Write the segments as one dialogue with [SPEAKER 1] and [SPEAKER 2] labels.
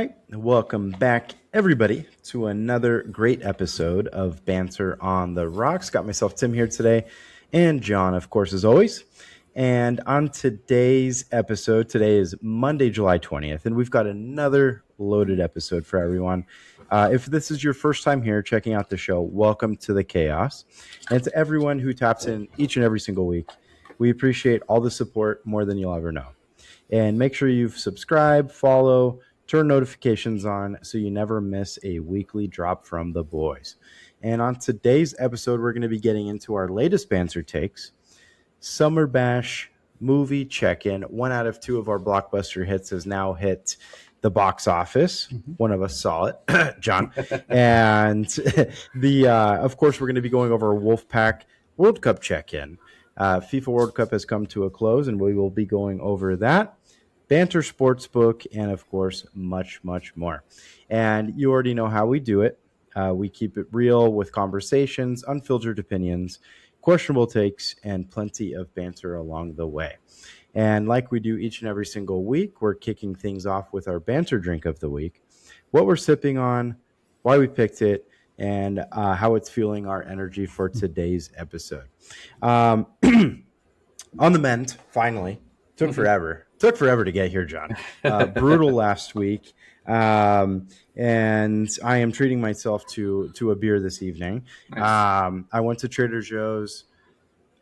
[SPEAKER 1] right. Welcome back, everybody, to another great episode of Banter on the Rocks. Got myself Tim here today, and John, of course, as always. And on today's episode, today is Monday, July 20th, and we've got another loaded episode for everyone. If this is your first time here checking out the show, welcome to the chaos. And to everyone who taps in each and every single week, we appreciate all the support more than you'll ever know. And make sure you've subscribed, follow, turn notifications on so you never miss a weekly drop from the boys. And on today's episode, we're going to be getting into our latest Banter takes, Summer Bash movie check-in. 1 out of 2 of our blockbuster hits has now hit the box office. One of us saw it, John. And of course, we're going to be going over a Wolfpack World Cup check-in. FIFA World Cup has come to a close, and we will be going over that. Banter Sportsbook, and of course, much, much more. And you already know how we do it. We keep it real with conversations, unfiltered opinions, questionable takes, and plenty of banter along the way. And like we do each and every single week, we're kicking things off with our banter drink of the week, what we're sipping on, why we picked it, and how it's fueling our energy for today's episode. On the mend, finally. Took forever to get here, John. Brutal last week. And I am treating myself to a beer this evening. Nice. I went to Trader Joe's.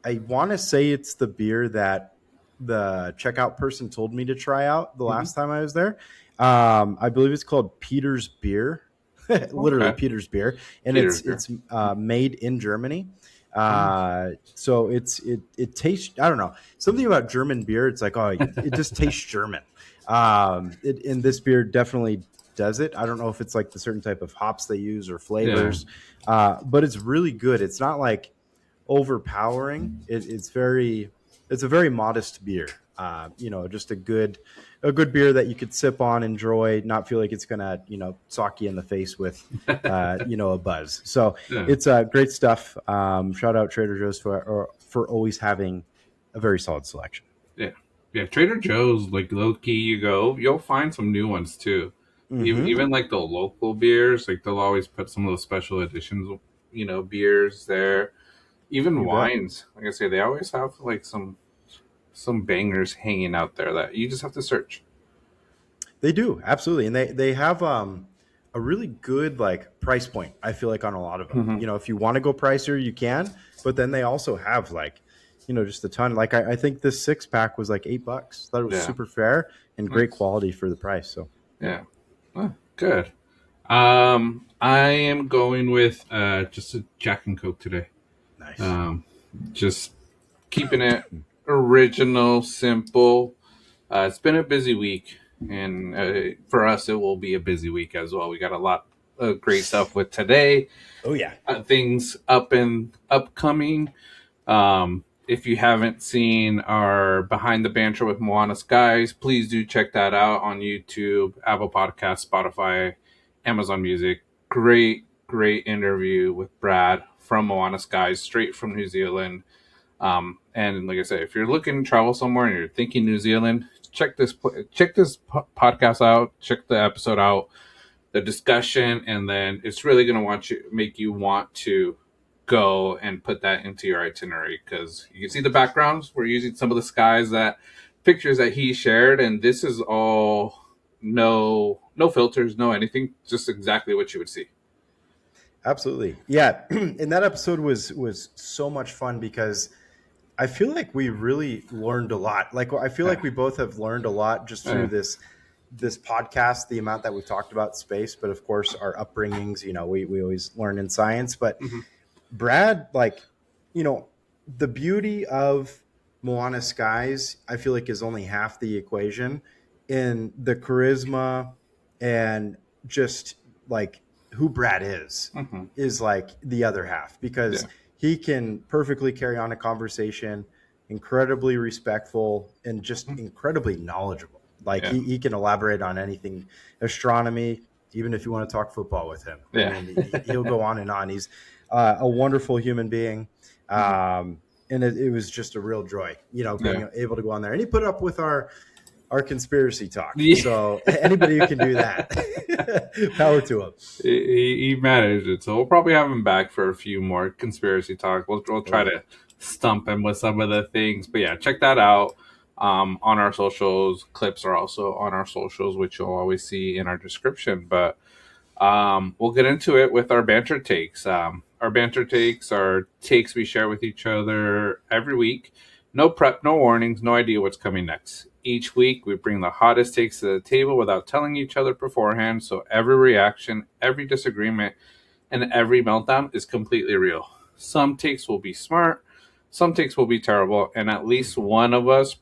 [SPEAKER 1] I want to say it's the beer that the checkout person told me to try out the last time I was there. I believe it's called Peter's Beer. Literally okay. Peter's Beer. And it's made in Germany. So it tastes, I don't know, something about German beer. It's like, oh, it just tastes German. And this beer definitely does it. I don't know if it's like the certain type of hops they use or flavors, but it's really good. It's not like overpowering. It's a very modest beer. Just a good beer that you could sip on, enjoy, not feel like it's gonna, sock you in the face with, a buzz. So it's great stuff. Shout out Trader Joe's for always having a very solid selection.
[SPEAKER 2] Yeah. Trader Joe's, like low key, you'll find some new ones too. Even like the local beers, like they'll always put some of those special editions, beers there. Even wines, like I say, they always have like some bangers hanging out there that you just have to search.
[SPEAKER 1] They do, absolutely. And they have a really good like price point, I feel like, on a lot of them. If you want to go pricier, you can, but then they also have like, just a ton. Like I think this 6-pack was like $8. Thought it was super fair and great quality for the price. So
[SPEAKER 2] good. I am going with just a Jack and Coke today.
[SPEAKER 1] Nice.
[SPEAKER 2] Just keeping it original, simple. It's been a busy week, and for us, it will be a busy week as well. We got a lot of great stuff with today.
[SPEAKER 1] Oh yeah,
[SPEAKER 2] things upcoming. If you haven't seen our Behind the Banter with MOANA Skies, please do check that out on YouTube, Apple Podcasts, Spotify, Amazon Music. Great interview with Brad from MOANA Skies, straight from New Zealand. And like I said, if you're looking to travel somewhere and you're thinking New Zealand, check this podcast out, check the episode out, the discussion, and then it's really going to make you want to go and put that into your itinerary, because you can see the backgrounds. We're using some of the pictures that he shared, and this is all no filters, no anything, just exactly what you would see.
[SPEAKER 1] Absolutely. Yeah. And that episode was so much fun because I feel like we really learned a lot. Like, I feel like we both have learned a lot just through this podcast, the amount that we've talked about space, but of course our upbringings, we always learn in science, but Brad, like, the beauty of MOANA Skies, I feel like, is only half the equation in the charisma and just like who Brad is like the other half, because he can perfectly carry on a conversation, incredibly respectful and just incredibly knowledgeable. Like he can elaborate on anything, astronomy, even if you want to talk football with him. And he'll go on and on. He's a wonderful human being. And it was just a real joy, being able to go on there. And he put up with our our conspiracy talk.
[SPEAKER 2] Yeah.
[SPEAKER 1] So anybody who can do that, power to them.
[SPEAKER 2] He managed it, so we'll probably have him back for a few more conspiracy talk. We'll try
[SPEAKER 1] Oh,
[SPEAKER 2] to stump him with some of the things, but yeah, check that out on our socials. Clips are also on our socials, which you'll always see in our description. But we'll get into it with our banter takes. Our banter takes are takes we share with each other every week. No prep, no warnings, no idea what's coming next. Each week, we bring the hottest takes to the table without telling each other beforehand, so every reaction, every disagreement, and every meltdown is completely real. Some takes will be smart, some takes will be terrible, and at least one of us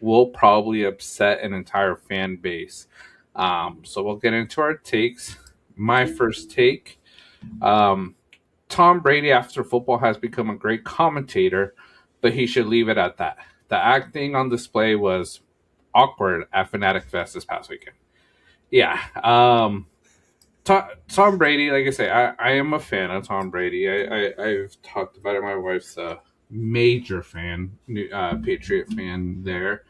[SPEAKER 2] will probably upset an entire fan base. So we'll get into our takes. My first take, um, Tom Brady after football has become a great commentator, but he should leave it at that. The acting on display was awkward at Fanatic Fest this past weekend. Yeah. Tom Brady, like I say, I am a fan of Tom Brady. I've talked about it. My wife's a major fan, Patriot fan there.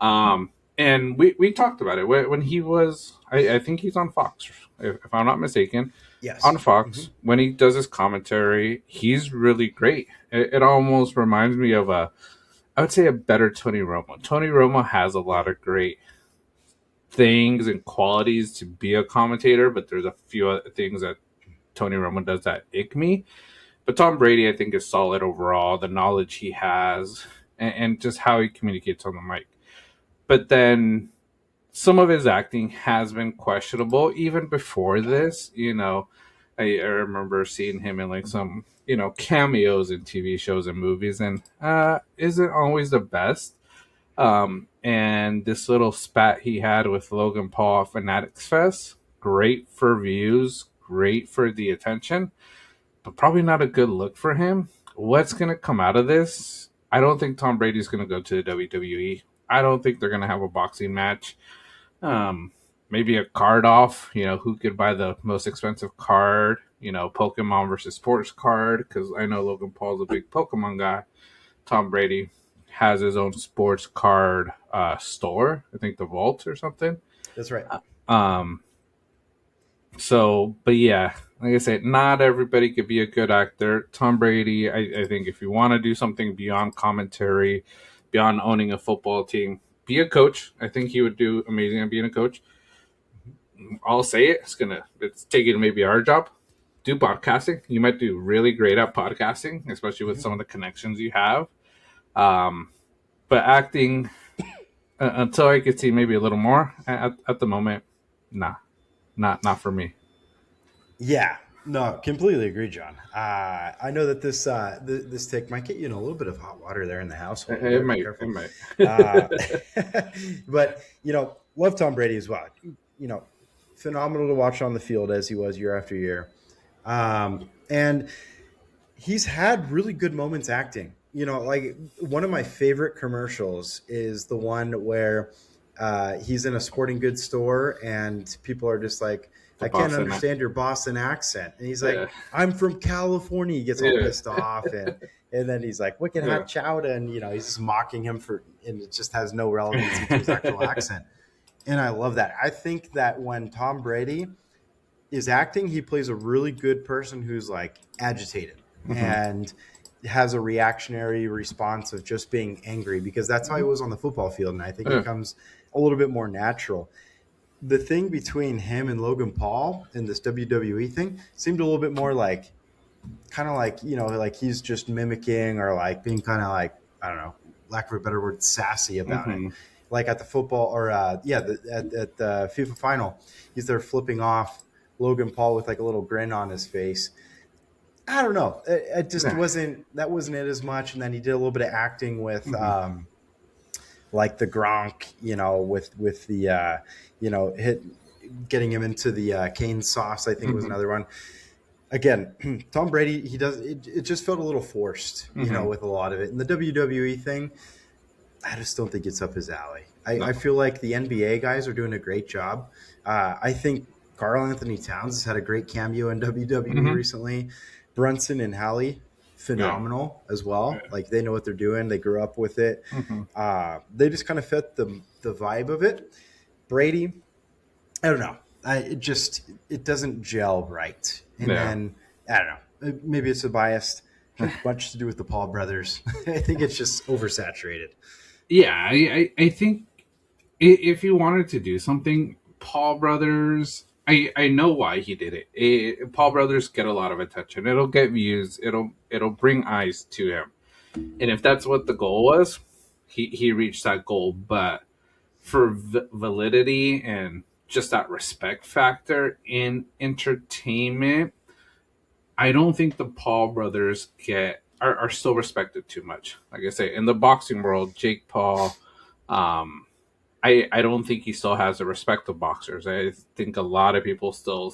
[SPEAKER 2] And we talked about it when he was, I think he's on Fox, if I'm not mistaken, on
[SPEAKER 1] yes.
[SPEAKER 2] Fox. When he does his commentary, he's really great. It almost reminds me of I would say a better Tony Romo. Tony Romo has a lot of great things and qualities to be a commentator, but there's a few other things that Tony Romo does that ick me. But Tom Brady, I think, is solid overall. The knowledge he has and just how he communicates on the mic. But then some of his acting has been questionable even before this. I remember seeing him in like some cameos in TV shows and movies, and isn't always the best. And this little spat he had with Logan Paul at Fanatics Fest, great for views, great for the attention, but probably not a good look for him. What's going to come out of this? I don't think Tom Brady's going to go to the WWE. I don't think they're going to have a boxing match. Maybe a card off, who could buy the most expensive card, Pokemon versus sports card, because I know Logan Paul's a big Pokemon guy. Tom Brady has his own sports card store, I think the Vault or something.
[SPEAKER 1] That's right.
[SPEAKER 2] Um, but yeah, like I said, not everybody could be a good actor. Tom Brady, I think if you want to do something beyond commentary, beyond owning a football team, be a coach. I think he would do amazing at being a coach. I'll say it. It's taking maybe our job. Do podcasting. You might do really great at podcasting, especially with some of the connections you have. But acting, until I could see maybe a little more at the moment, nah, not for me.
[SPEAKER 1] Yeah, no, completely agree, John. I know that this take might get you in a little bit of hot water there in the household. You got
[SPEAKER 2] It
[SPEAKER 1] to be
[SPEAKER 2] might,
[SPEAKER 1] careful.
[SPEAKER 2] it might.
[SPEAKER 1] Uh, but love Tom Brady as well. Phenomenal to watch on the field as he was year after year, and he's had really good moments acting. Like one of my favorite commercials is the one where he's in a sporting goods store and people are just like,
[SPEAKER 2] The
[SPEAKER 1] I can't
[SPEAKER 2] Boston,
[SPEAKER 1] understand your Boston accent. And he's
[SPEAKER 2] yeah,
[SPEAKER 1] like, I'm from California. He gets all
[SPEAKER 2] yeah,
[SPEAKER 1] pissed off. And then he's like, wicked
[SPEAKER 2] yeah.
[SPEAKER 1] hot chowder. And, he's just mocking him and it just has no relevancy to his actual accent. And I love that. I think that when Tom Brady is acting, he plays a really good person who's like agitated
[SPEAKER 2] Mm-hmm.
[SPEAKER 1] and has a reactionary response of just being angry because that's how he was on the football field. And I think it
[SPEAKER 2] Yeah.
[SPEAKER 1] comes a little bit more natural. The thing between him and Logan Paul in this WWE thing seemed a little bit more like kind of like, like he's just mimicking or like being kind of like, I don't know, lack of a better word, sassy about it.
[SPEAKER 2] Mm-hmm.
[SPEAKER 1] Like at the football or at the FIFA final, he's there flipping off Logan Paul with like a little grin on his face. I don't know. It just
[SPEAKER 2] Yeah.
[SPEAKER 1] wasn't it as much. And then he did a little bit of acting with
[SPEAKER 2] Mm-hmm.
[SPEAKER 1] like the Gronk, with the hit getting him into the cane sauce. I think was
[SPEAKER 2] Mm-hmm.
[SPEAKER 1] another one. Again, Tom Brady, he does it just felt a little forced,
[SPEAKER 2] Mm-hmm.
[SPEAKER 1] with a lot of it. And the WWE thing, I just don't think it's up his alley. I
[SPEAKER 2] No.
[SPEAKER 1] feel like the NBA guys are doing a great job. I think Karl Anthony Towns has had a great cameo in WWE
[SPEAKER 2] Mm-hmm.
[SPEAKER 1] recently. Brunson and Hallie,
[SPEAKER 2] Yeah.
[SPEAKER 1] phenomenal as well. Like they know what they're doing. They grew up with it.
[SPEAKER 2] Hmm.
[SPEAKER 1] They just kind of fit the vibe of it. Brady, I don't know. It doesn't gel right. And
[SPEAKER 2] Yeah.
[SPEAKER 1] then I don't know. Maybe it's a biased. I think much to do with the Paul brothers. I think it's just oversaturated.
[SPEAKER 2] Yeah. I think if you wanted to do something, Paul Brothers, I know why he did Paul Brothers get a lot of attention. It'll get views. It'll bring eyes to him. And if that's what the goal was, he reached that goal. But for validity and just that respect factor in entertainment, I don't think the Paul brothers are still respected too much. Like I say, in the boxing world, Jake Paul, um, I don't think he still has the respect of boxers. I think a lot of people still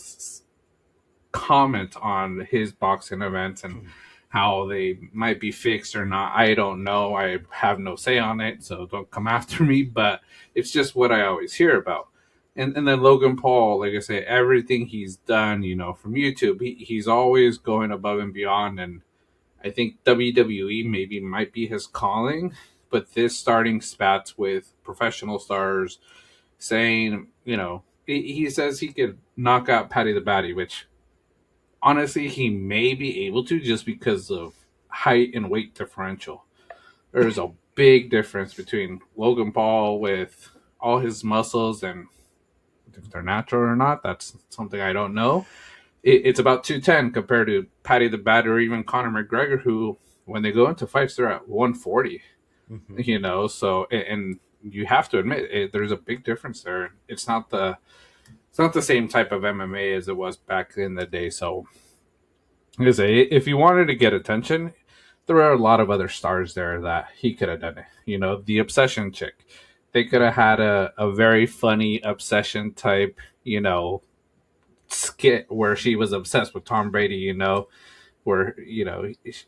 [SPEAKER 2] comment on his boxing events and how they might be fixed or not. I don't know. I have no say on it, so don't come after me. But it's just what I always hear about. And then Logan Paul, like I say, everything he's done, from YouTube, he's always going above and beyond. And I think WWE maybe might be his calling, but this starting spats with professional stars saying, he says he could knock out Patty the Batty, which honestly he may be able to just because of height and weight differential. There's a big difference between Logan Paul with all his muscles and if they're natural or not, that's something I don't know. It's about 210 compared to Patty the Bat or even Conor McGregor, who, when they go into fights, they're at 140.
[SPEAKER 1] Mm-hmm.
[SPEAKER 2] So and you have to admit there's a big difference there. It's not the same type of MMA as it was back in the day. So, like I say, if you wanted to get attention, there are a lot of other stars there that he could have done it. The obsession chick. They could have had a very funny obsession type, skit where she was obsessed with Tom Brady, where,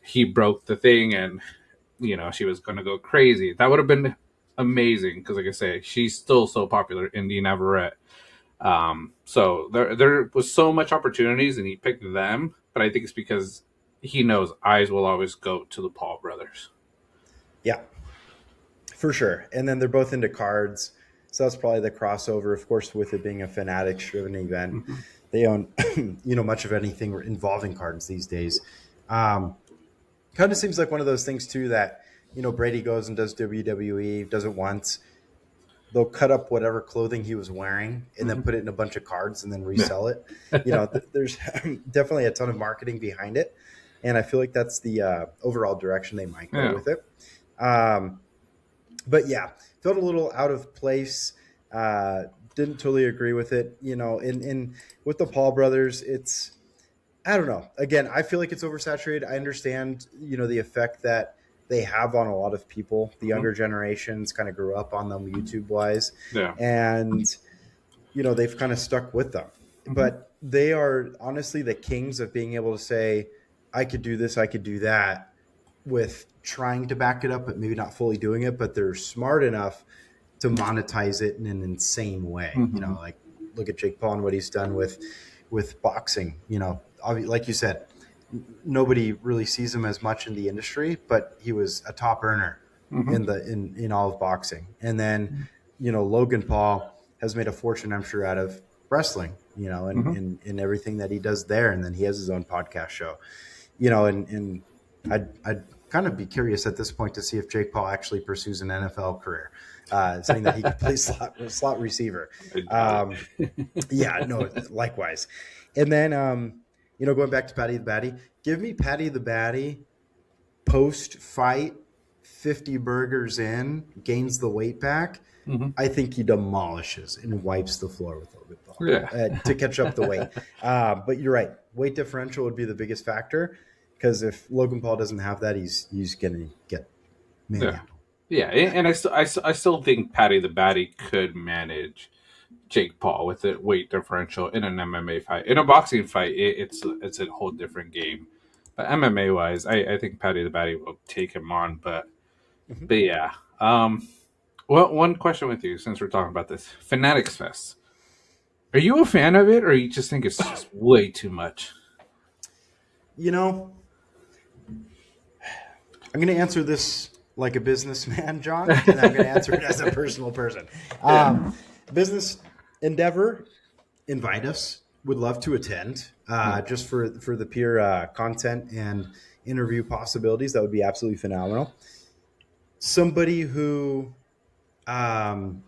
[SPEAKER 2] he broke the thing and, she was going to go crazy. That would have been amazing because, like I say, she's still so popular, Indy Navarrete. So there was so much opportunities and he picked them, but I think it's because he knows eyes will always go to the Paul brothers.
[SPEAKER 1] Yeah, for sure. And then they're both into cards. So that's probably the crossover, of course, with it being a Fanatics driven event.
[SPEAKER 2] Mm-hmm.
[SPEAKER 1] They own, much of anything involving cards these days. Kind of seems like one of those things too that, Brady goes and does WWE, does it once. They'll cut up whatever clothing he was wearing and then
[SPEAKER 2] Mm-hmm.
[SPEAKER 1] put it in a bunch of cards and then
[SPEAKER 2] Yeah.
[SPEAKER 1] resell it. There's definitely a ton of marketing behind it. And I feel like that's the overall direction they might go
[SPEAKER 2] Yeah.
[SPEAKER 1] with it. But yeah, felt a little out of place. Didn't totally agree with it. In with the Paul brothers, I don't know. Again, I feel like it's oversaturated. I understand, the effect that they have on a lot of people. The younger generations kind of grew up on them YouTube wise,
[SPEAKER 2] Yeah.
[SPEAKER 1] and they've kind of stuck with them.
[SPEAKER 2] Mm-hmm.
[SPEAKER 1] But they are honestly the kings of being able to say, I could do this, I could do that, with trying to back it up, but maybe not fully doing it. But they're smart enough to monetize it in an insane way.
[SPEAKER 2] Mm-hmm.
[SPEAKER 1] Like look at Jake Paul and what he's done with boxing. Like you said, nobody really sees him as much in the industry, but he was a top earner
[SPEAKER 2] Mm-hmm.
[SPEAKER 1] in all of boxing. And then, Logan Paul has made a fortune, I'm sure, out of wrestling, and in everything that he does there. And then he has his own podcast show, and I'd kind of be curious at this point to see if Jake Paul actually pursues an NFL career, saying that he could play slot receiver. Yeah, no, likewise. And then, going back to Patty the Batty, give me Patty the Batty post fight, 50 burgers in, gains the weight back.
[SPEAKER 2] Mm-hmm.
[SPEAKER 1] I think he demolishes and wipes the floor with Logan Paul
[SPEAKER 2] Yeah.
[SPEAKER 1] to catch up the weight. But you're right. Weight differential would be the biggest factor because if Logan Paul doesn't have that, he's going to get manhandled.
[SPEAKER 2] Yeah, and I still think Patty the Batty could manage Jake Paul with a weight differential in an MMA fight. In a boxing fight, it's a whole different game. But MMA wise, I think Patty the Batty will take him on. But yeah. Well, one question with you since we're talking about this Fanatics Fest. Are you a fan of it, or you just think it's just way too much?
[SPEAKER 1] You know, I'm going to answer this like a businessman, John, and I'm going to answer it as a personal person.
[SPEAKER 2] Yeah.
[SPEAKER 1] Business endeavor, invite us. Would love to attend, just for the pure content and interview possibilities. That would be absolutely phenomenal. Somebody who, um,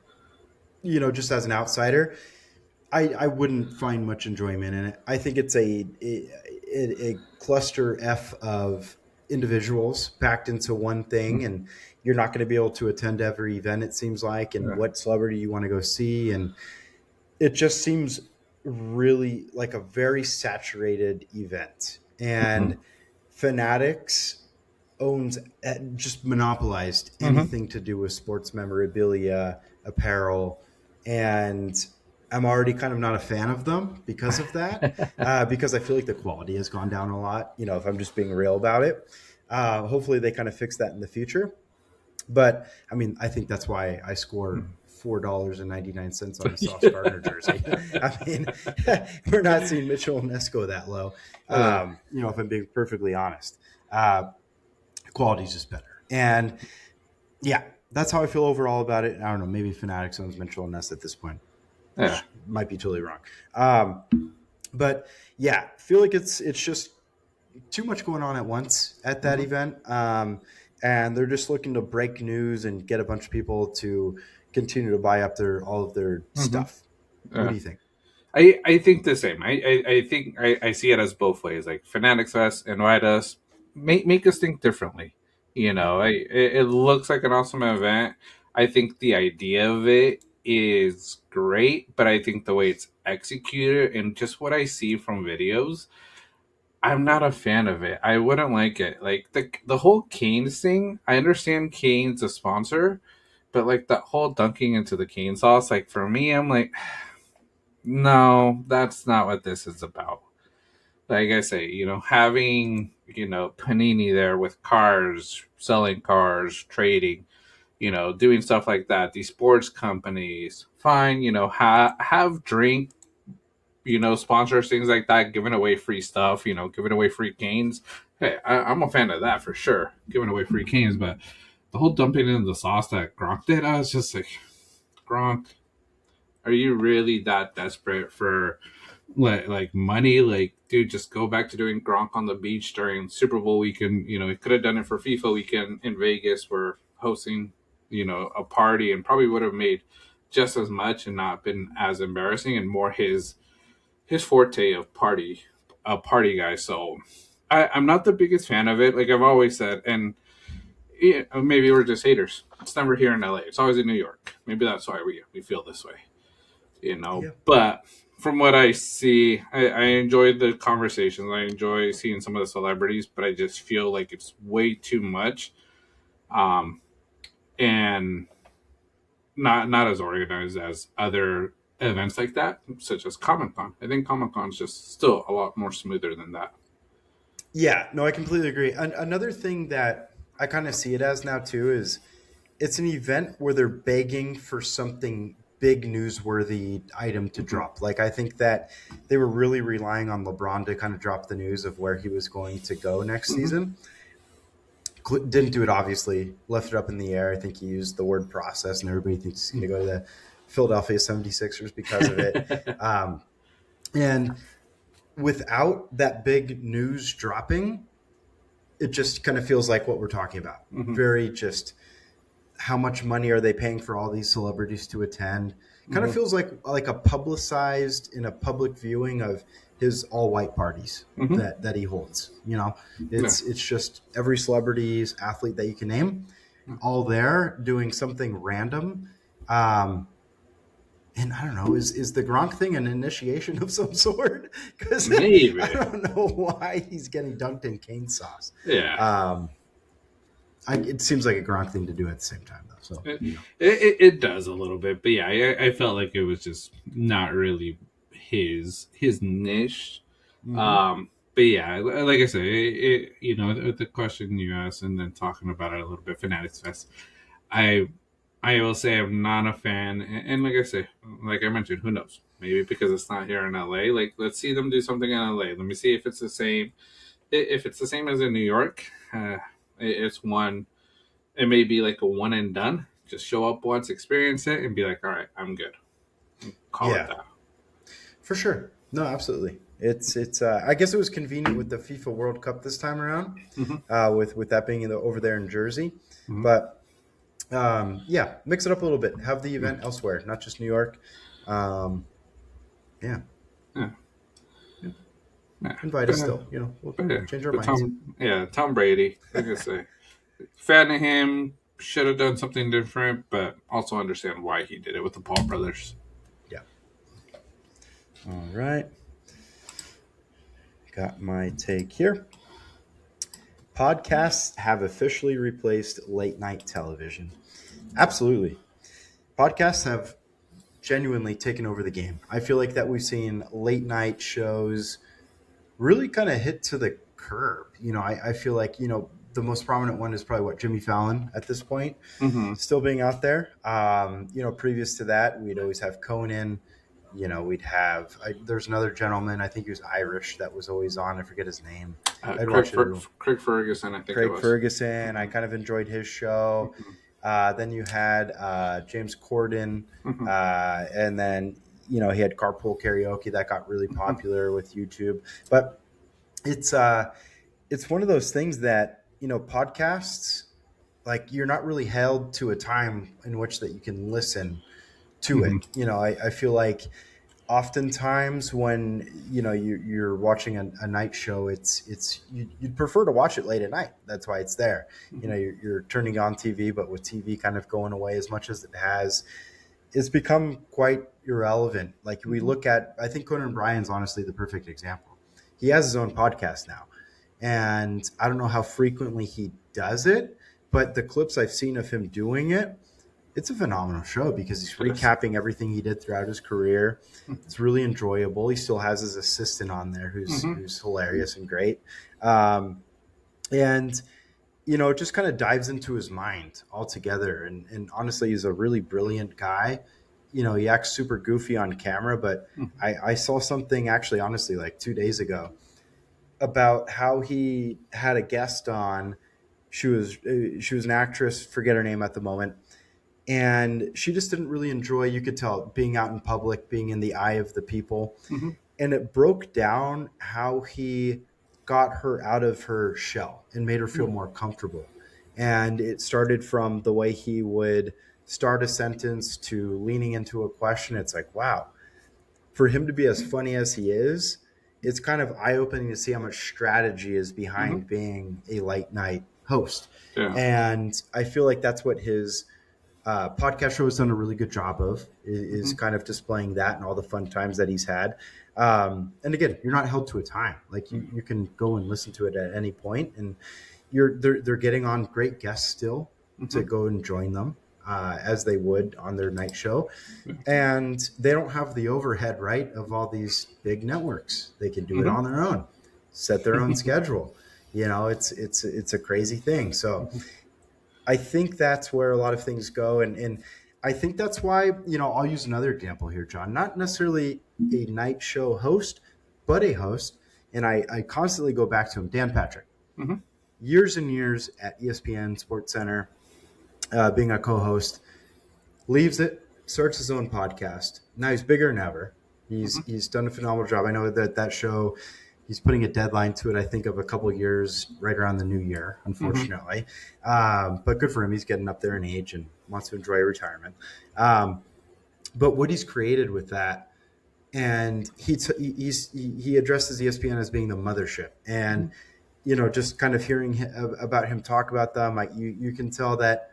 [SPEAKER 1] just as an outsider, I wouldn't find much enjoyment in it. I think it's a cluster F of individuals packed into one thing, and you're not going to be able to attend every event, it seems like, and
[SPEAKER 2] Yeah.
[SPEAKER 1] what celebrity you want to go see. And it just seems really like a very saturated event.
[SPEAKER 2] Mhm.
[SPEAKER 1] And Fanatics owns, just monopolized
[SPEAKER 2] Mhm.
[SPEAKER 1] anything to do with sports memorabilia, apparel, and I'm already kind of not a fan of them because of that. Because I feel like the quality has gone down a lot. If I'm just being real about it, hopefully they kind of fix that in the future. But I mean, I think that's why I score $4.99 on a Sauce Gardner jersey. I mean, we're not seeing Mitchell and Nesco that low.
[SPEAKER 2] Uh,
[SPEAKER 1] If I'm being perfectly honest, quality is just better. And yeah, that's how I feel overall about it. I don't know. Maybe Fanatics owns Mitchell and Ness at this point.
[SPEAKER 2] yeah.
[SPEAKER 1] Might be totally wrong. But yeah, feel like it's just too much going on at once at that
[SPEAKER 2] Mhm.
[SPEAKER 1] event. And they're just looking to break news and get a bunch of people to continue to buy up all of their
[SPEAKER 2] Mhm.
[SPEAKER 1] stuff. What do
[SPEAKER 2] Yeah.
[SPEAKER 1] you think?
[SPEAKER 2] I think the same. I think I see it as both ways. Like Fanatics Fest, invite us, make us think differently. It looks like an awesome event. I think the idea of it is great, but I think the way it's executed and just what I see from videos, I'm not a fan of it. I wouldn't like it. Like the whole Canes thing. I understand Canes a sponsor, but like that whole dunking into the cane sauce, like for me, I'm like, no, that's not what this is about. Like I say, having, Panini there with cars, selling cars, trading, doing stuff like that. These sports companies, fine, have drink, sponsors, things like that, giving away free stuff, giving away free canes. Hey, I'm a fan of that for sure, giving away free canes, but the whole dumping into the sauce that Gronk did, I was just like, Gronk, are you really that desperate for like money? Like, dude, just go back to doing Gronk on the beach during Super Bowl weekend. He could have done it for FIFA weekend in Vegas. We're hosting, a party, and probably would have made just as much and not been as embarrassing, and more his forte of a party guy. So I'm not the biggest fan of it. Like I've always said, and yeah, maybe we're just haters. It's never here in LA. It's always in New York. Maybe that's why we feel this way.
[SPEAKER 1] Yeah.
[SPEAKER 2] But from what I see, I enjoy the conversations. I enjoy seeing some of the celebrities, but I just feel like it's way too much, um, and not as organized as other events like that, such as Comic Con. I think Comic Con is just still a lot more smoother than that.
[SPEAKER 1] Yeah, no, I completely agree. Another thing that I kind of see it as now too is it's an event where they're begging for something big newsworthy item to
[SPEAKER 2] Mm-hmm.
[SPEAKER 1] drop. Like I think that they were really relying on LeBron to kind of drop the news of where he was going to go next
[SPEAKER 2] Mm-hmm.
[SPEAKER 1] season. Didn't do it, obviously, left it up in the air. I think he used the word process, and everybody thinks he's going to go to the Philadelphia 76ers because of it. Um, and without that big news dropping, it just kind of feels like what we're talking about.
[SPEAKER 2] Mm-hmm.
[SPEAKER 1] Very just how much money are they paying for all these celebrities to attend? Kind of
[SPEAKER 2] Mm-hmm.
[SPEAKER 1] feels like a publicized in a public viewing of his all white parties
[SPEAKER 2] Mm-hmm.
[SPEAKER 1] that he holds.
[SPEAKER 2] Yeah.
[SPEAKER 1] It's just every celebrity's athlete that you can name, all there doing something random. Um, and I don't know, is the Gronk thing an initiation of some sort? Because I
[SPEAKER 2] Maybe.
[SPEAKER 1] don't know why he's getting dunked in cane sauce.
[SPEAKER 2] Yeah.
[SPEAKER 1] Um, it seems like a Gronk thing to do at the same time, though. So
[SPEAKER 2] It does a little bit, but yeah, I felt like it was just not really his niche.
[SPEAKER 1] Mhm.
[SPEAKER 2] But yeah, like I say, the question you asked, and then talking about it a little bit, Fanatics Fest. I I will say I'm not a fan, and like I say, like I mentioned, who knows? Maybe because it's not here in LA. Like, let's see them do something in LA. Let me see if it's the same. If it's the same as in New York, It's one. It may be like a one and done. Just show up once, experience it, and be like, all right, I'm good. Call it
[SPEAKER 1] Yeah,
[SPEAKER 2] that.
[SPEAKER 1] for sure. No, absolutely. It's. I guess it was convenient with the FIFA World Cup this time around,
[SPEAKER 2] Mm-hmm.
[SPEAKER 1] with that being over there in Jersey.
[SPEAKER 2] Mm-hmm.
[SPEAKER 1] But yeah, mix it up a little bit. Have the event elsewhere, not just New York. Um, yeah,
[SPEAKER 2] Yeah.
[SPEAKER 1] yeah.
[SPEAKER 2] Yeah.
[SPEAKER 1] Invite us
[SPEAKER 2] But,
[SPEAKER 1] still. We'll
[SPEAKER 2] but, yeah.
[SPEAKER 1] change our
[SPEAKER 2] But
[SPEAKER 1] minds.
[SPEAKER 2] Tom Brady. Like I say, fan of him. Should have done something different, but also understand why he did it with the Paul brothers.
[SPEAKER 1] Yeah. All right. Got my take here. Podcasts have officially replaced late night television. Absolutely. Podcasts have genuinely taken over the game. I feel like that we've seen late night shows really kind of hit to the curb. I feel like, the most prominent one is probably Jimmy Fallon at this point,
[SPEAKER 2] Mm-hmm.
[SPEAKER 1] still being out there. Previous to that, we'd always have Conan. We'd have, there's another gentleman, I think he was Irish, that was always on. I forget his name. I'd watch it.
[SPEAKER 2] Craig Ferguson, I think it
[SPEAKER 1] Craig
[SPEAKER 2] was.
[SPEAKER 1] Ferguson. I kind of enjoyed his show.
[SPEAKER 2] Mm-hmm.
[SPEAKER 1] Then you had James Corden,
[SPEAKER 2] Mm-hmm.
[SPEAKER 1] and then he had Carpool Karaoke that got really popular with YouTube. But it's one of those things that podcasts, like, you're not really held to a time in which that you can listen to
[SPEAKER 2] Mm-hmm.
[SPEAKER 1] it. I feel like oftentimes when you're watching a night show, you'd prefer to watch it late at night. That's why it's there. You're turning on TV, but with TV kind of going away as much as it has, it's become quite irrelevant. Like, we look at, I think Conan O'Brien's honestly the perfect example. He has his own podcast now, and I don't know how frequently he does it, but the clips I've seen of him doing it, it's a phenomenal show because he's recapping everything he did throughout his career. It's really enjoyable. He still has his assistant on there
[SPEAKER 2] Mm-hmm.
[SPEAKER 1] who's hilarious and great. And it just kind of dives into his mind altogether. And honestly, he's a really brilliant guy. He acts super goofy on camera, but I saw something actually, honestly, like 2 days ago about how he had a guest on. She was an actress, forget her name at the moment, and she just didn't really enjoy, you could tell, being out in public, being in the eye of the people.
[SPEAKER 2] Mm-hmm.
[SPEAKER 1] And it broke down how he got her out of her shell and made her feel more comfortable. And it started from the way he would start a sentence to leaning into a question. It's like, wow, for him to be as funny as he is, it's kind of eye-opening to see how much strategy is
[SPEAKER 2] Mm-hmm.
[SPEAKER 1] behind being a late night host.
[SPEAKER 2] Yeah.
[SPEAKER 1] And I feel like that's what his podcast show has done a really good job of, is
[SPEAKER 2] Mm-hmm.
[SPEAKER 1] kind of displaying that and all the fun times that he's had. And again, you're not held to a time. Like, you can go and listen to it at any point, and they're getting on great guests still to
[SPEAKER 2] Mm-hmm.
[SPEAKER 1] go and join them, as they would on their night show. And they don't have the overhead, right, of all these big networks. They can do it
[SPEAKER 2] Mm-hmm.
[SPEAKER 1] on their own, set their own schedule. It's a crazy thing. So I think that's where a lot of things go. And I think that's why, I'll use another example here, John, not necessarily a night show host, but a host. And I constantly go back to him, Dan Patrick.
[SPEAKER 2] Mm-hmm.
[SPEAKER 1] Years and years at ESPN Sports Center, being a co-host, leaves it, starts his own podcast. Now he's bigger than ever. He's done a phenomenal job. I know that show, he's putting a deadline to it, I think, of a couple of years, right around the new year,
[SPEAKER 2] Mm-hmm.
[SPEAKER 1] unfortunately. But good for him. He's getting up there in age and wants to enjoy retirement. But what he's created with that, and he addresses ESPN as being the mothership. And, just kind of hearing about him talk about them, like, you can tell that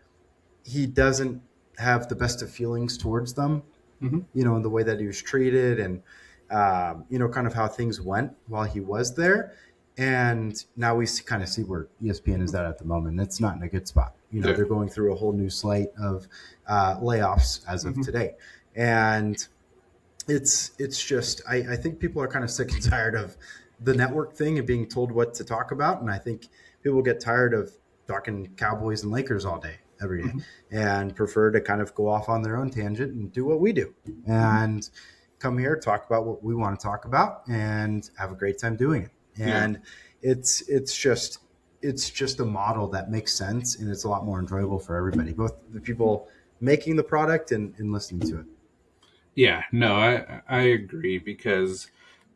[SPEAKER 1] he doesn't have the best of feelings towards them,
[SPEAKER 2] Mm-hmm.
[SPEAKER 1] in the way that he was treated, and kind of how things went while he was there. And now we kind of see where ESPN is at the moment. It's not in a good spot.
[SPEAKER 2] Yeah.
[SPEAKER 1] They're going through a whole new slate of layoffs as of today, and it's just, I think people are kind of sick and tired of the network thing and being told what to talk about. And I think people get tired of talking Cowboys and Lakers all day, every day,
[SPEAKER 2] Mm-hmm.
[SPEAKER 1] and prefer to kind of go off on their own tangent and do what we do, and come here, talk about what we want to talk about, and have a great time doing it.
[SPEAKER 2] Yeah.
[SPEAKER 1] And it's just, it's just a model that makes sense, and it's a lot more enjoyable for everybody, both the people making the product and listening to it.
[SPEAKER 2] Yeah, no, I agree because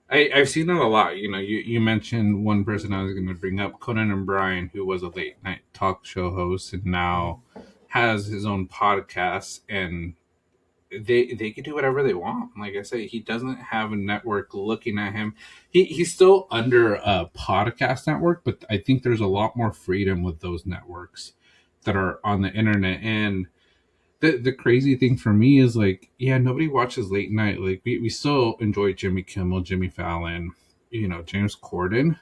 [SPEAKER 2] I've seen it a lot. You mentioned one person I was going to bring up, Conan and Brian, who was a late night talk show host and now has his own podcast, and they can do whatever they want. Like I say, he doesn't have a network looking at him. He's still under a podcast network, but I think there's a lot more freedom with those networks that are on the internet. And the crazy thing for me is like, yeah, nobody watches late night. Like we still enjoy Jimmy Kimmel, Jimmy Fallon, James Corden.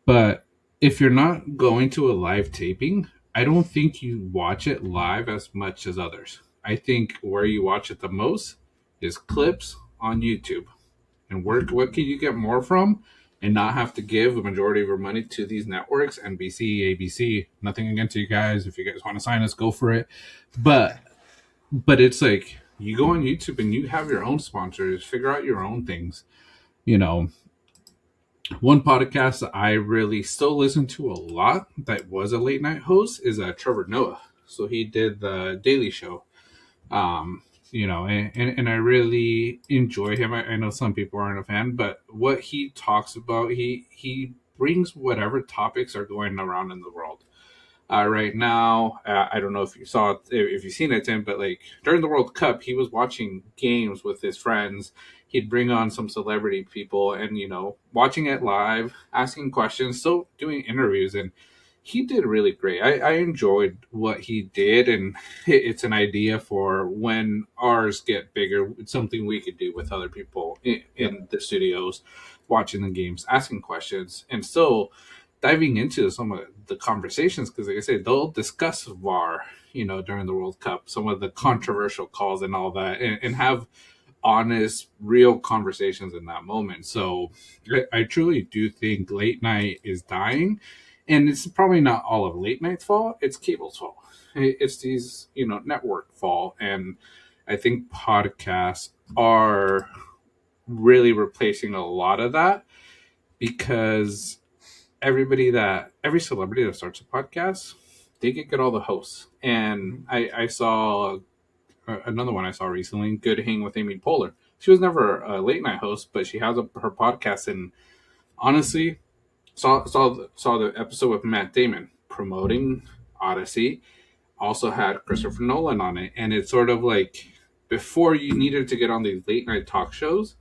[SPEAKER 2] But if you're not going to a live taping, I don't think you watch it live as much as others. I think where you watch it the most is clips on YouTube. And what can you get more from and not have to give the majority of your money to these networks, NBC, ABC. Nothing against you guys. If you guys want to sign us, go for it. But it's like you go on YouTube and you have your own sponsors, figure out your own things. You know, one podcast that I really still listen to a lot that was a late night host is Trevor Noah. So he did the Daily Show. And I really enjoy him. I know some people aren't a fan, but what he talks about, he brings whatever topics are going around in the world. Right now, I don't know if you saw it, if you've seen it, Tim, but like during the World Cup, he was watching games with his friends. He'd bring on some celebrity people and, watching it live, asking questions, still doing interviews. And he did really great. I enjoyed what he did. And it's an idea for when ours get bigger. It's something we could do with other people in the studios, watching the games, asking questions, and still diving into some of the conversations, because like I say, they'll discuss VAR, during the World Cup, some of the controversial calls and all that, and have honest, real conversations in that moment. So I truly do think late night is dying, and it's probably not all of late night's fault. It's cable's fault. It's these, network fault, and I think podcasts are really replacing a lot of that because every celebrity that starts a podcast, they get all the hosts. And I saw another one I saw recently, Good Hang with Amy Poehler. She was never a late night host, but she has her podcast. And honestly, saw the episode with Matt Damon promoting Odyssey. Also had Christopher Nolan on it, and it's sort of like before you needed to get on these late night talk shows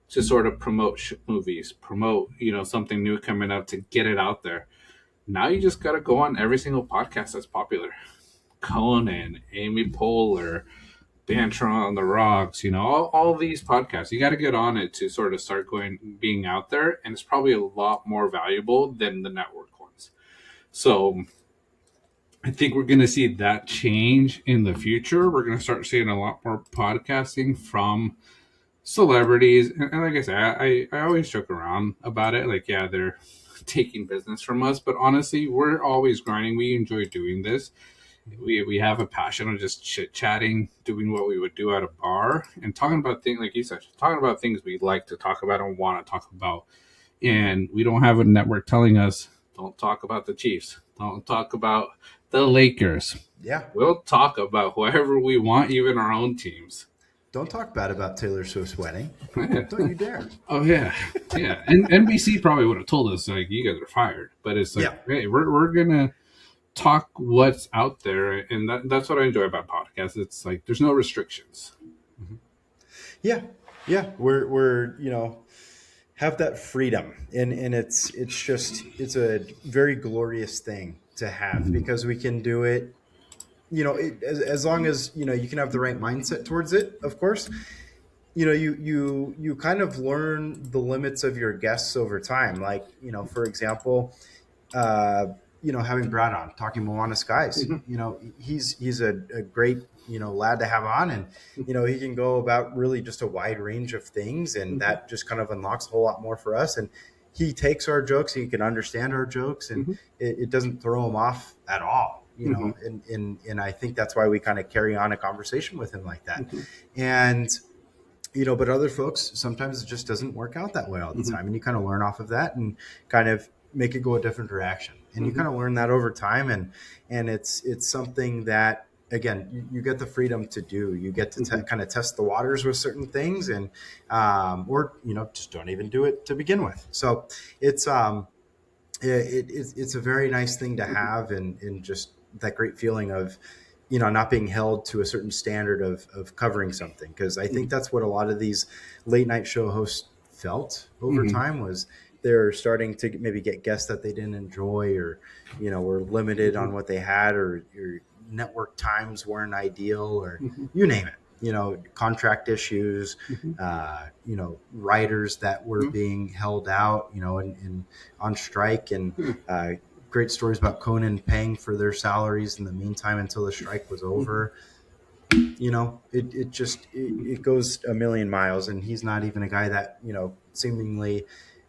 [SPEAKER 2] to sort of promote movies, promote something new coming up to get it out there. Now you just got to go on every single podcast that's popular. Conan, Amy Poehler, Banter on the Rocks, all these podcasts. You got to get on it to sort of start being out there, and it's probably a lot more valuable than the network ones. So I think we're going to see that change in the future. We're going to start seeing a lot more podcasting from celebrities. And like I said, I always joke around about it. Like, yeah, they're taking business from us, but honestly, we're always grinding. We enjoy doing this. We have a passion of just chit chatting, doing what we would do at a bar, and talking about things like you said, talking about things we like to talk about and want to talk about. And we don't have a network telling us, don't talk about the Chiefs, don't talk about the Lakers.
[SPEAKER 1] Yeah.
[SPEAKER 2] We'll talk about whoever we want, even our own teams.
[SPEAKER 1] Don't talk bad about Taylor Swift's wedding. Don't you dare.
[SPEAKER 2] Oh, yeah. Yeah. And NBC probably would have told us, like, you guys are fired. But it's like, hey, we're going to talk what's out there. And that's what I enjoy about podcasts. It's like there's no restrictions.
[SPEAKER 1] Mm-hmm. Yeah. We're have that freedom. And it's a very glorious thing to have because we can do it. As long as you can have the right mindset towards it, of course. You kind of learn the limits of your guests over time. Like, for example, having Brad on talking Moana Skies.
[SPEAKER 2] Mm-hmm.
[SPEAKER 1] He's a great lad to have on, and he can go about really just a wide range of things, and that just kind of unlocks a whole lot more for us. And he takes our jokes, he can understand our jokes, and it doesn't throw him off at all. And I think that's why we kind of carry on a conversation with him like that. And but other folks, sometimes it just doesn't work out that way all the time. And you kind of learn off of that and kind of make it go a different direction. and you kind of learn that over time, and it's something that, again, you get the freedom to do. You get to kind of test the waters with certain things, and or just don't even do it to begin with. So it's it's a very nice thing to have, and just that great feeling of not being held to a certain standard of covering something, because I think that's what a lot of these late night show hosts felt over time, was they're starting to maybe get guests that they didn't enjoy, or were limited on what they had, or your network times weren't ideal, or you name it, contract issues, writers that were being held out, and on strike, and great stories about Conan paying for their salaries in the meantime until the strike was over. It goes a million miles, and he's not even a guy that seemingly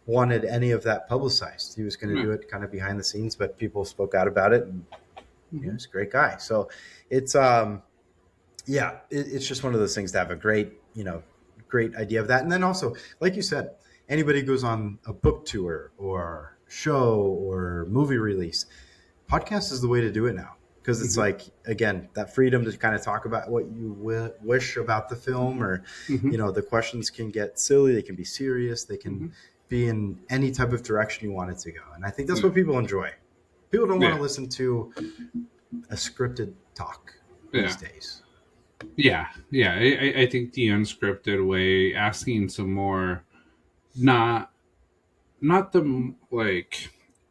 [SPEAKER 1] wanted any of that publicized. He was going to do it kind of behind the scenes, but people spoke out about it, and he's a great guy. So it's it's just one of those things to have a great idea of that. And then also, like you said, anybody goes on a book tour or show or movie release, podcast is the way to do it now, because it's like, again, that freedom to kind of talk about what you wish about the film, or the questions can get silly, they can be serious, they can be in any type of direction you want it to go. And I think that's what people enjoy. People don't want to listen to a scripted talk these days.
[SPEAKER 2] Yeah. I think the unscripted way, asking some more, not the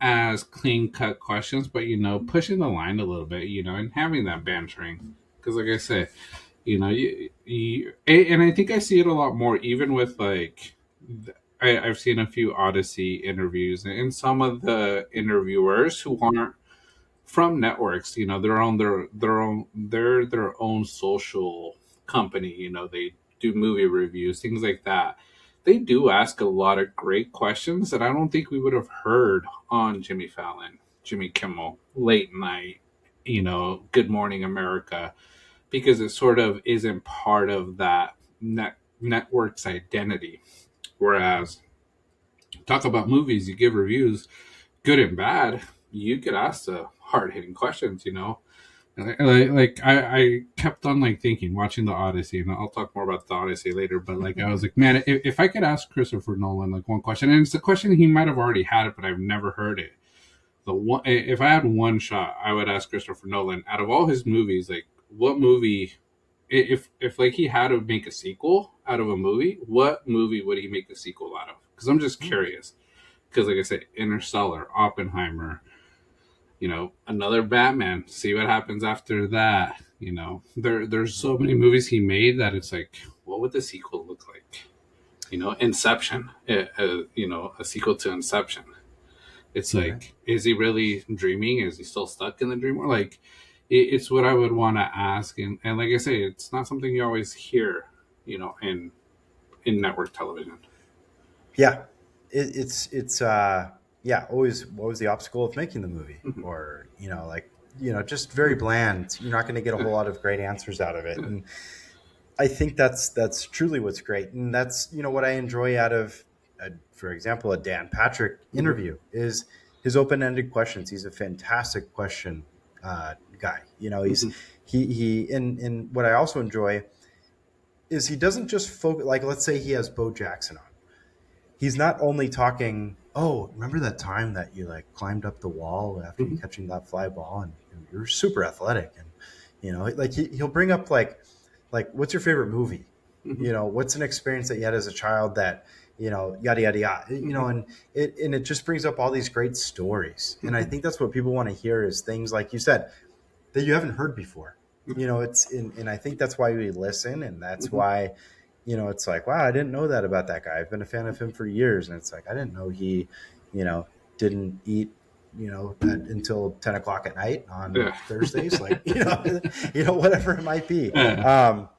[SPEAKER 2] as clean cut questions, but pushing the line a little bit, and having that bantering. Because, like I said, and I think I see it a lot more, even with I've seen a few Odyssey interviews, and some of the interviewers who aren't from networks, they're their own social company, they do movie reviews, things like that. They do ask a lot of great questions that I don't think we would have heard on Jimmy Fallon, Jimmy Kimmel, late night, Good Morning America, because it sort of isn't part of that network's identity. Whereas, talk about movies, you give reviews, good and bad, you could ask the hard hitting questions, I kept on thinking, watching the Odyssey, and I'll talk more about the Odyssey later, but I was like, man, if I could ask Christopher Nolan one question, and it's a question he might have already had it, but I've never heard it. If I had one shot, I would ask Christopher Nolan, out of all his movies, what movie, if he had to make a sequel out of a movie, what movie would he make a sequel out of? Because I'm just curious. Because, like I said, Interstellar, Oppenheimer, another Batman. See what happens after that. There's so many movies he made that it's like, what would the sequel look like? Inception. A sequel to Inception. It's like, is he really dreaming? Is he still stuck in the dream? Or it's what I would want to ask. And like I say, it's not something you always hear, in network television.
[SPEAKER 1] Yeah, it's always, what was the obstacle of making the movie? Or just very bland. You're not going to get a whole lot of great answers out of it. And I think that's truly what's great, and that's what I enjoy out of for example, a Dan Patrick interview, is his open-ended questions. He's a fantastic question guy. He and what I also enjoy is he doesn't just focus, let's say he has Bo Jackson on. He's not only talking, oh, remember that time that you climbed up the wall after catching that fly ball, and you're super athletic, and he'll bring up what's your favorite movie? What's an experience that you had as a child that yada yada yada, and it just brings up all these great stories. And I think that's what people want to hear, is things like you said that you haven't heard before. And I think that's why we listen, and that's why it's like, wow, I didn't know that about that guy. I've been a fan of him for years, and it's like, I didn't know he didn't eat until 10 o'clock at night on Thursdays, whatever it might be. But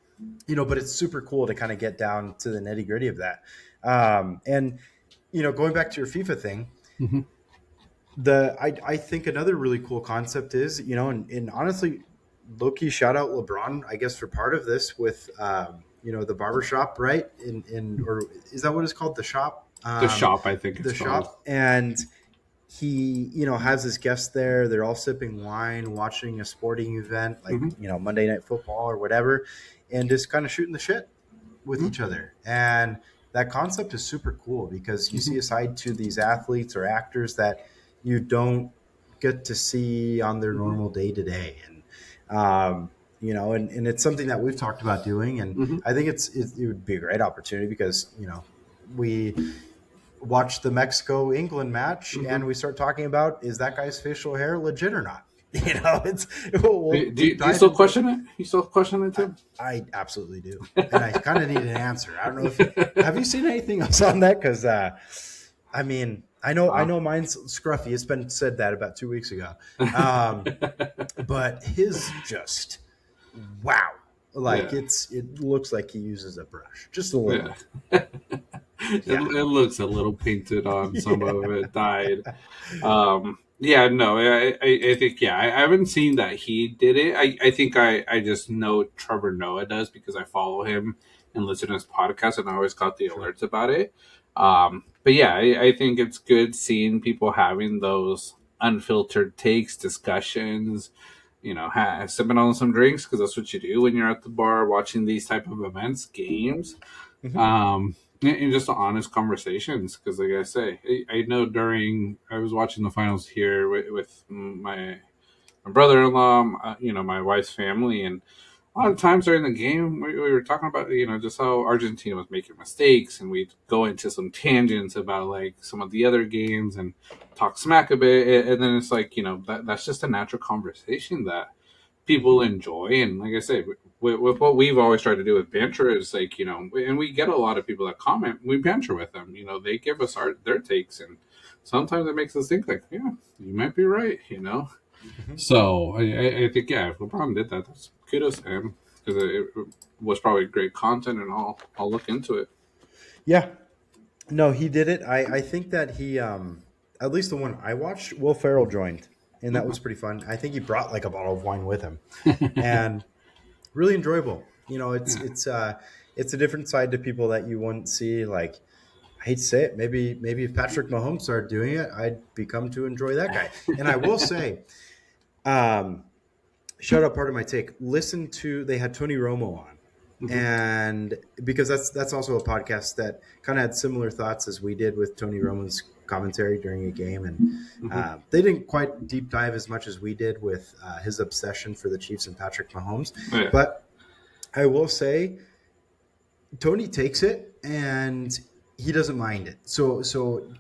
[SPEAKER 1] it's super cool to kind of get down to the nitty gritty of that. And going back to your FIFA thing, I think another really cool concept is, and honestly, low-key shout out LeBron, I guess, for part of this with, the barbershop, right? Or is that what it's called? The shop?
[SPEAKER 2] The shop, I think it's
[SPEAKER 1] the
[SPEAKER 2] called.
[SPEAKER 1] shop. And he, has his guests there. They're all sipping wine, watching a sporting event like,
[SPEAKER 2] Mm-hmm.
[SPEAKER 1] Monday Night Football or whatever, and just kind of shooting the shit with each
[SPEAKER 2] Mm-hmm.
[SPEAKER 1] other. And that concept is super cool because you
[SPEAKER 2] Mm-hmm.
[SPEAKER 1] see a side to these athletes or actors that you don't get to see on their
[SPEAKER 2] Mm-hmm.
[SPEAKER 1] normal day to day. And it's something that we've talked about doing. And
[SPEAKER 2] Mm-hmm.
[SPEAKER 1] I think it would be a great opportunity because, we watch the Mexico England match
[SPEAKER 2] Mm-hmm.
[SPEAKER 1] and we start talking about, is that guy's facial hair legit or not? It's we'll
[SPEAKER 2] Do
[SPEAKER 1] deep
[SPEAKER 2] you
[SPEAKER 1] dive
[SPEAKER 2] still
[SPEAKER 1] into.
[SPEAKER 2] question it? You still question it
[SPEAKER 1] I,
[SPEAKER 2] too?
[SPEAKER 1] I absolutely do, and I kind of need an answer. I don't know if have you seen anything else on that? Because I mean, I
[SPEAKER 2] Wow.
[SPEAKER 1] know mine's scruffy. It's been said that about 2 weeks ago, um, but his just wow, like
[SPEAKER 2] Yeah.
[SPEAKER 1] it looks like he uses a brush just a little
[SPEAKER 2] Yeah.
[SPEAKER 1] bit.
[SPEAKER 2] It
[SPEAKER 1] Yeah,
[SPEAKER 2] looks a little painted on, some of
[SPEAKER 1] yeah.
[SPEAKER 2] it dyed. Yeah, no, I think, yeah, I haven't seen that he did it. I think I just know Trevor Noah does because I follow him and listen to his podcast, and I always got the
[SPEAKER 1] Sure.
[SPEAKER 2] alerts about it. But yeah, I think it's good seeing people having those unfiltered takes, discussions, sipping on some drinks, because that's what you do when you're at the bar watching these type of events, games.
[SPEAKER 1] Hmm.
[SPEAKER 2] And just honest conversations, because like I say, I know during I was watching the finals here with my brother-in-law, my wife's family, and a lot of times during the game we were talking about just how Argentina was making mistakes, and we'd go into some tangents about like some of the other games and talk smack a bit, and then it's like that's just a natural conversation that people
[SPEAKER 1] Hmm.
[SPEAKER 2] enjoy. And like I said, with what we've always tried to do with banter is like and we get a lot of people that comment. We banter with them. They give us their takes, and sometimes it makes us think like, yeah, you might be right.
[SPEAKER 1] Hmm.
[SPEAKER 2] So I think, yeah, if LeBron did that, that's kudos to him, because it was probably great content, and I'll look into it.
[SPEAKER 1] Yeah, no, he did it. I think that he, at least the one I watched, Will Ferrell joined, and that
[SPEAKER 2] Okay.
[SPEAKER 1] was pretty fun. I think he brought like a bottle of wine with him, and really enjoyable. It's
[SPEAKER 2] Yeah.
[SPEAKER 1] it's a different side to people that you wouldn't see. Like, I hate to say it, maybe if Patrick Mahomes started doing it, I'd become to enjoy that guy. And I will say, um, shout out part of my take. Listen to they had Tony Romo on,
[SPEAKER 2] Hmm.
[SPEAKER 1] and because that's also a podcast that kind of had similar thoughts as we did with Tony Romo's commentary during a game, and
[SPEAKER 2] Hmm.
[SPEAKER 1] they didn't quite deep dive as much as we did with his obsession for the Chiefs and Patrick Mahomes.
[SPEAKER 2] Yeah.
[SPEAKER 1] But I will say Tony takes it and he doesn't mind it. So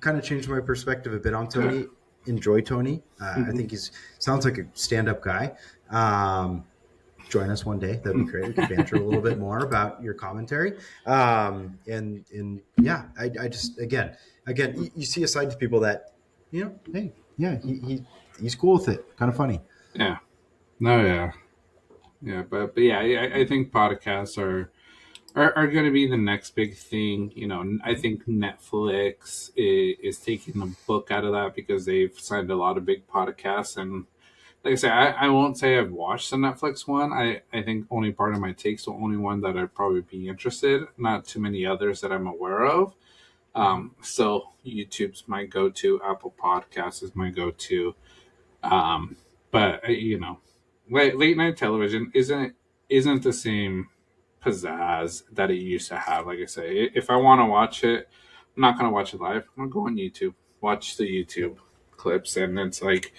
[SPEAKER 1] kind of changed my perspective a bit on
[SPEAKER 2] Yeah.
[SPEAKER 1] Tony. Enjoy Tony. I
[SPEAKER 2] Hmm.
[SPEAKER 1] think he's sounds like a stand up guy. Um, Join us one day. That'd be great. We could banter a little bit more about your commentary. And yeah, I just again, you see a side to people that hey, yeah, he's cool with it. Kind of funny.
[SPEAKER 2] Yeah. No. Yeah. Yeah. But yeah, I think podcasts are going to be the next big thing. I think Netflix is taking the book out of that, because they've signed a lot of big podcasts. And like I say, I won't say I've watched the Netflix one. I think only part of my takes, the only one that I'd probably be interested. Not too many others that I'm aware of.
[SPEAKER 1] Mhm.
[SPEAKER 2] So YouTube's my go-to. Apple Podcasts is my go-to. Um, but late night television isn't the same pizzazz that it used to have. Like I say, if I want to watch it, I'm not gonna watch it live. I'm gonna go on YouTube, watch the YouTube
[SPEAKER 1] Yep.
[SPEAKER 2] clips, and it's like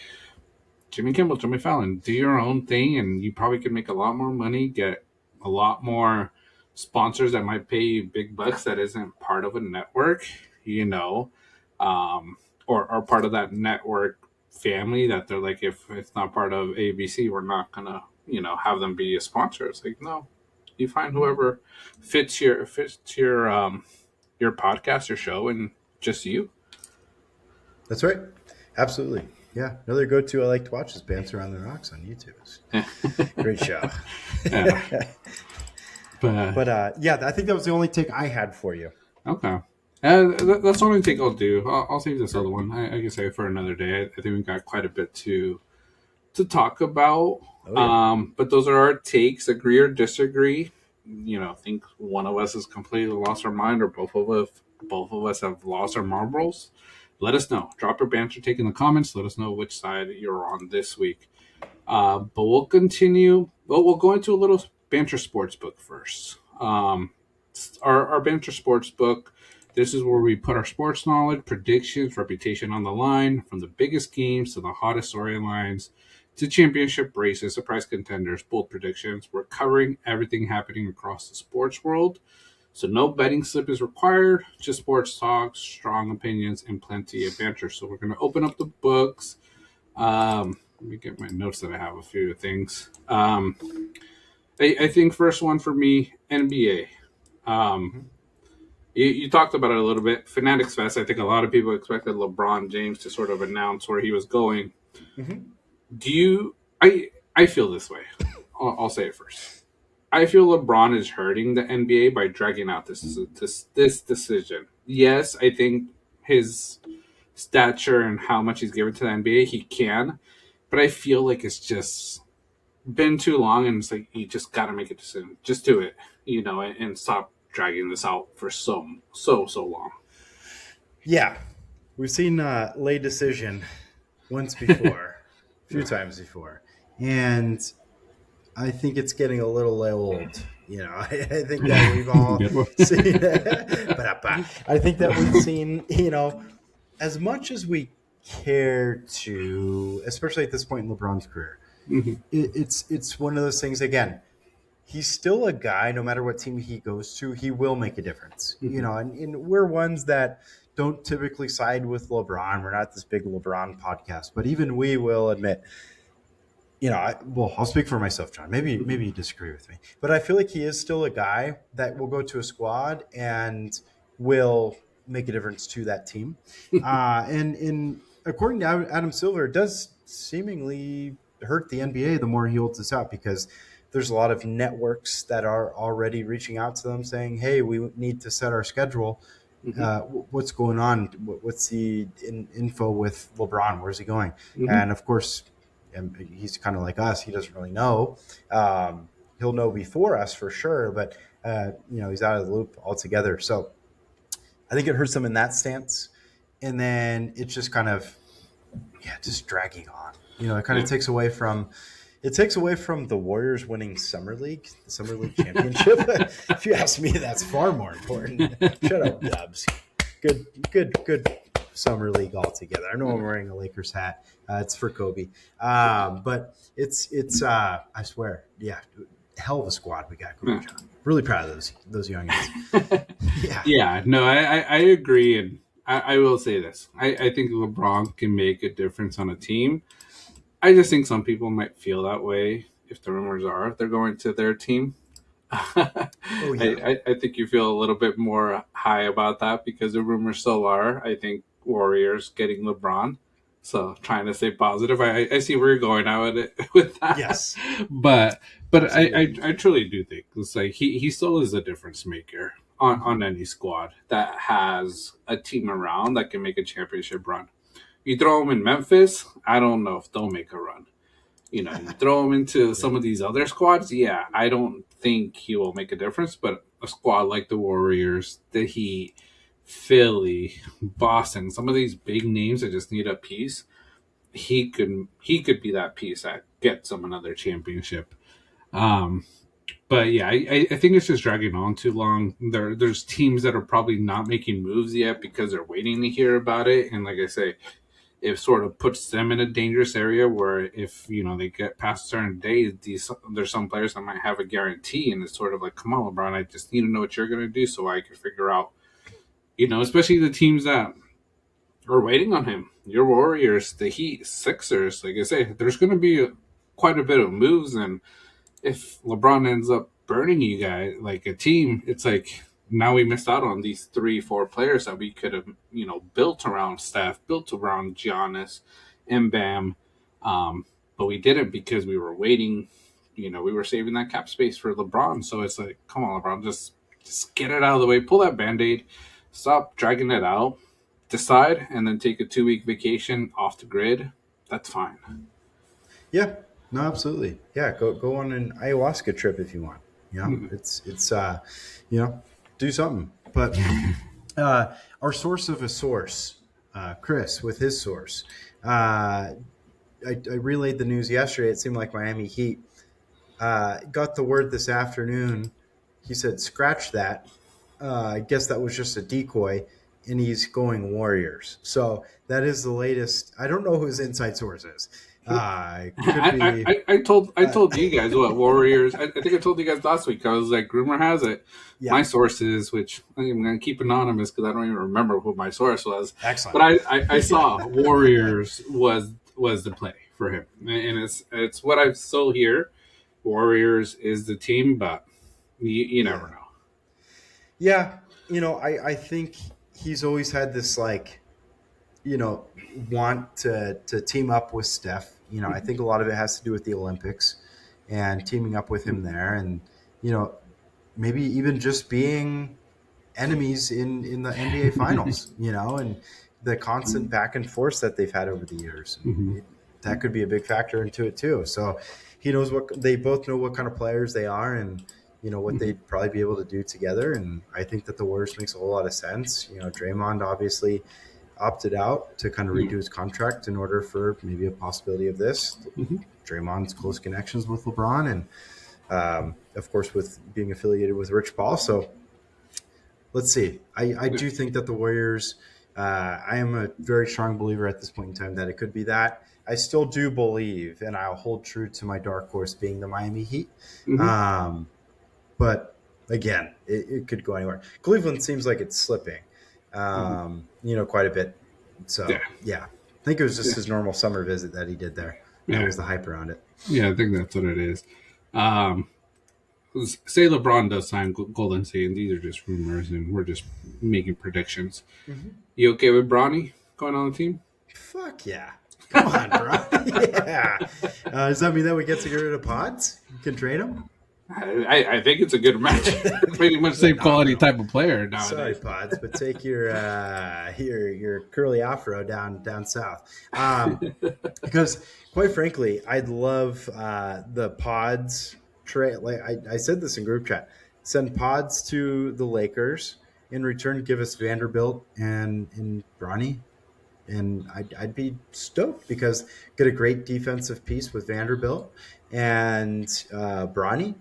[SPEAKER 2] Jimmy Kimmel, Jimmy Fallon, do your own thing, and you probably could make a lot more money, get a lot more sponsors that might pay you big bucks that isn't part of a network, you know, um, or part of that network family that they're like, if it's not part of ABC, we're not gonna, have them be a sponsor. It's like, no, you find
[SPEAKER 1] Mhm.
[SPEAKER 2] whoever fits your podcast, your show, and just you.
[SPEAKER 1] That's right. Absolutely. Yeah. Another go to I like to watch is Banter on the Rocks on YouTube. It's a great show.
[SPEAKER 2] Yeah, but
[SPEAKER 1] But yeah, I think that was the only take I had for you.
[SPEAKER 2] okay. That's the only thing I'll do. I'll save this other
[SPEAKER 1] Sure.
[SPEAKER 2] one. I can say for another day. I think we got quite a bit to talk about.
[SPEAKER 1] Oh yeah.
[SPEAKER 2] But those are our takes. Agree or disagree. Think one of us has completely lost our mind, or both of us have lost our marbles. let us know. Drop your banter take in the comments. Let us know which side you're on this week. But we'll continue. Well, we'll go into a little banter sports book first. Our banter sports book. This is where we put our sports knowledge, predictions, reputation on the line, from the biggest games to the hottest storylines to championship races, surprise contenders, bold predictions. We're covering everything happening across the sports world. So no betting slip is required, just sports talk, strong opinions, and plenty of banter. So we're going to open up the books. Let me get my notes that I have a few things. I think first one for me, NBA. You talked about it a little bit. Fanatics Fest, I think a lot of people expected LeBron James to sort of announce where he was going.
[SPEAKER 1] Mm-hmm.
[SPEAKER 2] Do you? I feel this way. I'll say it first. I feel LeBron is hurting the NBA by dragging out this decision. Yes, I think his stature and how much he's given to the NBA, he can, but I feel like it's just been too long, and it's like you just got to make a decision. Just do it, and stop dragging this out for so long.
[SPEAKER 1] Yeah, we've seen late decision once before, a few times before, and I think it's getting a little old. I think that we've all seen. I think that we've seen. As much as we care to, especially at this point in LeBron's career,
[SPEAKER 2] Mhm.
[SPEAKER 1] it's one of those things. Again, he's still a guy. No matter what team he goes to, he will make a difference.
[SPEAKER 2] Mhm.
[SPEAKER 1] And we're ones that don't typically side with LeBron. We're not this big LeBron podcast, but even we will admit I'll speak for myself, John. Maybe you disagree with me, but I feel like he is still a guy that will go to a squad and will make a difference to that team. And according to Adam Silver, it does seemingly hurt the NBA the more he holds this out, because there's a lot of networks that are already reaching out to them saying, "Hey, we need to set our schedule.
[SPEAKER 2] Mhm.
[SPEAKER 1] What's going on? What's the info with LeBron? Where's he going?"
[SPEAKER 2] Mhm.
[SPEAKER 1] And of course, and he's kind of like us. He doesn't really know. He'll know before us for sure, but he's out of the loop altogether. So I think it hurts him in that stance. And then it's just kind of, just dragging on. It kind of
[SPEAKER 2] Yeah.
[SPEAKER 1] takes away from the Warriors winning the Summer League championship. If you ask me, that's far more important. Shut up, Dubs. Good Summer League altogether. I know I'm wearing a Lakers hat. It's for Kobe. But it's I swear, yeah, hell of a squad we got going, John. Really proud of those young guys. Yeah.
[SPEAKER 2] Yeah, no, I agree, and I will say this: I think LeBron can make a difference on a team. I just think some people might feel that way if the rumors are they're going to their team.
[SPEAKER 1] Oh yeah.
[SPEAKER 2] I think you feel a little bit more high about that because the rumors still are. I think Warriors getting LeBron. So trying to stay positive. I see where you're going out with it with that.
[SPEAKER 1] Yes.
[SPEAKER 2] But
[SPEAKER 1] Absolutely.
[SPEAKER 2] I truly do think it's like he still is a difference maker on any squad that has a team around that can make a championship run. You throw him in Memphis, I don't know if they'll make a run. You throw him into
[SPEAKER 1] Yeah.
[SPEAKER 2] some of these other squads, yeah, I don't think he will make a difference. But a squad like the Warriors, the Heat, Philly, Boston, some of these big names that just need a piece, he could be that piece that gets them another championship. Um, but yeah, I think it's just dragging on too long. There's teams that are probably not making moves yet because they're waiting to hear about it, and like I say, it sort of puts them in a dangerous area where if they get past a certain day, there's some players that might have a guarantee, and it's sort of like, come on, LeBron, I just need to know what you're going to do so I can figure out, especially the teams that are waiting on him. Your Warriors, the Heat, Sixers, like I say, there's going to be quite a bit of moves, and if LeBron ends up burning you guys like a team, it's like now we missed out on these 3, 4 players that we could have, built around Steph, built around Giannis and Bam. But we didn't because we were waiting, we were saving that cap space for LeBron. So it's like, come on, LeBron, just get it out of the way, pull that band-aid, stop dragging it out, decide, and then take a 2-week vacation off the grid. That's fine.
[SPEAKER 1] Yeah. No, absolutely. Yeah. Go on an ayahuasca trip if you want. It's do something. But our source of a source, Chris with his source. Uh, I relayed the news yesterday. It seemed like Miami Heat got the word this afternoon. He said, "Scratch that. I guess that was just a decoy." And he's going Warriors. So that is the latest. I don't know who his inside source is. Could be.
[SPEAKER 2] I told you guys what Warriors. I think I told you guys last week. I was like, rumor has it,
[SPEAKER 1] Yeah.
[SPEAKER 2] my sources, which I'm going to keep anonymous because I don't even remember who my source was.
[SPEAKER 1] Excellent.
[SPEAKER 2] But I saw Warriors was the play for him, and it's what I still hear. Warriors is the team, but you never know.
[SPEAKER 1] Yeah, I think he's always had this like, want to team up with Steph. I think a lot of it has to do with the Olympics and teaming up with him there, and you know, maybe even just being enemies in the NBA Finals. And the constant back and forth that they've had over the years.
[SPEAKER 2] Mhm.
[SPEAKER 1] That could be a big factor into it too. So he knows what they both know what kind of players they are, and what they'd probably be able to do together. And I think that the Warriors makes a whole lot of sense. Draymond obviously opted out to kind of redo his contract in order for maybe a possibility of this.
[SPEAKER 2] Mhm.
[SPEAKER 1] Draymond's close connections with LeBron, and of course with being affiliated with Rich Paul. So let's see. I do think that the Warriors. I am a very strong believer at this point in time that it could be that. I still do believe, and I'll hold true to my dark horse being the Miami Heat.
[SPEAKER 2] Mhm.
[SPEAKER 1] But again, it could go anywhere. Cleveland seems like it's slipping, quite a bit. So yeah, I think it was just his normal summer visit that he did there.
[SPEAKER 2] Yeah.
[SPEAKER 1] That was the hype around it.
[SPEAKER 2] Yeah, I think that's what it is. Say LeBron does sign Golden State, and these are just rumors, and we're just making predictions.
[SPEAKER 1] Mm-hmm.
[SPEAKER 2] You okay with Bronny going on the team?
[SPEAKER 1] Fuck yeah. Come on, bro. Yeah. Does that mean that we get to get rid of Pods? You can trade him?
[SPEAKER 2] I think it's a good match. Pretty much same quality type of player nowadays.
[SPEAKER 1] Sorry, Pods, but take your curly afro down south. Because quite frankly, I'd love the Pods trade. Like I said this in group chat. Send Pods to the Lakers. In return, give us Vanderbilt and Bronny. And I'd be stoked because get a great defensive piece with Vanderbilt and Bronny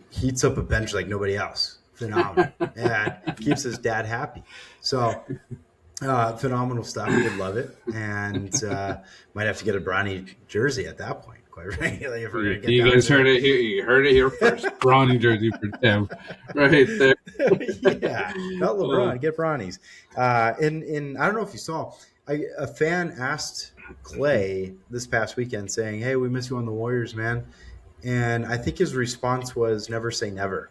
[SPEAKER 1] heats up a bench like nobody else. Phenomenal. And keeps his dad happy. So phenomenal stuff. Would love it. And might have to get a Bronny jersey at that point. Quite frankly, if we're gonna get
[SPEAKER 2] you guys heard it here. You heard it here first. Bronny jersey for Tim, right there.
[SPEAKER 1] Yeah, not LeBron. Get Bronny's. And I don't know if you saw, a fan asked Clay this past weekend, saying, "Hey, we miss you on the Warriors, man." And I think his response was, "Never say never."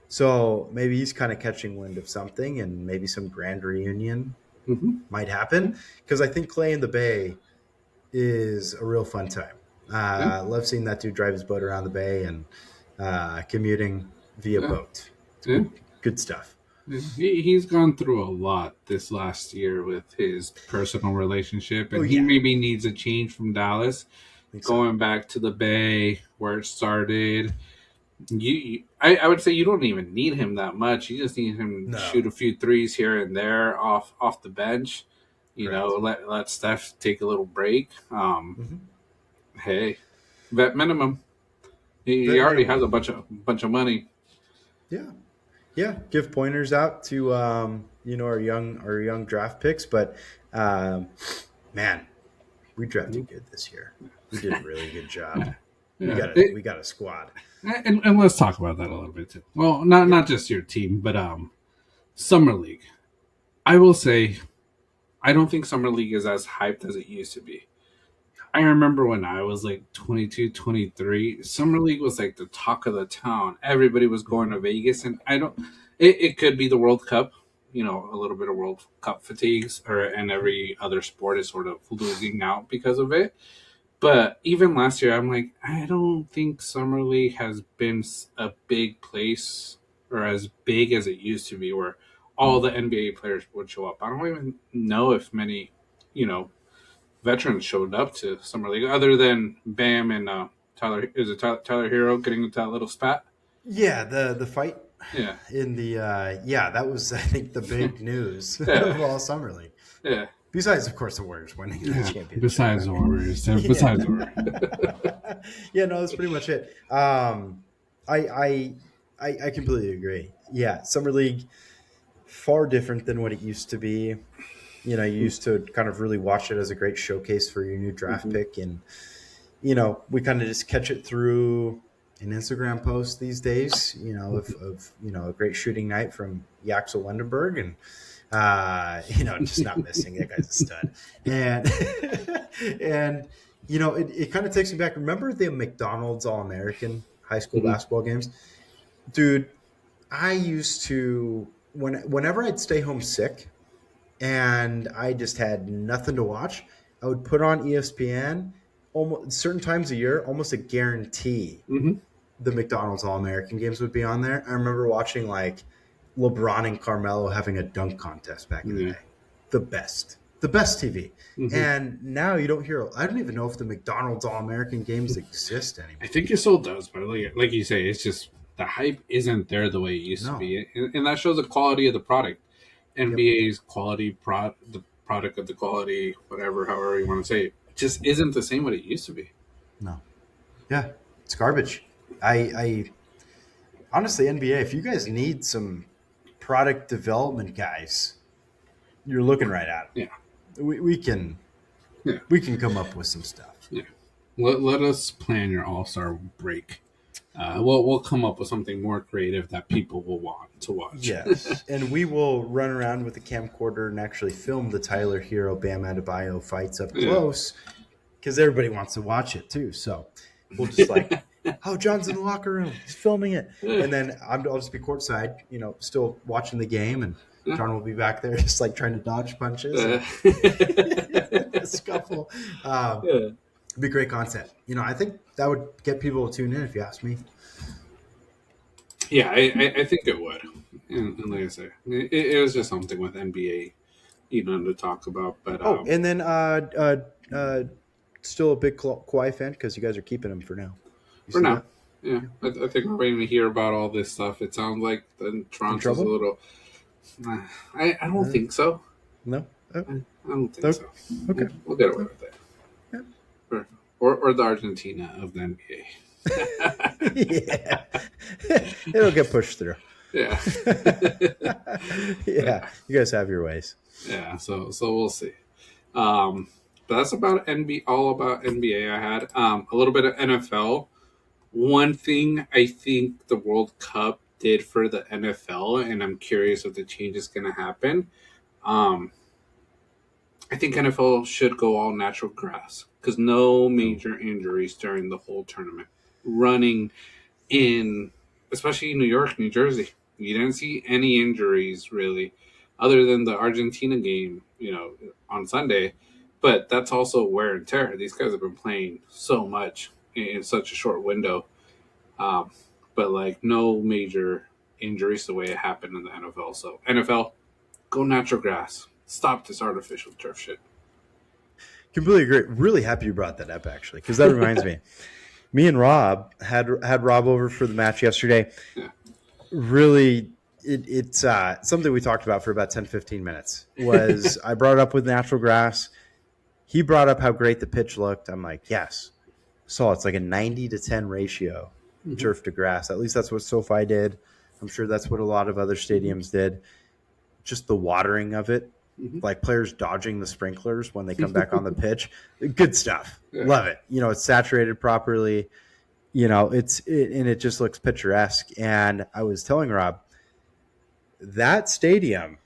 [SPEAKER 1] So maybe he's kind of catching wind of something, and maybe some grand reunion might happen. Because I think Clay in the Bay is a real fun time. Love seeing that dude drive his boat around the Bay and commuting via boat. Good stuff.
[SPEAKER 2] He's gone through a lot this last year with his personal relationship, and he maybe needs a change from Dallas, going back to the Bay where it started. I would say you don't even need him that much. You just need him to shoot a few threes here and there off the bench. Let Steph take a little break. Hey, vet minimum. He already has a bunch of money.
[SPEAKER 1] Yeah. Give pointers out to our young draft picks, but man, we drafted good this year. We did a really good job. We got a squad.
[SPEAKER 2] And let's talk about that a little bit too. Well, not just your team, but Summer League. I will say, I don't think Summer League is as hyped as it used to be. I remember when I was like 22, 23, Summer League was like the talk of the town. Everybody was going to Vegas, and it could be the World Cup, a little bit of World Cup fatigues, and every other sport is sort of losing out because of it. But even last year, I'm like, I don't think Summer League has been a big place or as big as it used to be, where all the NBA players would show up. I don't even know if many, veterans showed up to Summer League other than Bam and Tyler. Is it Tyler Hero getting into that little spat?
[SPEAKER 1] Yeah, the fight.
[SPEAKER 2] Yeah.
[SPEAKER 1] In the that was, I think, the big news of all Summer League.
[SPEAKER 2] Yeah.
[SPEAKER 1] Besides, of course, the Warriors winning the championship.
[SPEAKER 2] Besides the Warriors. Besides the Warriors.
[SPEAKER 1] Yeah, no, that's pretty much it. I completely agree. Yeah, summer league far different than what it used to be. You know, you used to kind of really watch it as a great showcase for your new draft pick, and you know, we kind of just catch it through an Instagram post these days. You know, of you know, a great shooting night from Yaxel Wendenberg, and you know, just not missing. That guy's a stud. And and you know, it kind of takes me back. Remember the McDonald's All American high school basketball games? Dude, I used to whenever I'd stay home sick and I just had nothing to watch, I would put on ESPN almost certain times a year, almost a guarantee the McDonald's All American games would be on there. I remember watching like LeBron and Carmelo having a dunk contest back in the day. The best TV. And now you don't hear. I don't even know if the McDonald's All American games exist anymore.
[SPEAKER 2] I think it still does, but like you say, it's just the hype isn't there the way it used to be, and that shows the quality of the product. NBA's quality the product of the quality, whatever, however you want to say it, just isn't the same what it used to be.
[SPEAKER 1] No. Yeah, it's garbage. I honestly, NBA, if you guys need some product development guys, you're looking right at them.
[SPEAKER 2] Yeah.
[SPEAKER 1] We can come up with some stuff.
[SPEAKER 2] Yeah. Let us plan your All-Star break. We'll come up with something more creative that people will want to watch.
[SPEAKER 1] Yes, and we will run around with a camcorder and actually film the Tyler Hero Bam Adebayo fights up close because everybody wants to watch it too. So we'll just like, oh, John's in the locker room, he's filming it, and then I'll just be courtside, you know, still watching the game, and John will be back there just like trying to dodge punches, and scuffle. It'd be great content. You know, I think that would get people to tune in if you ask me.
[SPEAKER 2] Yeah, I think it would. And like I say, it was just something with NBA, you know, to talk about. But
[SPEAKER 1] and then still a big Kawhi fan because you guys are keeping him for now.
[SPEAKER 2] For now, yeah. I think we're waiting to hear about all this stuff. It sounds like the Toronto's a little. I don't think so.
[SPEAKER 1] No,
[SPEAKER 2] I don't think so.
[SPEAKER 1] Okay,
[SPEAKER 2] we'll get away with it. Yeah. Or the Argentina of the NBA.
[SPEAKER 1] Yeah, it'll get pushed through.
[SPEAKER 2] Yeah.
[SPEAKER 1] Yeah, you guys have your ways.
[SPEAKER 2] Yeah, so we'll see. But that's about NBA. All about NBA. I had a little bit of NFL. One thing I think the World Cup did for the NFL, and I'm curious if the change is going to happen. I think NFL should go all natural grass because no major injuries during the whole tournament. Running in, especially New York, New Jersey, you didn't see any injuries really, other than the Argentina game, you know, on Sunday. But that's also wear and tear. These guys have been playing so much in such a short window. But like no major injuries the way it happened in the NFL. So NFL, go natural grass. Stop this artificial turf shit.
[SPEAKER 1] Completely agree. Really happy you brought that up, actually, because that reminds me. Me and Rob had Rob over for the match yesterday. Yeah. Really, it's something we talked about for about 10, 15 minutes. Was I brought it up with natural grass. He brought up how great the pitch looked. I'm like, yes. So it's like a 90-10 ratio, turf to grass. At least that's what SoFi did. I'm sure that's what a lot of other stadiums did. Just the watering of it. Like players dodging the sprinklers when they come back on the pitch. Good stuff. Yeah. Love it. You know, it's saturated properly. You know, and it just looks picturesque. And I was telling Rob, that stadium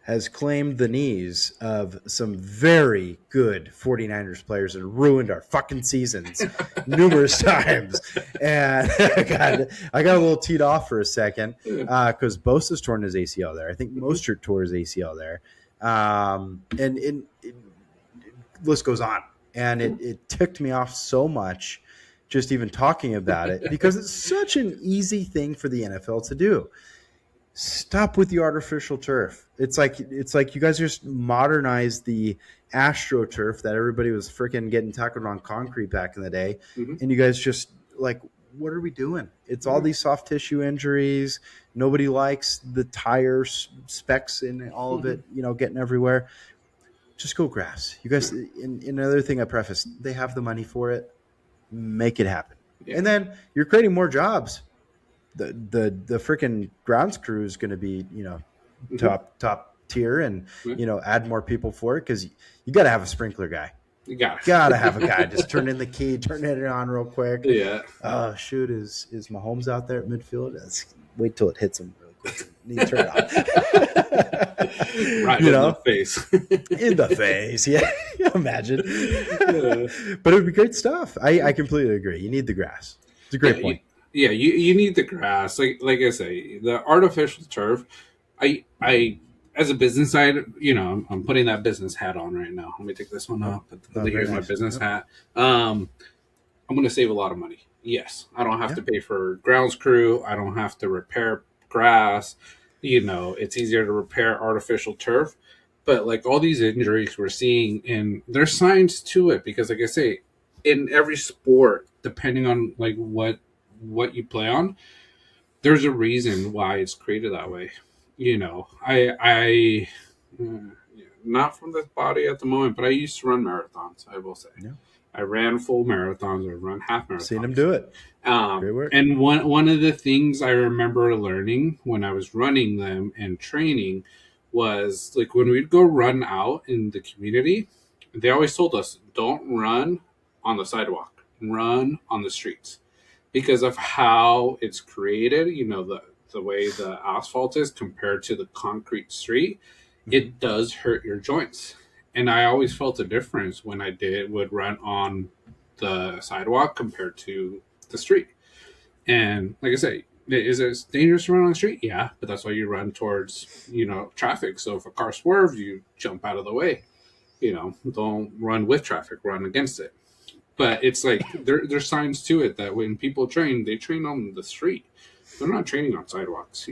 [SPEAKER 1] has claimed the knees of some very good 49ers players and ruined our fucking seasons numerous times. And I got a little teed off for a second because Bosa's torn his ACL there. I think Mostert tore his ACL there. And list goes on, and it ticked me off so much just even talking about it because it's such an easy thing for the NFL to do. Stop with the artificial turf. It's like you guys just modernized the AstroTurf that everybody was freaking getting tackled on concrete back in the day, and you guys just like, what are we doing? It's all these soft tissue injuries. Nobody likes the tire specks in all of it, you know, getting everywhere. just go grass. You guys, in another thing I prefaced, they have the money for it. Make it happen.
[SPEAKER 2] Yeah.
[SPEAKER 1] And then you're creating more jobs. The freaking grounds crew is going to be,
[SPEAKER 2] Mm-hmm.
[SPEAKER 1] top tier, and
[SPEAKER 2] Yeah.
[SPEAKER 1] add more people for it, because you got to have a sprinkler guy.
[SPEAKER 2] You got
[SPEAKER 1] Got to
[SPEAKER 2] it.
[SPEAKER 1] have a guy just turn in the key, turn it on real quick.
[SPEAKER 2] Yeah.
[SPEAKER 1] Oh shoot, is Mahomes out there at midfield? Wait till it hits him real quick. Need to turn it
[SPEAKER 2] Right
[SPEAKER 1] on.
[SPEAKER 2] in the face.
[SPEAKER 1] In the face. Yeah, imagine.
[SPEAKER 2] Yeah.
[SPEAKER 1] But it would be great stuff. I completely agree. You need the grass. It's a great point.
[SPEAKER 2] You need the grass. Like I say, the artificial turf. I as a business side, I'm putting that business hat on right now. Let me take this one off. Here's my business hat. I'm going to save a lot of money. Yes, I don't have to pay for grounds crew. I don't have to repair grass. It's easier to repair artificial turf. But like all these injuries we're seeing, and there's science to it, because like I say, in every sport, depending on like what you play on, there's a reason why it's created that way. I not from this body at the moment, but I used to run marathons. I will say,
[SPEAKER 1] Yeah.
[SPEAKER 2] I ran full marathons. I run half marathons.
[SPEAKER 1] Seen him do it. Great work.
[SPEAKER 2] And one of the things I remember learning when I was running them and training was like when we'd go run out in the community, they always told us, don't run on the sidewalk, run on the streets, because of how it's created. The way the asphalt is compared to the concrete street, it does hurt your joints. And I always felt a difference when would run on the sidewalk compared to the street. And like I say, is it dangerous to run on the street? Yeah, but that's why you run towards traffic. So if a car swerves, you jump out of the way. Don't run with traffic, run against it. But it's like there's signs to it that when people train, they train on the street. They're not training on sidewalks.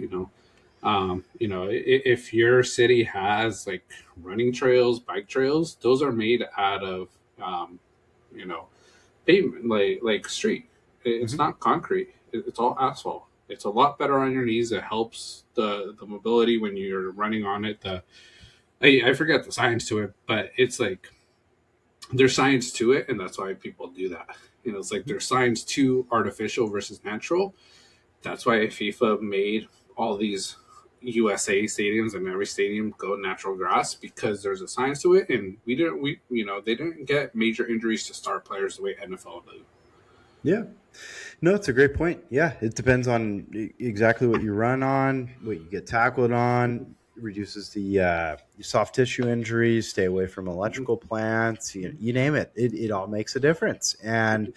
[SPEAKER 2] If your city has like running trails, bike trails, those are made out of pavement, like street. It's not concrete. It's all asphalt. It's a lot better on your knees. It helps the mobility when you're running on it. I forget the science to it, but it's like there's science to it, and that's why people do that. It's like there's science to artificial versus natural. That's why FIFA made all these USA stadiums, and every stadium go natural grass, because there's a science to it, and they didn't get major injuries to star players the way NFL do.
[SPEAKER 1] Yeah. No, it's a great point. Yeah, it depends on exactly what you run on, what you get tackled on. Reduces the soft tissue injuries. Stay away from electrical plants. You name it. It all makes a difference. And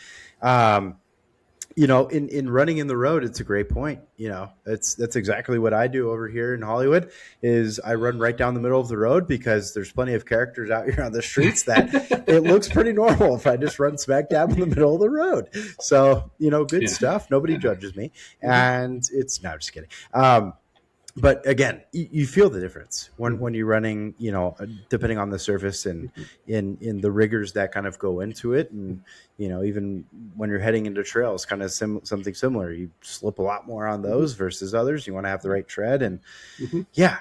[SPEAKER 1] in running in the road, it's a great point. That's exactly what I do over here in Hollywood. Is I run right down the middle of the road, because there's plenty of characters out here on the streets that it looks pretty normal if I just run smack dab in the middle of the road. So good stuff. Nobody judges me, and it's no, just kidding. But again, you feel the difference when you're running, depending on the surface and in the rigors that kind of go into it. And, even when you're heading into trails, kind of something similar, you slip a lot more on those versus others. You want to have the right tread, and yeah,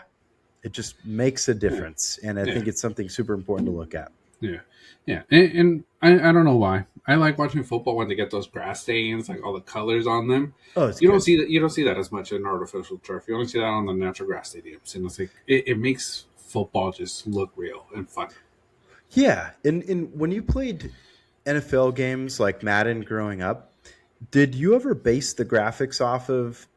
[SPEAKER 1] it just makes a difference. And I think it's something super important to look at.
[SPEAKER 2] Yeah. And I don't know why. I like watching football when they get those grass stains, like all the colors on them.
[SPEAKER 1] Oh,
[SPEAKER 2] you don't see that. You don't see that as much in artificial turf. You only see that on the natural grass stadiums, and it's like it makes football just look real and fun.
[SPEAKER 1] Yeah, and when you played NFL games like Madden growing up, did you ever base the graphics off of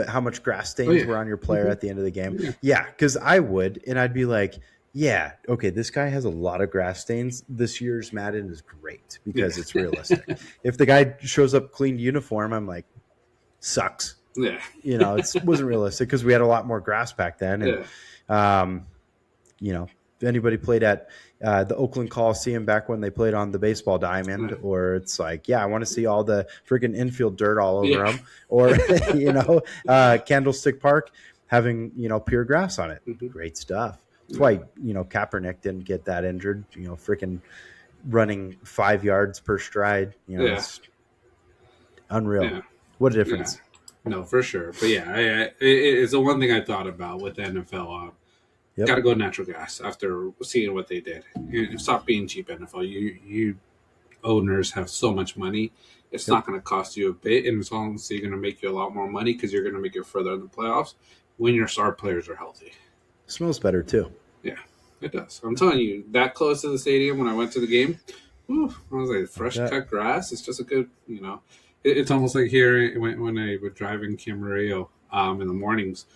[SPEAKER 1] how much grass stains were on your player at the end of the game? Yeah, because I would, and I'd be like, yeah, okay, this guy has a lot of grass stains. This year's Madden is great because it's realistic. If the guy shows up clean uniform, I'm like, sucks.
[SPEAKER 2] Yeah.
[SPEAKER 1] It wasn't realistic because we had a lot more grass back then. And, if anybody played at the Oakland Coliseum back when they played on the baseball diamond, or it's like, I want to see all the freaking infield dirt all over them, or, Candlestick Park having, pure grass on it. Great stuff. That's why, Kaepernick didn't get that injured, freaking running 5 yards per stride. It's unreal. Yeah. What a difference.
[SPEAKER 2] Yeah. No, for sure. But it's the one thing I thought about with the NFL. Got to
[SPEAKER 1] Yep.
[SPEAKER 2] go natural gas after seeing what they did. And stop being cheap, NFL. You owners have so much money. It's
[SPEAKER 1] Yep.
[SPEAKER 2] not going to cost you a bit, and as long as you're going to make you a lot more money because you're going to make it further in the playoffs when your star players are healthy.
[SPEAKER 1] Smells better too.
[SPEAKER 2] Yeah, it does. I'm telling you, that close to the stadium when I went to the game, whew, I was like,
[SPEAKER 1] Like
[SPEAKER 2] fresh
[SPEAKER 1] that.
[SPEAKER 2] cut grass. It's just a good, it's almost like here when I would drive in Camarillo in the mornings.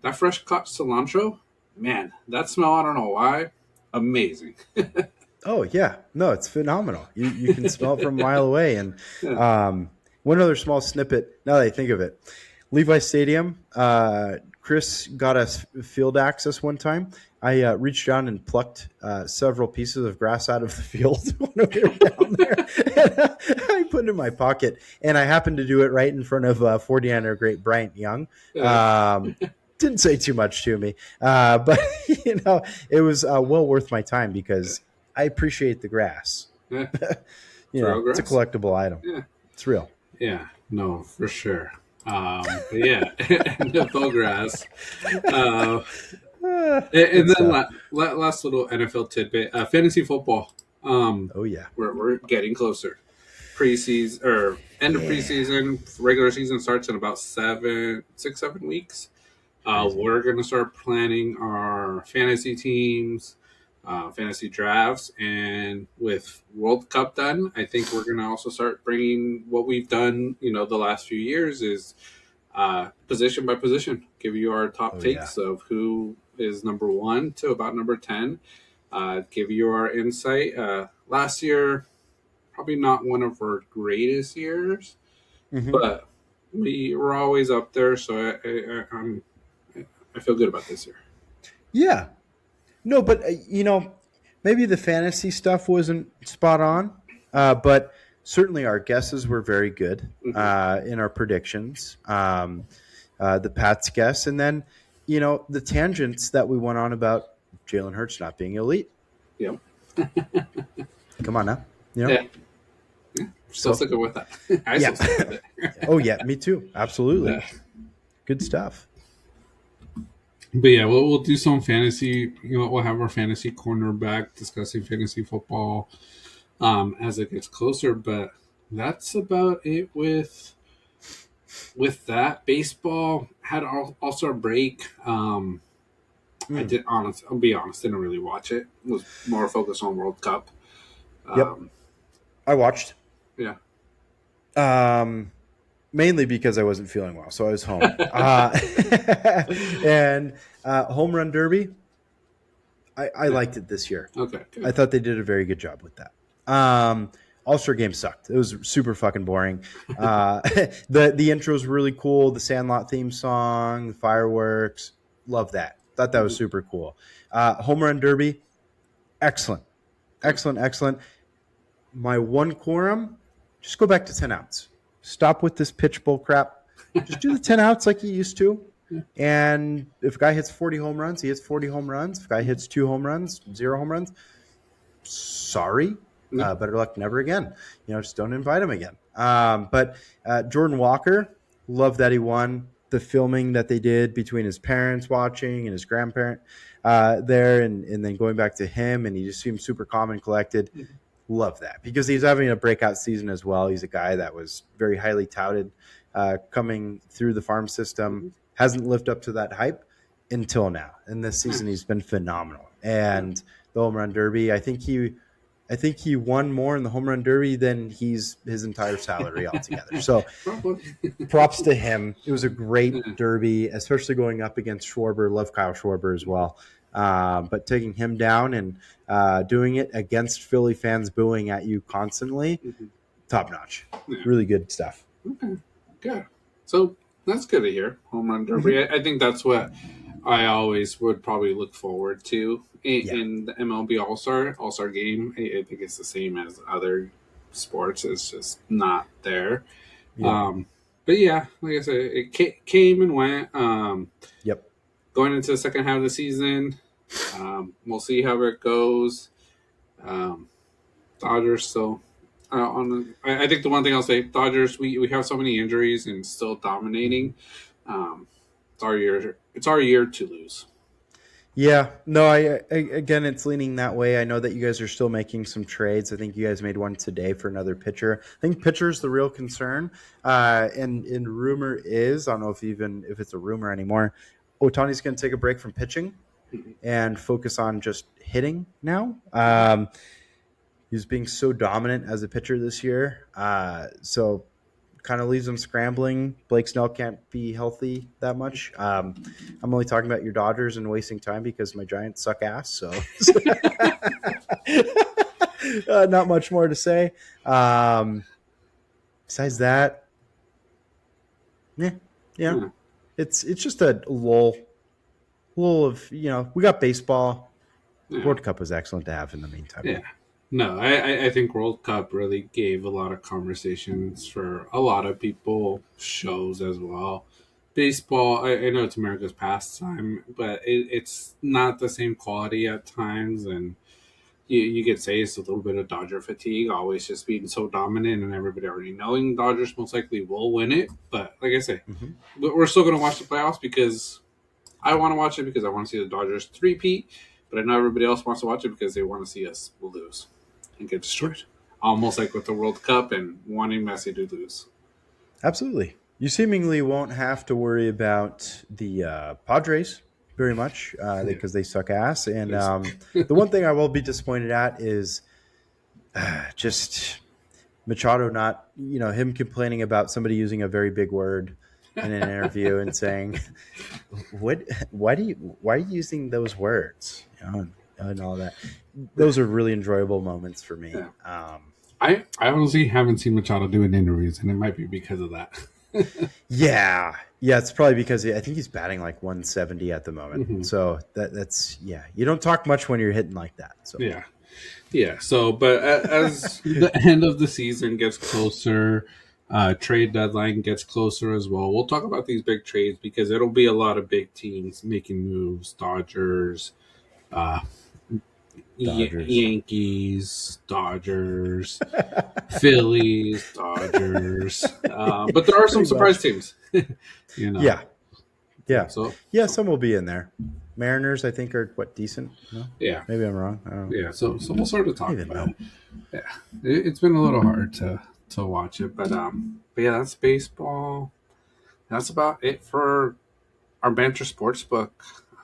[SPEAKER 2] That fresh cut cilantro, man, that smell, I don't know why, amazing.
[SPEAKER 1] Oh yeah, no, it's phenomenal. You can smell it from a mile away. And
[SPEAKER 2] Yeah.
[SPEAKER 1] um, one other small snippet. Now that I think of it, Levi Stadium. Chris got us field access one time. I reached down and plucked several pieces of grass out of the field when we were down there. And, I put it in my pocket, and I happened to do it right in front of 49er great Bryant Young.
[SPEAKER 2] Yeah.
[SPEAKER 1] Didn't say too much to me, but it was well worth my time because I appreciate the grass.
[SPEAKER 2] Yeah. Trail
[SPEAKER 1] It's a
[SPEAKER 2] grass.
[SPEAKER 1] collectible item.
[SPEAKER 2] Yeah.
[SPEAKER 1] It's real.
[SPEAKER 2] Yeah, no, for sure. But yeah, NFL grass. Uh, and
[SPEAKER 1] Good
[SPEAKER 2] then
[SPEAKER 1] stuff.
[SPEAKER 2] last little NFL tidbit: fantasy football.
[SPEAKER 1] Oh yeah.
[SPEAKER 2] We're getting closer. Preseason or end of
[SPEAKER 1] Yeah.
[SPEAKER 2] preseason, regular season starts in about 7 weeks.
[SPEAKER 1] Crazy.
[SPEAKER 2] We're going to start planning our fantasy teams, fantasy drafts, and with World Cup done, I think we're going to also start bringing what we've done. The last few years is position by position. Give you our top
[SPEAKER 1] Oh yeah.
[SPEAKER 2] takes of who is number 1 to about number 10. Give you our insight. Last year, probably not one of our greatest years,
[SPEAKER 1] Hmm.
[SPEAKER 2] but we were always up there. So I feel good about this year.
[SPEAKER 1] Yeah. No, but maybe the fantasy stuff wasn't spot on, but certainly our guesses were very good
[SPEAKER 2] Mm-hmm.
[SPEAKER 1] in our predictions. The Pats guess, and then the tangents that we went on about Jalen Hurts not being elite.
[SPEAKER 2] Yeah.
[SPEAKER 1] Come on now,
[SPEAKER 2] Yeah. Still
[SPEAKER 1] So
[SPEAKER 2] sticking with that. I
[SPEAKER 1] yeah.
[SPEAKER 2] still stick with it.
[SPEAKER 1] Oh yeah, me too. Absolutely,
[SPEAKER 2] Yeah.
[SPEAKER 1] good stuff.
[SPEAKER 2] But yeah, we'll do some fantasy. We'll have our fantasy corner back discussing fantasy football as it gets closer. But that's about it with that. Baseball had All Star break. I
[SPEAKER 1] Mm.
[SPEAKER 2] did honest. I'll be honest. Didn't really watch it. Was more focused on World Cup.
[SPEAKER 1] Yep,
[SPEAKER 2] Um,
[SPEAKER 1] I watched.
[SPEAKER 2] yeah.
[SPEAKER 1] Um, Mainly because I wasn't feeling well, so I was home. And home run derby, I
[SPEAKER 2] Yeah.
[SPEAKER 1] liked it this year.
[SPEAKER 2] Okay.
[SPEAKER 1] I
[SPEAKER 2] Good.
[SPEAKER 1] thought they did a very good job with that. All-Star game sucked. It was super fucking boring. The intro was really cool. The Sandlot theme song, the fireworks, love that. Thought that was
[SPEAKER 2] Mhm.
[SPEAKER 1] super cool. Home run derby, excellent,
[SPEAKER 2] Yeah.
[SPEAKER 1] excellent, excellent. My one quorum, just go back to 10 outs. Stop with this pitch bull crap. Just do the 10 outs like you used to.
[SPEAKER 2] Yeah.
[SPEAKER 1] And if a guy hits 40 home runs, he hits 40 home runs. If a guy hits 2 home runs, 0 home runs, sorry.
[SPEAKER 2] Yeah.
[SPEAKER 1] Better luck never again. Just don't invite him again. But Jordan Walker, love that he won. The filming that they did between his parents watching and his grandparent there, and then going back to him, and he just seemed super calm and collected.
[SPEAKER 2] Mhm.
[SPEAKER 1] Love that because he's having a breakout season as well. He's a guy that was very highly touted coming through the farm system,
[SPEAKER 2] Mhm.
[SPEAKER 1] hasn't lived up to that hype until now. And this season, he's been phenomenal.
[SPEAKER 2] Yeah.
[SPEAKER 1] And the home run derby, I think he won more in the home run derby than his entire salary altogether. So
[SPEAKER 2] Probably.
[SPEAKER 1] props to him. It was a
[SPEAKER 2] Yeah.
[SPEAKER 1] great derby, especially going up against Schwarber. Love Kyle Schwarber as well. But taking him down and doing it against Philly fans booing at you constantly,
[SPEAKER 2] Mhm.
[SPEAKER 1] top notch.
[SPEAKER 2] Yeah.
[SPEAKER 1] Really good stuff.
[SPEAKER 2] Okay. Good. So that's good to hear. Home run derby.
[SPEAKER 1] Mhm.
[SPEAKER 2] I think that's what I always would probably look forward to
[SPEAKER 1] Yeah.
[SPEAKER 2] in the MLB All Star game. I think it's the same as other sports. It's just not there.
[SPEAKER 1] Yep.
[SPEAKER 2] Um, but yeah, like I said, it came and went.
[SPEAKER 1] Yep.
[SPEAKER 2] Going into the second half of the season, we'll see how it goes. Um, Dodgers still. I think the one thing I'll say, Dodgers, we have so many injuries and still
[SPEAKER 1] Mhm.
[SPEAKER 2] dominating. Um, it's our year. It's our year to lose.
[SPEAKER 1] Yeah, no, again, it's leaning that way. I know that you guys are still making some trades. I think you guys made one today for another pitcher. I think pitcher's the real concern. And rumor is, I don't know if it's a rumor anymore, Otani's going to take a break from pitching and focus on just hitting now. He's being so dominant as a pitcher this year. So kind of leaves him scrambling. Blake Snell can't be healthy that much. I'm only talking about your Dodgers and wasting time because my Giants suck ass. So not much more to say. Besides that, yeah,
[SPEAKER 2] Yeah.
[SPEAKER 1] it's just a lull of we got baseball.
[SPEAKER 2] Yeah.
[SPEAKER 1] World Cup was excellent to have in the meantime.
[SPEAKER 2] Yeah. No, I think World Cup really gave a lot of conversations for a lot of people, shows as well. Baseball, I know it's America's pastime, but it's not the same quality at times. And you could say it's a little bit of Dodger fatigue, always just being so dominant and everybody already knowing Dodgers most likely will win it. But like I say,
[SPEAKER 1] Mm-hmm.
[SPEAKER 2] we're still going to watch the playoffs because I want to watch it because I want to see the Dodgers three-peat. But I know everybody else wants to watch it because they want to see us lose and get destroyed. Almost like with the World Cup and wanting Messi to lose.
[SPEAKER 1] Absolutely. You seemingly won't have to worry about the Padres very much because they suck ass. And the one thing I will be disappointed at is just Machado not, him complaining about somebody using a very big word in an interview and saying, why are you using those words? And all that. Those are really enjoyable moments for me.
[SPEAKER 2] Yeah. I honestly haven't seen Machado doing interviews, and it might be because of that.
[SPEAKER 1] Yeah, it's probably because I think he's batting like 170 at the moment.
[SPEAKER 2] Mm-hmm.
[SPEAKER 1] So that's you don't talk much when you're hitting like that. So
[SPEAKER 2] Yeah. So, but as the end of the season gets closer, trade deadline gets closer as well. We'll talk about these big trades because it'll be a lot of big teams making moves. Dodgers, uh, Yankees, Dodgers, Phillies, Dodgers. But there are some surprise teams.
[SPEAKER 1] Yeah.
[SPEAKER 2] So
[SPEAKER 1] Some will be in there. Mariners, I think, are decent. No?
[SPEAKER 2] Yeah.
[SPEAKER 1] Maybe I'm wrong. I don't know.
[SPEAKER 2] Yeah. So we'll sort of talk about it. Yeah, it's been a little hard to watch it, but yeah, that's baseball. That's about it for our Banter Sportsbook.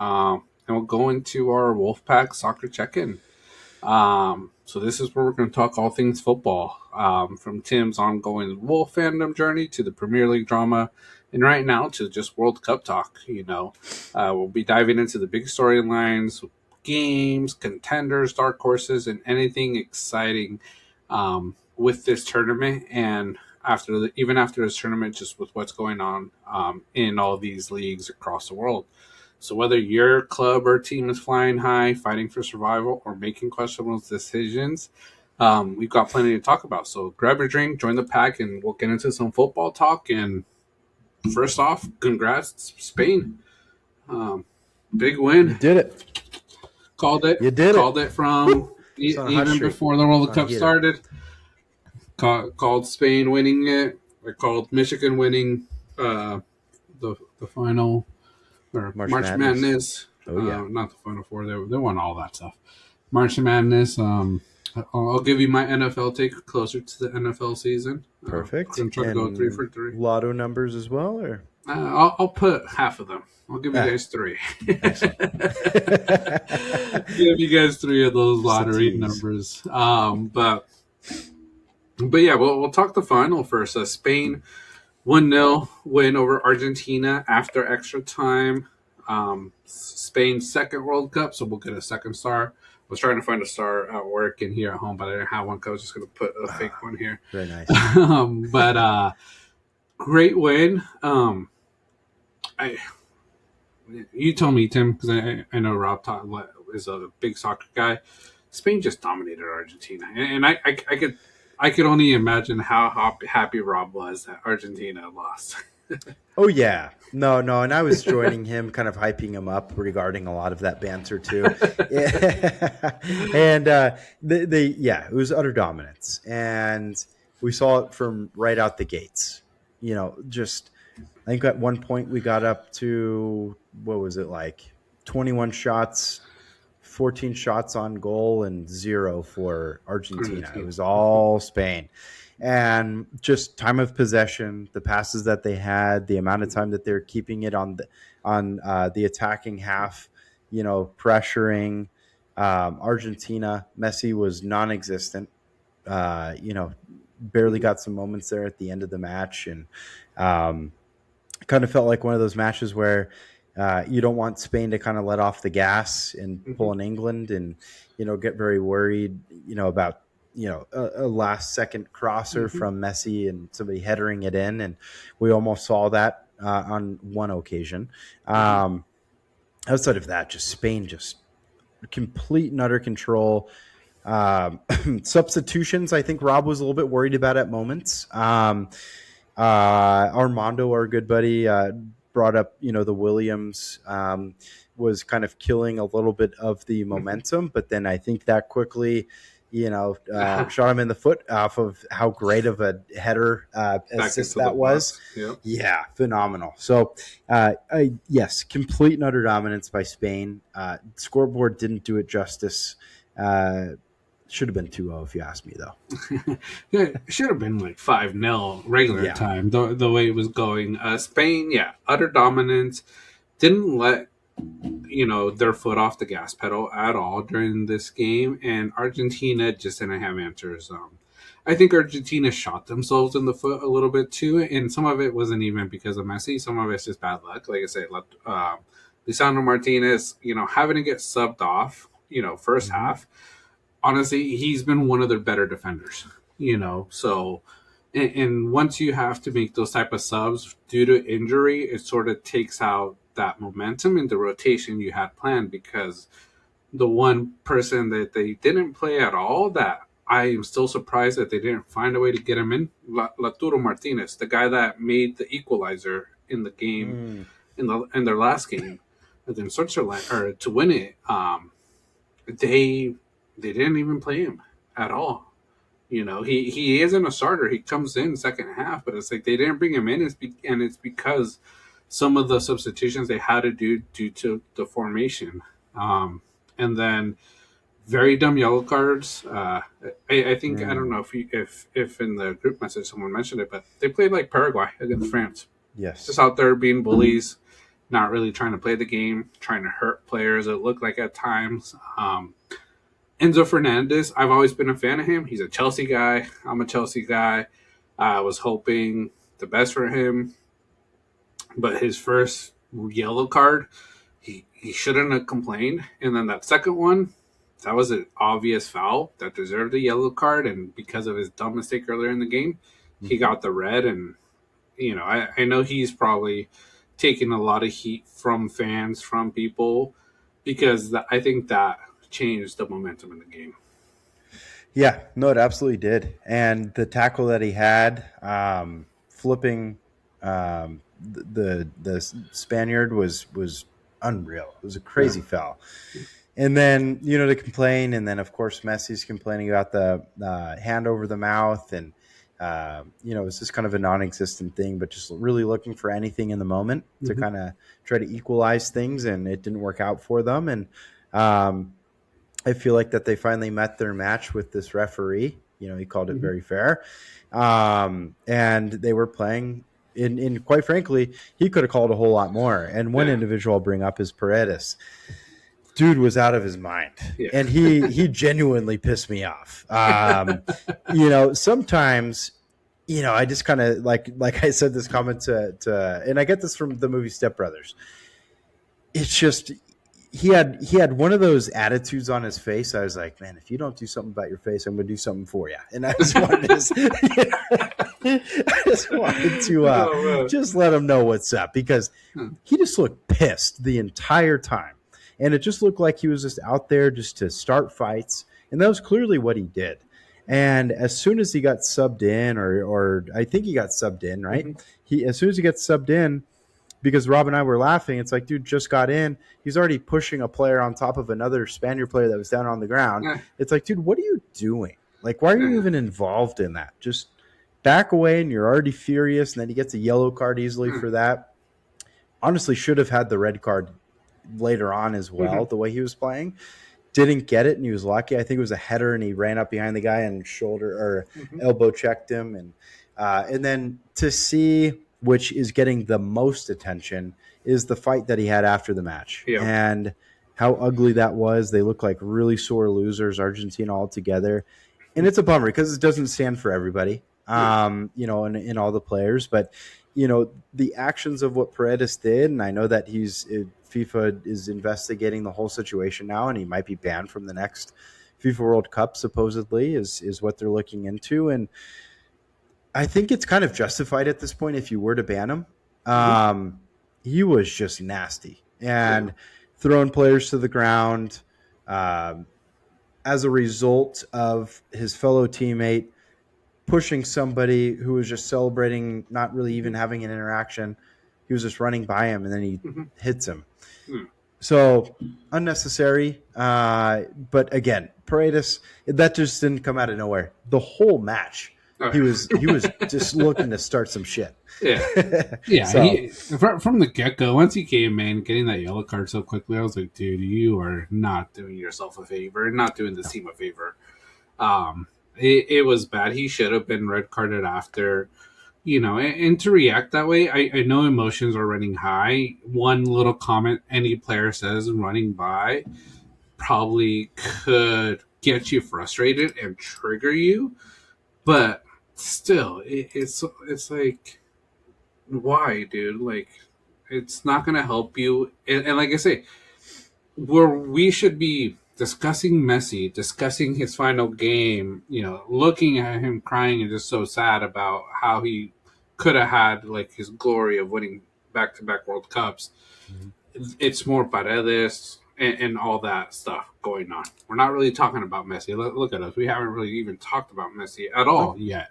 [SPEAKER 2] And we'll go into our Wolfpack soccer check-in. So this is where we're going to talk all things football, from Tim's ongoing Wolf fandom journey to the Premier League drama, and right now to just World Cup talk. We'll be diving into the big storylines, games, contenders, dark horses, and anything exciting with this tournament. And even after this tournament, just with what's going on in all these leagues across the world. So whether your club or team is flying high, fighting for survival, or making questionable decisions, we've got plenty to talk about. So grab your drink, join the pack, and we'll get into some football talk. And first off, congrats, Spain. Big win.
[SPEAKER 1] You did it.
[SPEAKER 2] Called it.
[SPEAKER 1] You did
[SPEAKER 2] Called it from even before the World Cup started. Called Spain winning it. I called Michigan winning the final. Or March Madness.
[SPEAKER 1] Oh yeah,
[SPEAKER 2] not the Final Four. They won all that stuff. March Madness. I'll give you my NFL take closer to the NFL season.
[SPEAKER 1] Perfect.
[SPEAKER 2] I'm trying to go 3 for 3.
[SPEAKER 1] Lotto numbers as well, or
[SPEAKER 2] I'll put half of them. I'll give you guys 3. Give you guys 3 of those lottery numbers. But yeah, we'll talk the final first. Spain 1-0 win over Argentina after extra time. Spain's second World Cup, so we'll get a second star. I was trying to find a star at work and here at home, but I didn't have one, so I was just going to put a fake one here.
[SPEAKER 1] Very nice.
[SPEAKER 2] But great win. You tell me, Tim, because I know Rob is a big soccer guy. Spain just dominated Argentina, and I could only imagine how happy Rob was that Argentina lost.
[SPEAKER 1] Oh yeah, no, and I was joining him, kind of hyping him up regarding a lot of that banter too. And it was utter dominance, and we saw it from right out the gates. I think at one point we got up to, what was it, like 21 shots, 14 shots on goal, and 0 for Argentina. It was all Spain. And just time of possession, the passes that they had, the amount of time that they're keeping it on the attacking half, pressuring Argentina. Messi was non-existent. Barely got some moments there at the end of the match, and kind of felt like one of those matches where you don't want Spain to kind of let off the gas and pull in England and, get very worried, about, a last second crosser from Messi and somebody headering it in. And we almost saw that on one occasion. Outside of that, just Spain, just complete and utter control. Substitutions, I think Rob was a little bit worried about at moments. Armando, our good buddy, brought up, the Williams was kind of killing a little bit of the momentum, but then I think that quickly, shot him in the foot off of how great of a header assist that was.
[SPEAKER 2] Yep.
[SPEAKER 1] Yeah, phenomenal. So, yes, complete and utter dominance by Spain. Scoreboard didn't do it justice. Should have been 2-0 if you ask me, though.
[SPEAKER 2] Yeah, it should have been like 5-0 regular time, the way it was going. Spain, utter dominance. Didn't let, their foot off the gas pedal at all during this game. And Argentina just didn't have answers. I think Argentina shot themselves in the foot a little bit too. And some of it wasn't even because of Messi. Some of it's just bad luck. Like I said, Lisandro Martinez, having to get subbed off, first half. Honestly, he's been one of their better defenders, so and once you have to make those type of subs due to injury, it sort of takes out that momentum and the rotation you had planned, because the one person that they didn't play at all, that I am still surprised that they didn't find a way to get him in, Lautaro Martinez, the guy that made the equalizer in the game in their last game against Switzerland, or to win it. They didn't even play him at all. He isn't a starter. He comes in second half, but it's like they didn't bring him in, and it's because some of the substitutions they had to do due to the formation. And then very dumb yellow cards. I think I don't know if in the group message someone mentioned it, but they played like Paraguay against France.
[SPEAKER 1] Yes,
[SPEAKER 2] just out there being bullies, not really trying to play the game, trying to hurt players. It looked like at times. Enzo Fernandez, I've always been a fan of him. He's a Chelsea guy. I'm a Chelsea guy. I was hoping the best for him. But his first yellow card, he shouldn't have complained. And then that second one, that was an obvious foul that deserved a yellow card. And because of his dumb mistake earlier in the game, he got the red. And, I know he's probably taking a lot of heat from fans, from people, because I think that changed the momentum in the game.
[SPEAKER 1] Yeah, no, it absolutely did. And the tackle that he had, flipping the Spaniard was unreal. It was a crazy foul. And then, to complain, and then, of course, Messi's complaining about the hand over the mouth, and, it's just kind of a non-existent thing, but just really looking for anything in the moment to kind of try to equalize things, and it didn't work out for them. And I feel like that they finally met their match with this referee. He called it very fair. And they were playing in quite frankly, he could have called a whole lot more. And one individual I'll bring up is Paredes. Dude was out of his mind. Yeah. And he genuinely pissed me off. Sometimes, I just kind of like I said this comment to, and I get this from the movie Step Brothers. It's just, he had one of those attitudes on his face. I was like, man, if you don't do something about your face, I'm going to do something for you. And I just wanted to, just let him know what's up, because he just looked pissed the entire time. And it just looked like he was just out there just to start fights. And that was clearly what he did. And as soon as he got subbed in, or I think he got subbed in, right? As soon as he gets subbed in, because Rob and I were laughing, it's like, dude just got in. He's already pushing a player on top of another Spaniard player that was down on the ground. It's like, dude, what are you doing? Like, why are you even involved in that? Just back away, and you're already furious. And then he gets a yellow card easily for that. Honestly, should have had the red card later on as well, the way he was playing. Didn't get it, and he was lucky. I think it was a header, and he ran up behind the guy and shoulder or elbow checked him, and then to see which is getting the most attention is the fight that he had after the match, and how ugly that was. They look like really sore losers, Argentina altogether, and it's a bummer because it doesn't stand for everybody, in all the players, but the actions of what Paredes did, and I know that FIFA is investigating the whole situation now, and he might be banned from the next FIFA World Cup, supposedly, is what they're looking into. And I think it's kind of justified at this point if you were to ban him. He was just nasty and throwing players to the ground as a result of his fellow teammate pushing somebody who was just celebrating, not really even having an interaction. He was just running by him, and then he hits him. So unnecessary. But again, Paredes, that just didn't come out of nowhere. The whole match, he was just looking to start some shit.
[SPEAKER 3] Yeah. So, from the get-go, once he came in, getting that yellow card so quickly, I was like, dude, you are not doing yourself a favor, not doing this team a favor. It was bad. He should have been red carded after, and to react that way, I know emotions are running high. One little comment any player says running by probably could get you frustrated and trigger you, but still, it's like, why, dude? Like, it's not going to help you. And like I say, where we should be discussing Messi, discussing his final game, looking at him crying and just so sad about how he could have had like his glory of winning back-to-back World Cups. It's more Paredes and all that stuff going on. We're not really talking about Messi. Look at us. We haven't really even talked about Messi at all yet.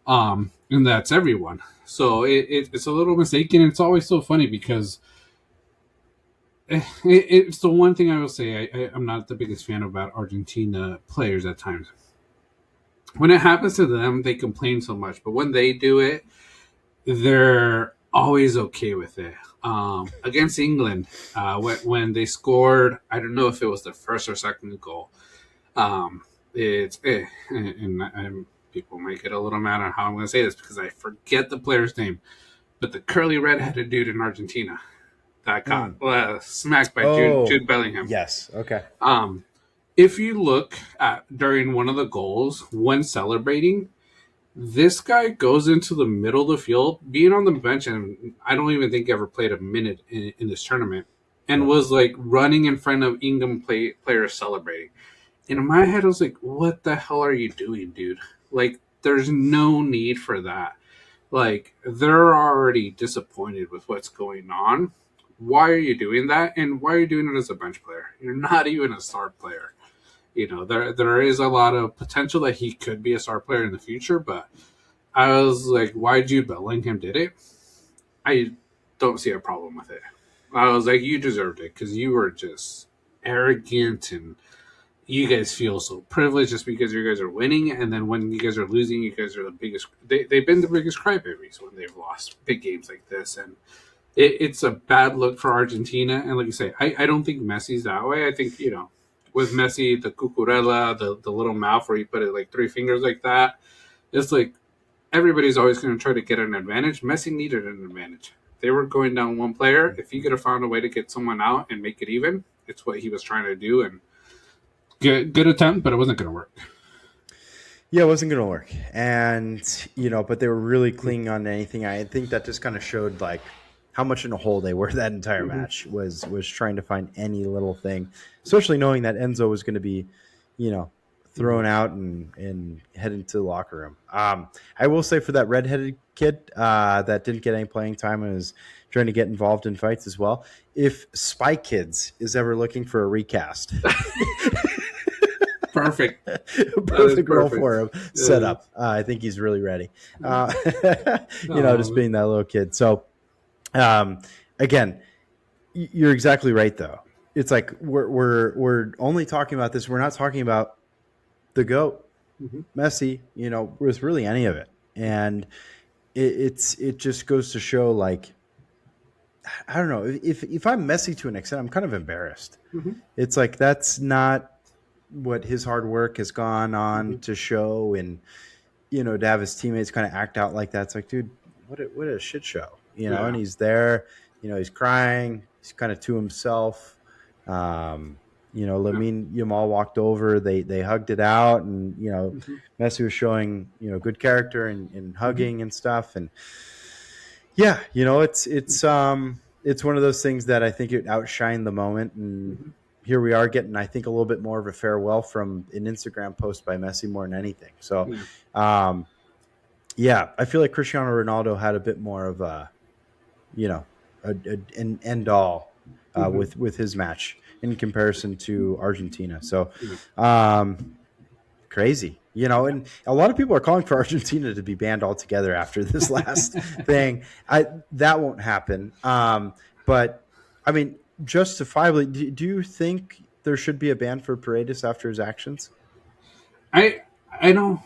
[SPEAKER 3] And that's everyone. So it's a little mistaken. It's always so funny because it's the one thing I will say. I'm not the biggest fan about Argentina players at times. When it happens to them, they complain so much. But when they do it, they're always okay with it. Against England, when they scored, I don't know if it was the first or second goal. And people might get a little mad on how I'm going to say this because I forget the player's name. But the curly red-headed dude in Argentina that got smacked by Jude Bellingham.
[SPEAKER 1] Yes, okay.
[SPEAKER 3] If you look at during one of the goals, when celebrating, this guy goes into the middle of the field, being on the bench, and I don't even think he ever played a minute in this tournament, and was like running in front of England players celebrating. And in my head, I was like, what the hell are you doing, dude? Like, there's no need for that. Like, they're already disappointed with what's going on. Why are you doing that? And why are you doing it as a bench player? You're not even a star player. There is a lot of potential that he could be a star player in the future, but I was like, why Jude Bellingham did it? I don't see a problem with it. I was like, you deserved it because you were just arrogant and you guys feel so privileged just because you guys are winning, and then when you guys are losing, you guys are the biggest. They've been the biggest crybabies when they've lost big games like this, and it's a bad look for Argentina. And like you say, I don't think Messi's that way. I think with Messi, the cucurella, the little mouth where you put it like 3 fingers like that, it's like everybody's always going to try to get an advantage. Messi needed an advantage. They were going down one player. If he could have found a way to get someone out and make it even, it's what he was trying to do. And good attempt, but it wasn't going to work.
[SPEAKER 1] Yeah, it wasn't going to work. And, but they were really clinging on to anything. I think that just kind of showed like how much in a hole they were that entire match was trying to find any little thing, especially knowing that Enzo was going to be, thrown out and head into the locker room. I will say for that redheaded kid that didn't get any playing time and was trying to get involved in fights as well, if Spy Kids is ever looking for a recast,
[SPEAKER 3] perfect
[SPEAKER 1] role for him set up. I think he's really ready. Just being that little kid. So again, you're exactly right though. It's like we're only talking about this. We're not talking about the GOAT, Messi, with really any of it. And it just goes to show like I don't know, if I'm Messi to an extent, I'm kind of embarrassed.
[SPEAKER 3] Mm-hmm.
[SPEAKER 1] It's like that's not what his hard work has gone on
[SPEAKER 3] Mm-hmm.
[SPEAKER 1] to show, and to have his teammates kind of act out like that. It's like, dude, what a shit show,
[SPEAKER 3] Yeah.
[SPEAKER 1] And he's there, he's crying, he's kind of to himself.
[SPEAKER 3] Yeah.
[SPEAKER 1] Lamine Yamal walked over, they hugged it out, and
[SPEAKER 3] Mm-hmm.
[SPEAKER 1] Messi was showing good character and
[SPEAKER 3] Mm-hmm.
[SPEAKER 1] hugging and stuff, and yeah, it's one of those things that I think it outshined the moment, and
[SPEAKER 3] Mm-hmm.
[SPEAKER 1] here we are getting, I think, a little bit more of a farewell from an Instagram post by Messi more than anything. So,
[SPEAKER 3] Yeah.
[SPEAKER 1] um, yeah, I feel like Cristiano Ronaldo had a bit more of an end all
[SPEAKER 3] Mm-hmm.
[SPEAKER 1] with his match in comparison to Argentina. So,
[SPEAKER 3] Yeah.
[SPEAKER 1] crazy, and a lot of people are calling for Argentina to be banned altogether after this last thing. That won't happen. But I mean, justifiably, do you think there should be a ban for Paredes after his actions?
[SPEAKER 3] I I don't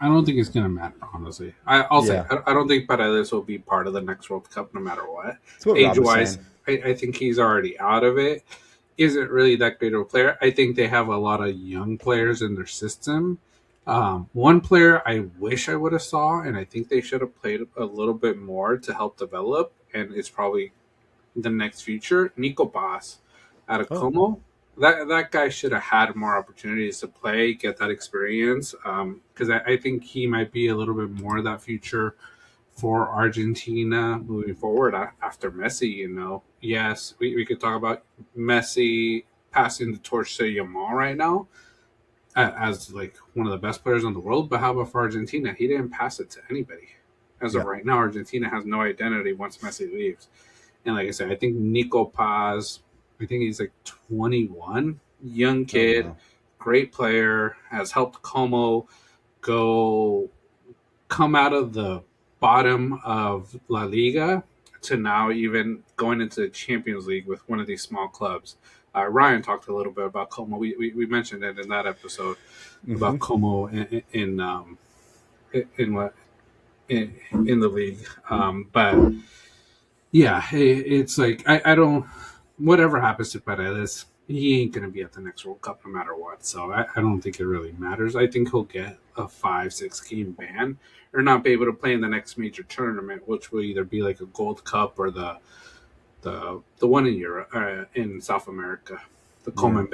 [SPEAKER 3] I don't think it's gonna matter, honestly. I'll say
[SPEAKER 1] Yeah,
[SPEAKER 3] I don't think Paredes will be part of the next World Cup no matter what.
[SPEAKER 1] that's what Rob
[SPEAKER 3] Age
[SPEAKER 1] was
[SPEAKER 3] wise,
[SPEAKER 1] saying.
[SPEAKER 3] I think he's already out of it. Isn't really that great of a player. I think they have a lot of young players in their system. One player I wish I would have saw, and I think they should have played a little bit more to help develop, and it's probably the next future. Nico Bass out of
[SPEAKER 1] Oh,
[SPEAKER 3] Como. That guy should have had more opportunities to play, get that experience. Because I think he might be a little bit more of that future for Argentina moving forward after Messi. Yes, we could talk about Messi passing the torch to Yamal right now as like one of the best players in the world. But how about for Argentina? He didn't pass it to anybody. As of
[SPEAKER 1] yeah.
[SPEAKER 3] right now, Argentina has no identity once Messi leaves. And like I said, I think Nico Paz, I think he's like 21, young
[SPEAKER 1] Oh,
[SPEAKER 3] kid,
[SPEAKER 1] wow.
[SPEAKER 3] great player, has helped Como go come out of the bottom of La Liga to now even going into the Champions League with one of these small clubs. Ryan talked a little bit about Como. We mentioned it in that episode
[SPEAKER 1] Mm-hmm.
[SPEAKER 3] about Como in what in the league. But yeah, it's like I don't. Whatever happens to Paredes, he ain't gonna be at the next World Cup no matter what. So I don't think it really matters. I think he'll get a 5-6 game ban or not be able to play in the next major tournament, which will either be like a Gold Cup or the one in Europe, in South America, the
[SPEAKER 1] Yeah.
[SPEAKER 3] Common.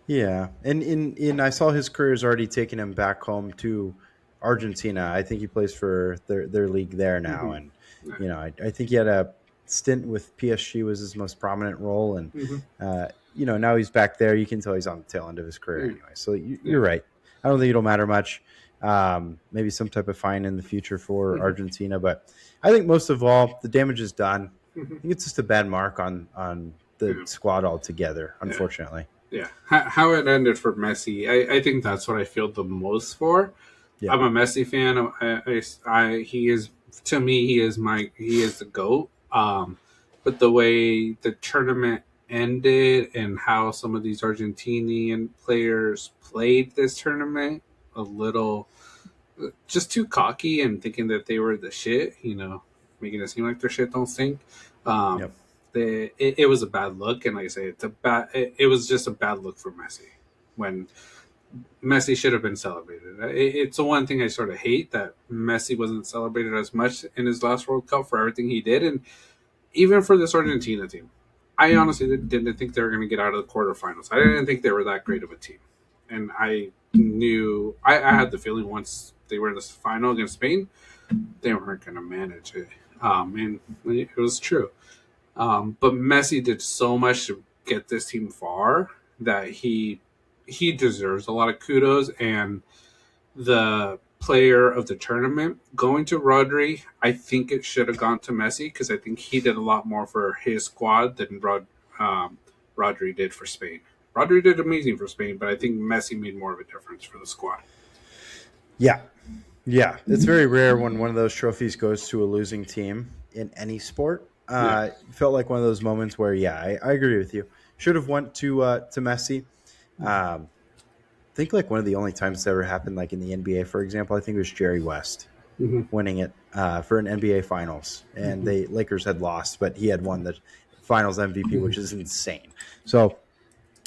[SPEAKER 1] Yeah, and in I saw his career has already taken him back home to Argentina. I think he plays for their league there now,
[SPEAKER 3] Mm-hmm.
[SPEAKER 1] and I think he had a stint with PSG was his most prominent role, and
[SPEAKER 3] Mm-hmm.
[SPEAKER 1] now he's back there. You can tell he's on the tail end of his career
[SPEAKER 3] Yeah.
[SPEAKER 1] anyway. So
[SPEAKER 3] Yeah.
[SPEAKER 1] you're right. I don't think it'll matter much. Maybe some type of fine in the future for
[SPEAKER 3] Mm-hmm.
[SPEAKER 1] Argentina, but I think most of all the damage is done.
[SPEAKER 3] Mm-hmm.
[SPEAKER 1] I think it's just a bad mark on the
[SPEAKER 3] Yeah.
[SPEAKER 1] squad altogether,
[SPEAKER 3] Yeah.
[SPEAKER 1] unfortunately.
[SPEAKER 3] Yeah. How it ended for Messi, I think that's what I feel the most for.
[SPEAKER 1] Yeah.
[SPEAKER 3] I'm a Messi fan. He is, to me, he is the GOAT. But the way the tournament ended and how some of these Argentinian players played this tournament, a little just too cocky and thinking that they were the shit, making it seem like their shit don't stink. Um,
[SPEAKER 1] Yep.
[SPEAKER 3] it was a bad look, and like I say, it was just a bad look for Messi when Messi should have been celebrated. It's the one thing I sort of hate that Messi wasn't celebrated as much in his last World Cup for everything he did, and even for this Argentina team. I honestly didn't think they were going to get out of the quarterfinals. I didn't think they were that great of a team, and I knew I had the feeling once they were in this final against Spain, they weren't going to manage it, and it was true. But Messi did so much to get this team far that he deserves a lot of kudos, and the player of the tournament going to Rodri. I think it should have gone to Messi because I think he did a lot more for his squad than Rodri did for Spain. Rodri did amazing for Spain, but I think Messi made more of a difference for the squad.
[SPEAKER 1] Yeah. Yeah. It's very rare when one of those trophies goes to a losing team in any sport.
[SPEAKER 3] Yeah.
[SPEAKER 1] Felt like one of those moments where, yeah, I agree with you. Should have went to Messi. I think like one of the only times it's ever happened, like in the NBA, for example, I think it was Jerry West
[SPEAKER 3] Mm-hmm.
[SPEAKER 1] winning it for an NBA Finals, and Lakers had lost, but he had won the Finals MVP, which is insane. So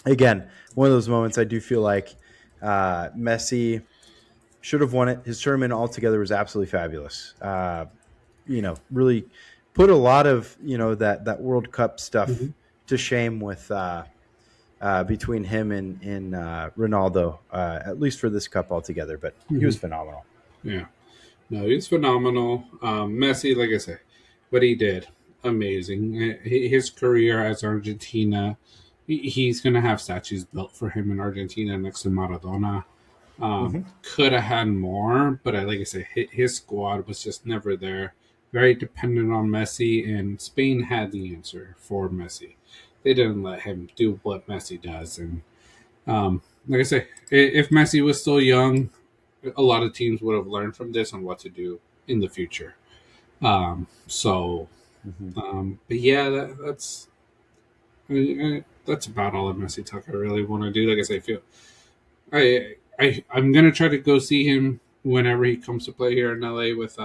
[SPEAKER 1] again, one of those moments I do feel like Messi should have won it. His tournament altogether was absolutely fabulous. Really put a lot of that World Cup stuff to shame with between him and Ronaldo, at least for this cup altogether. But he was phenomenal.
[SPEAKER 3] Yeah, no, he's phenomenal. Messi, like I said, what he did, amazing. His career as Argentina, he's going to have statues built for him in Argentina next to Maradona. Could have had more, but like I said, his squad was just never there. Very dependent on Messi, and Spain had the answer for Messi. They didn't let him do what Messi does. And like I say, if Messi was still young, a lot of teams would have learned from this on what to do in the future. But yeah, that's about all of Messi talk I really want to do. Like I say, I'm gonna try to go see him whenever he comes to play here in LA with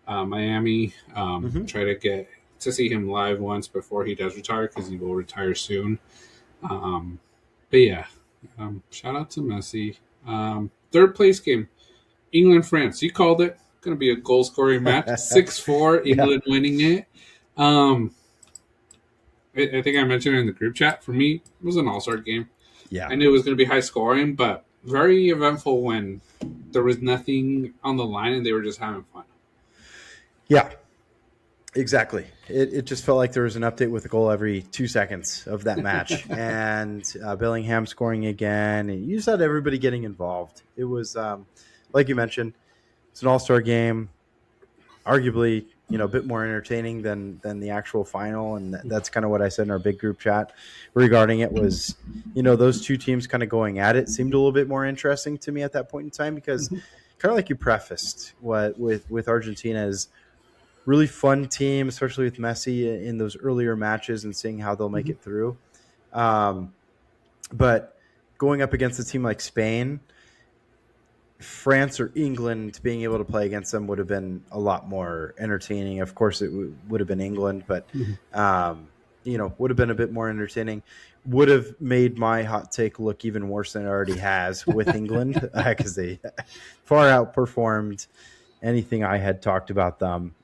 [SPEAKER 3] Miami. Try to get to see him live once before he does retire, because he will retire soon. But yeah, shout out to Messi. Third place game, England France. You called it. Going to be a goal scoring match. 6-4, England winning it. I think I mentioned it in the group chat. For me, it was an all-star game.
[SPEAKER 1] Yeah,
[SPEAKER 3] I knew it was going to be high scoring, but very eventful when there was nothing on the line and they were just having fun.
[SPEAKER 1] Yeah, exactly. It just felt like there was an update with a goal every 2 seconds of that match. And Bellingham scoring again. And you just had everybody getting involved. It was, like you mentioned, it's an all-star game, arguably, a bit more entertaining than the actual final. And that's kind of what I said in our big group chat regarding it was, those two teams kind of going at it seemed a little bit more interesting to me at that point in time, because kind of like you prefaced with Argentina is really fun team, especially with Messi in those earlier matches and seeing how they'll make it through. But going up against a team like Spain, France, or England, being able to play against them would have been a lot more entertaining. Of course, it would have been England, but would have been a bit more entertaining. Would have made my hot take look even worse than it already has with England, because they far outperformed anything I had talked about them.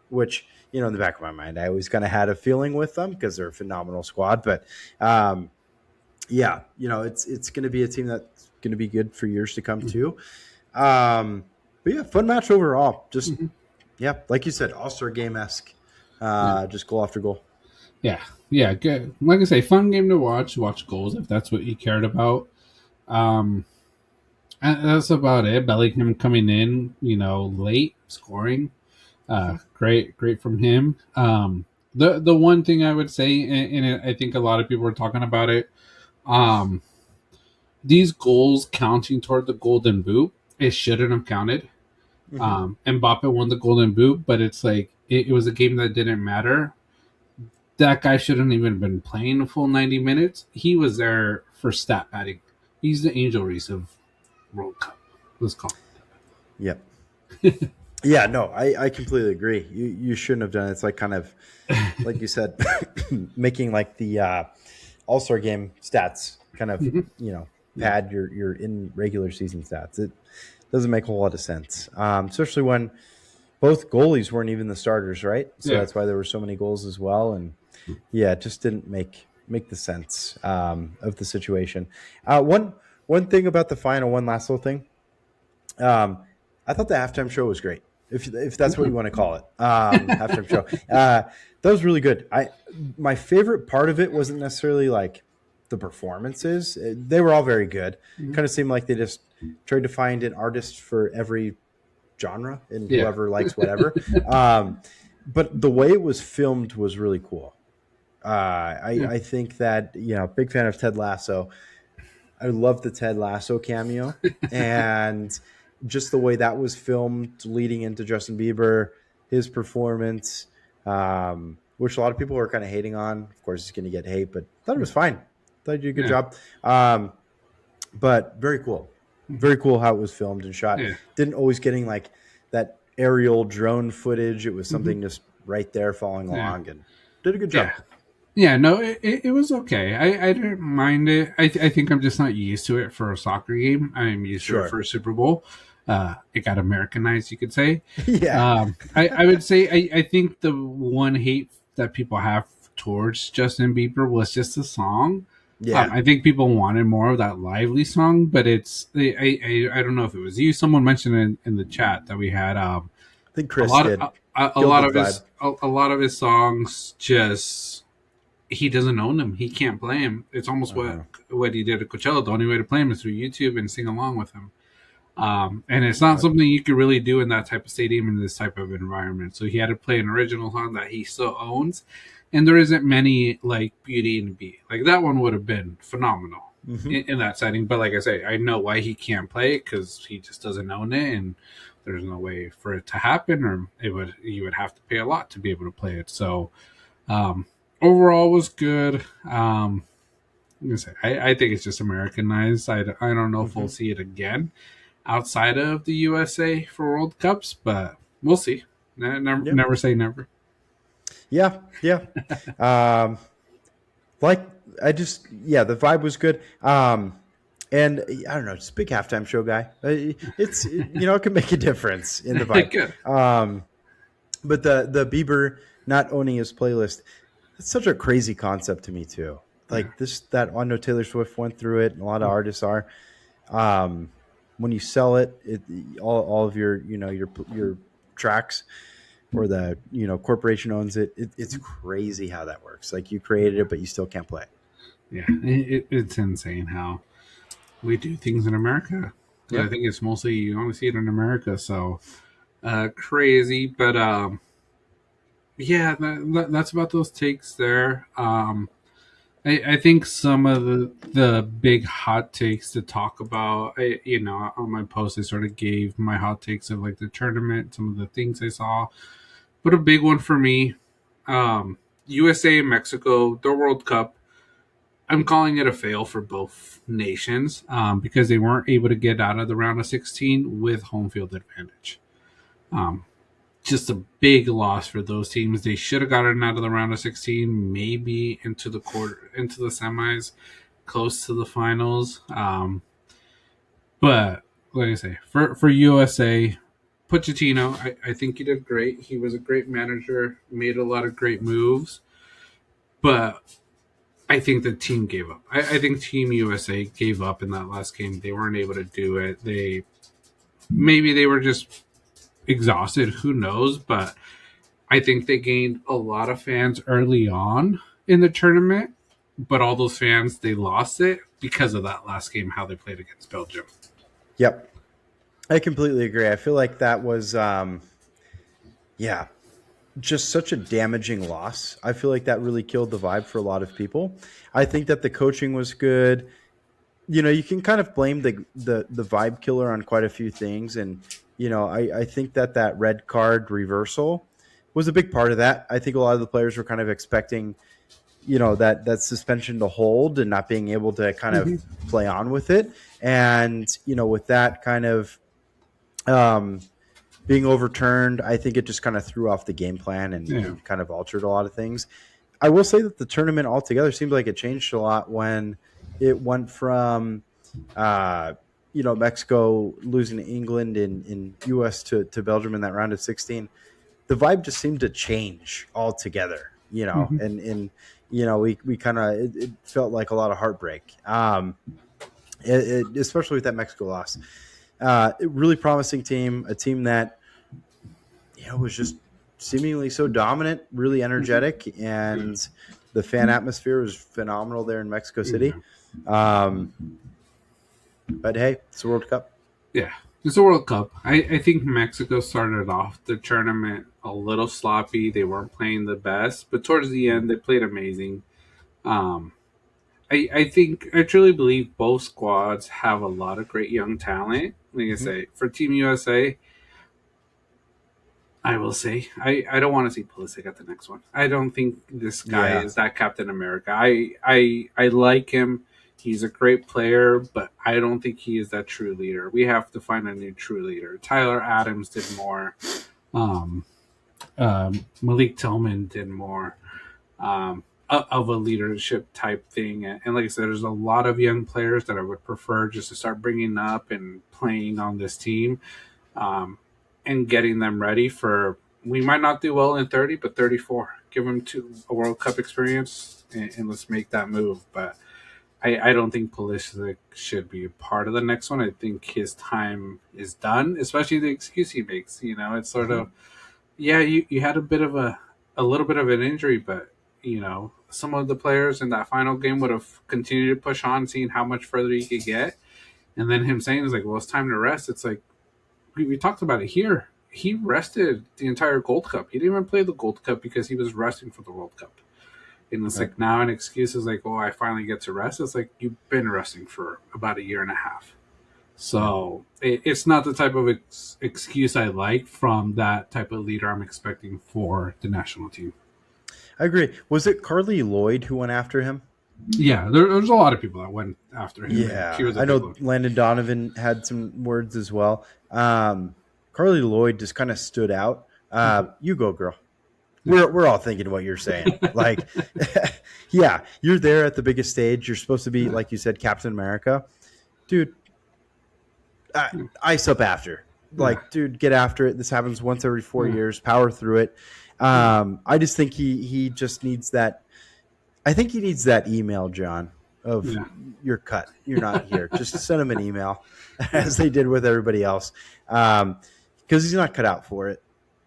[SPEAKER 1] Which, in the back of my mind, I always kind of had a feeling with them because they're a phenomenal squad. But it's going to be a team that's going to be good for years to come too. But yeah, fun match overall. Just like you said, all-star game-esque. Just goal after goal.
[SPEAKER 3] Yeah, good. Like I say, fun game to watch goals if that's what you cared about. And that's about it. Bellingham coming in, late, scoring. Great from him. The one thing I would say, and I think a lot of people are talking about it, these goals counting toward the Golden Boot, it shouldn't have counted. Mbappe won the Golden Boot, but it's like it was a game that didn't matter. That guy shouldn't even been playing a full 90 minutes. He was there for stat padding. He's the Angel Reese of World Cup. Let's call it.
[SPEAKER 1] Yep. Yeah, no, I completely agree. You shouldn't have done it. It's like kind of, like you said, making like the all-star game stats kind of, pad your in regular season stats. It doesn't make a whole lot of sense, especially when both goalies weren't even the starters, right? So that's why there were so many goals as well. And yeah, it just didn't make the sense of the situation. One thing about the final, one last little thing. I thought the halftime show was great, if that's what you want to call it. Halftime show. That was really good. My favorite part of it wasn't necessarily like the performances. They were all very good. Kind of seemed like they just tried to find an artist for every genre and whoever likes whatever. But the way it was filmed was really cool. I think that, big fan of Ted Lasso. I love the Ted Lasso cameo and just the way that was filmed leading into Justin Bieber, his performance, which a lot of people are kind of hating on. Of course, he's going to get hate, but I thought it was fine. I thought he did a good job. But very cool. Very cool how it was filmed and shot. Didn't always getting like that aerial drone footage. It was something just right there following
[SPEAKER 3] Yeah.
[SPEAKER 1] along, and did a good
[SPEAKER 3] Yeah.
[SPEAKER 1] job.
[SPEAKER 3] Yeah, no, it was okay. I didn't mind it. I think I'm just not used to it for a soccer game. I'm used to it
[SPEAKER 1] Sure.
[SPEAKER 3] for a Super Bowl. It got Americanized, you could say.
[SPEAKER 1] Yeah.
[SPEAKER 3] I would say I think the one hate that people have towards Justin Bieber was just the song.
[SPEAKER 1] Yeah.
[SPEAKER 3] I think people wanted more of that lively song, but I don't know if it was you. Someone mentioned in the chat that we had
[SPEAKER 1] I think
[SPEAKER 3] a
[SPEAKER 1] Chris
[SPEAKER 3] lot
[SPEAKER 1] did.
[SPEAKER 3] of a
[SPEAKER 1] Killed
[SPEAKER 3] lot
[SPEAKER 1] the
[SPEAKER 3] of his
[SPEAKER 1] vibe.
[SPEAKER 3] a lot of his songs just he doesn't own them. He can't play them. It's almost what he did at Coachella. The only way to play him is through YouTube and sing along with him. And it's not something you could really do in that type of stadium in this type of environment. So he had to play an original song that he still owns. And there isn't many like Beauty and the Beat. Like that one would have been phenomenal in that setting. But like I say, I know why he can't play it because he just doesn't own it, and there's no way for it to happen, or you would have to pay a lot to be able to play it. So overall was good. I think it's just Americanized. I don't know if we'll see it again outside of the USA for World Cups, but we'll see. Never say never.
[SPEAKER 1] Yeah. Like the vibe was good. And I don't know, just a big halftime show guy. It can make a difference in the vibe.
[SPEAKER 3] Good.
[SPEAKER 1] But the Bieber not owning his playlist, it's such a crazy concept to me too. Like I know Taylor Swift went through it, and a lot of artists are. When you sell it, all of your your tracks, or the corporation owns it. It's crazy how that works. Like you created it, but you still can't play it.
[SPEAKER 3] Yeah, it's insane how we do things in America.
[SPEAKER 1] Yeah.
[SPEAKER 3] I think it's mostly you only see it in America, so crazy. But yeah, that's about those takes there. I think some of the big hot takes to talk about, on my post, I sort of gave my hot takes of like the tournament, some of the things I saw. But a big one for me, USA and Mexico, their World Cup, I'm calling it a fail for both nations because they weren't able to get out of the round of 16 with home field advantage. Just a big loss for those teams. They should have gotten out of the round of 16, maybe into the semis, close to the finals. But like I say, for USA, Pochettino, I think he did great. He was a great manager, made a lot of great moves, but I think the team gave up. I think Team USA gave up in that last game. They weren't able to do it. Maybe they were just exhausted. Who knows? But I think they gained a lot of fans early on in the tournament. But all those fans, they lost it because of that last game, how they played against Belgium.
[SPEAKER 1] Yep. I completely agree. I feel like that was, just such a damaging loss. I feel like that really killed the vibe for a lot of people. I think that the coaching was good. You can kind of blame the vibe killer on quite a few things. And, I think that red card reversal was a big part of that. I think a lot of the players were kind of expecting, that suspension to hold and not being able to kind of play on with it. And, with that kind of being overturned, I think it just kind of threw off the game plan and kind of altered a lot of things. I will say that the tournament altogether seemed like it changed a lot when it went from, Mexico losing to England and U.S. to Belgium in that round of 16. The vibe just seemed to change altogether, and we kind of, it felt like a lot of heartbreak, especially with that Mexico loss. Really promising team, a team that, was just seemingly so dominant, really energetic, and the fan atmosphere was phenomenal there in Mexico City. But hey, it's a World Cup.
[SPEAKER 3] Yeah, it's a World Cup. I think Mexico started off the tournament a little sloppy. They weren't playing the best, but towards the end, they played amazing. I truly believe both squads have a lot of great young talent. Like I say, for Team USA, I will say I don't want to see Pulisic at the next one. I don't think this guy is that Captain America. I like him. He's a great player, but I don't think he is that true leader. We have to find a new true leader. Tyler Adams did more. Um, Malik Tillman did more of a leadership type thing. And like I said, there's a lot of young players that I would prefer just to start bringing up and playing on this team, and getting them ready for. We might not do well in 30, but 34. Give them a World Cup experience, and let's make that move. But I don't think Pulisic should be a part of the next one. I think his time is done, especially the excuse he makes. It's sort of, yeah, you had a little bit of an injury, but some of the players in that final game would have continued to push on, seeing how much further he could get. And then him saying, "Is like, well, it's time to rest." It's like we talked about it here. He rested the entire Gold Cup. He didn't even play the Gold Cup because he was resting for the World Cup. And it's like now an excuse is like, "Oh, I finally get to rest." It's like you've been resting for about a year and a half. So it's not the type of excuse I like from that type of leader I'm expecting for the national team.
[SPEAKER 1] I agree. Was it Carly Lloyd who went after him?
[SPEAKER 3] Yeah, there's a lot of people that went after him.
[SPEAKER 1] Yeah,
[SPEAKER 3] She was
[SPEAKER 1] I know Landon Donovan had some words as well. Carly Lloyd just kind of stood out. You go, girl. We're all thinking what you're saying. Like, yeah, you're there at the biggest stage. You're supposed to be, like you said, Captain America. Dude, ice up after. Like, dude, get after it. This happens once every 4 years. Power through it. I just think he just needs that. I think he needs that email, John, of you're cut. You're not here. Just send him an email, as they did with everybody else, because he's not cut out for it.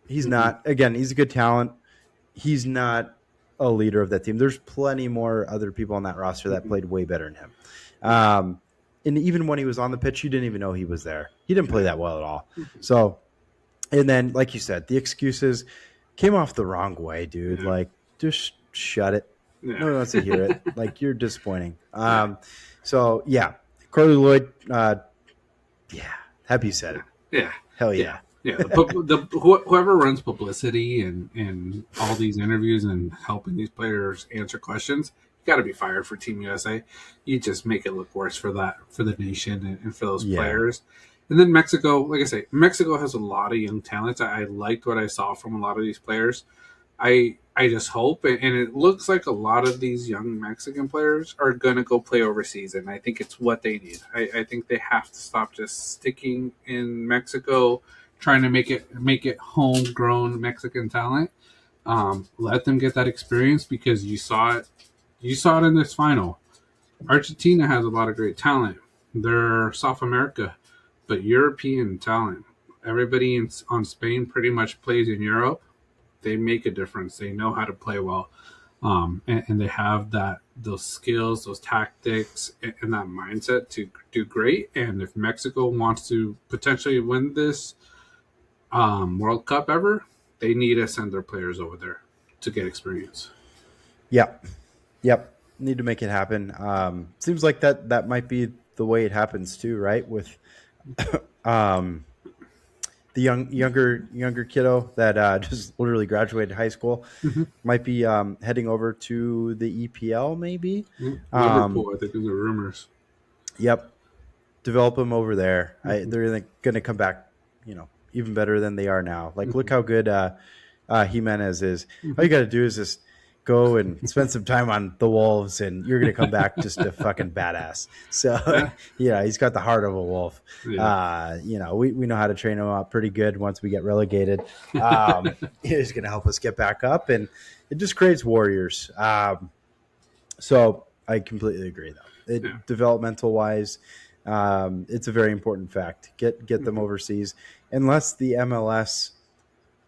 [SPEAKER 1] He's not. Again, he's a good talent. He's not a leader of that team. There's plenty more other people on that roster that played way better than him. And even when he was on the pitch, you didn't even know he was there. He didn't play that well at all. So, and then, like you said, the excuses came off the wrong way, dude. Like, just shut it. No one wants to hear it. Like, you're disappointing. So, yeah. Carly Lloyd, happy you said it.
[SPEAKER 3] Yeah.
[SPEAKER 1] Hell yeah.
[SPEAKER 3] Yeah. Whoever runs publicity and all these interviews and helping these players answer questions, you got to be fired for Team USA. You just make it look worse for the nation and for those players. And then Mexico, like I say, Mexico has a lot of young talents. I liked what I saw from a lot of these players. I just hope, and it looks like a lot of these young Mexican players are going to go play overseas, and I think it's what they need. I think they have to stop just sticking in Mexico, trying to make it homegrown Mexican talent. Let them get that experience, because you saw it in this final. Argentina has a lot of great talent. They're South America, but European talent. Everybody on Spain pretty much plays in Europe. They make a difference. They know how to play well, and they have those skills, those tactics, and that mindset to do great. And if Mexico wants to potentially win this World Cup ever, they need to send their players over there to get experience.
[SPEAKER 1] Yep. Need to make it happen. Seems like that might be the way it happens too, right? With the younger kiddo that just literally graduated high school, might be heading over to the EPL, maybe.
[SPEAKER 3] Liverpool, I think, is the rumors.
[SPEAKER 1] Yep, develop them over there. They're going to come back, even better than they are now. Like, look how good Jimenez is. All you got to do is just go and spend some time on the Wolves, and you're going to come back just a fucking badass. So, he's got the heart of a wolf. Yeah. We know how to train him up pretty good once we get relegated. He's going to help us get back up, and it just creates warriors. So I completely agree, though. Developmental-wise, it's a very important fact. Get them overseas. Unless the MLS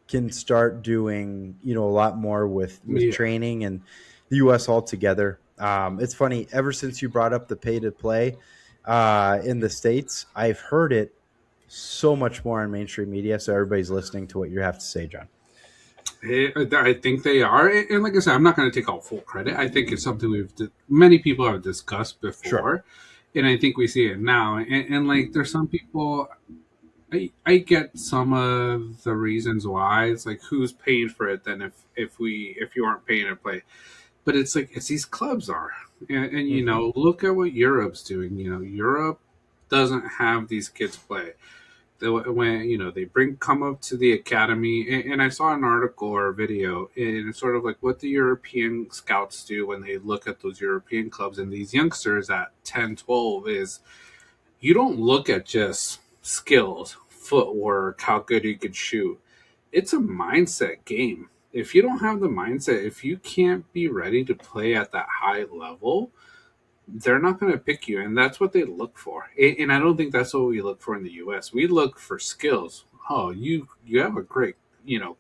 [SPEAKER 1] can start doing, a lot more with training and the U.S. altogether. It's funny, ever since you brought up the pay-to-play in the States, I've heard it so much more on mainstream media, so everybody's listening to what you have to say, John.
[SPEAKER 3] I think they are. And like I said, I'm not going to take all full credit. I think it's something many people have discussed before. Sure. And I think we see it now. And like, there's some people... I get some of the reasons why. It's like, who's paying for it then if you aren't paying to play? But it's like it's these clubs are, and you know, look at what Europe's doing. You know, Europe doesn't have these kids play. When you know they come up to the academy, and I saw an article or a video, and it's sort of like what the European scouts do when they look at those European clubs and these youngsters at 10, 12 is you don't look at just skills, footwork, how good you could shoot. It's a mindset game. If you don't have the mindset, if you can't be ready to play at that high level, they're not going to pick you, and that's what they look for. And I don't think that's what we look for in the U.S. We look for skills. Oh, you have a great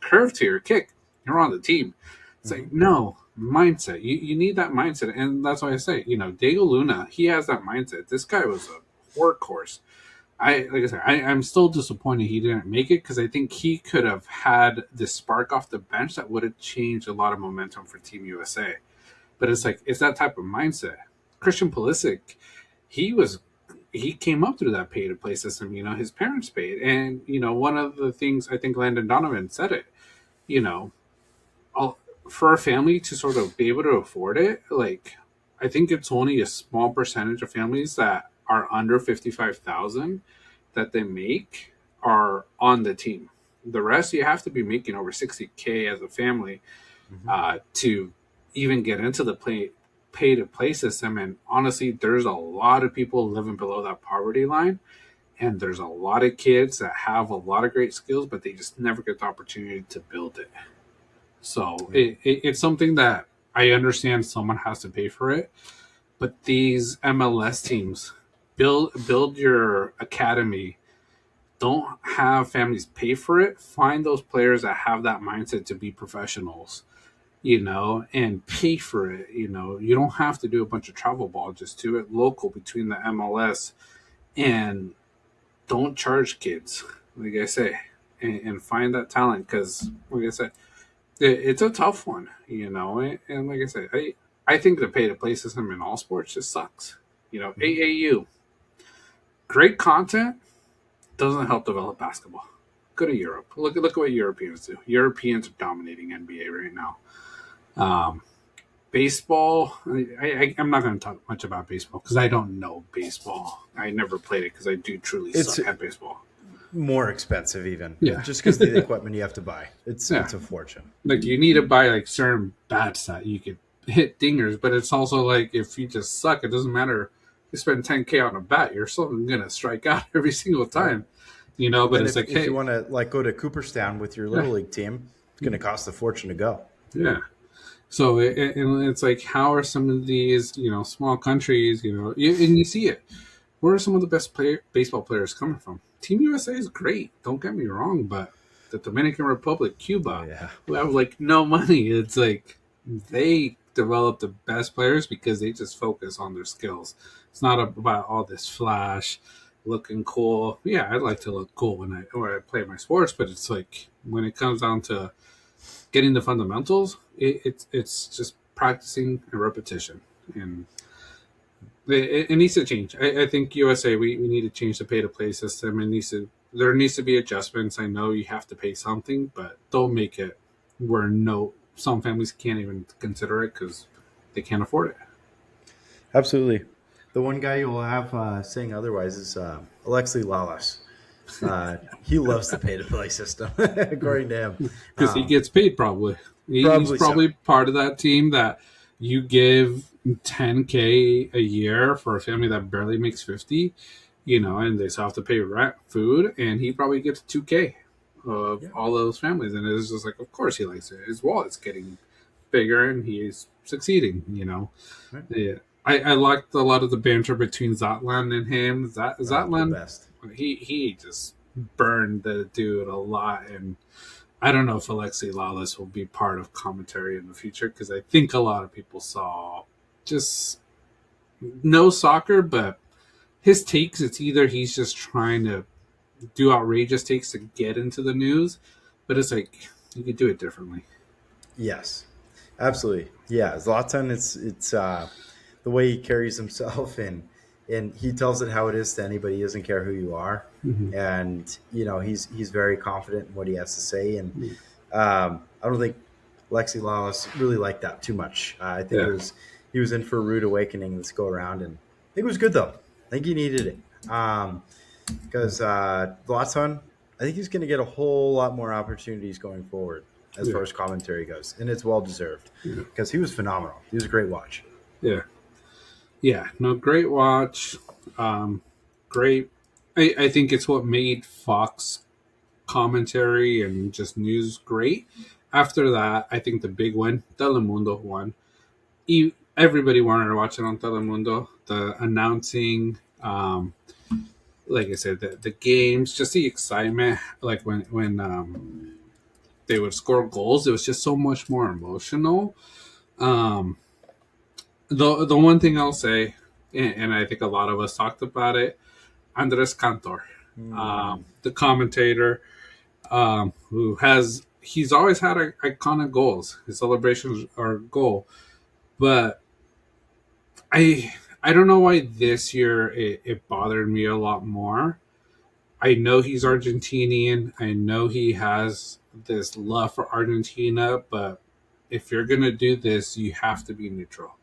[SPEAKER 3] curve to your kick. You're on the team. It's like no mindset. You need that mindset, and that's why I say Diego Luna. He has that mindset. This guy was a workhorse. Like I said, I'm still disappointed he didn't make it because I think he could have had this spark off the bench that would have changed a lot of momentum for Team USA. But it's like it's that type of mindset. Christian Pulisic, he came up through that pay to play system. His parents paid, and one of the things I think Landon Donovan said it. You know, for a family to sort of be able to afford it, like I think it's only a small percentage of families that are under 55,000 that they make are on the team. The rest you have to be making over 60K as a family to even get into the pay to play system. And honestly, there's a lot of people living below that poverty line, and there's a lot of kids that have a lot of great skills, but they just never get the opportunity to build it. So it's something that I understand someone has to pay for it, but these MLS teams build your academy. Don't have families pay for it. Find those players that have that mindset to be professionals, and pay for it. You don't have to do a bunch of travel ball. Just do it local between the MLS, and don't charge kids, like I say, and find that talent because, like I said, it's a tough one, and like I said, I think the pay to play system in all sports just sucks. AAU, great content, doesn't help develop basketball. Go to Europe. Look at what Europeans do. Europeans are dominating NBA right now. Baseball, I'm not going to talk much about baseball because I don't know baseball. I never played it because I do truly suck at baseball.
[SPEAKER 1] More expensive even.
[SPEAKER 3] Yeah.
[SPEAKER 1] Just because the equipment you have to buy. It's a fortune.
[SPEAKER 3] Like you need to buy like certain bats that you could hit dingers, but it's also like if you just suck, it doesn't matter. You spend 10K on a bat, you're still going to strike out every single time. But
[SPEAKER 1] and
[SPEAKER 3] it's
[SPEAKER 1] if you want to go to Cooperstown with your little league team, it's going to cost a fortune to go.
[SPEAKER 3] Yeah. So it's like, how are some of these, small countries, and you see it. Where are some of the best baseball players coming from? Team USA is great. Don't get me wrong, but the Dominican Republic, Cuba, who have like no money, it's like they develop the best players because they just focus on their skills. It's not about all this flash, looking cool. Yeah, I'd like to look cool when I play my sports, but it's like when it comes down to getting the fundamentals, it's just practicing and repetition, and it needs to change. I think USA, we need to change the pay to play system. There needs to be adjustments. I know you have to pay something, but don't make it where some families can't even consider it because they can't afford it.
[SPEAKER 1] Absolutely. The one guy you'll have saying otherwise is Alexi Lalas. He loves the pay-to-play system, according to him.
[SPEAKER 3] Because he gets paid probably. He's probably part of that team that you give $10K a year for a family that barely makes 50, and they still have to pay rent, food, and he probably gets $2K of all those families. And it's just like, of course he likes it. His wallet's getting bigger and he's succeeding, Right. Yeah. I liked a lot of the banter between Zatlan and him. Zatlan,
[SPEAKER 1] best.
[SPEAKER 3] He just burned the dude a lot, and I don't know if Alexi Lalas will be part of commentary in the future because I think a lot of people saw just no soccer, but his takes, it's either he's just trying to do outrageous takes to get into the news, but it's like you could do it differently.
[SPEAKER 1] Yes, absolutely. Yeah, Zlatan, it's the way he carries himself, and he tells it how it is to anybody. He doesn't care who you are, and he's very confident in what he has to say. And I don't think Lexi Lawless really liked that too much. I think he was in for a rude awakening this go around, and I think it was good though. I think he needed it because the last one, I think he's going to get a whole lot more opportunities going forward as far as commentary goes, and it's well deserved because he was phenomenal. He was a great watch.
[SPEAKER 3] Yeah. No, great watch. Great. I think it's what made Fox commentary and just news great. After that, I think the big one, Telemundo won. Everybody wanted to watch it on Telemundo. The announcing, like I said, the games, just the excitement, like when they would score goals, it was just so much more emotional. The one thing I'll say, and I think a lot of us talked about it, Andres Cantor, the commentator, he's always had iconic goals. His celebrations are goal, but I don't know why this year it bothered me a lot more. I know he's Argentinian. I know he has this love for Argentina, but if you're gonna do this, you have to be neutral.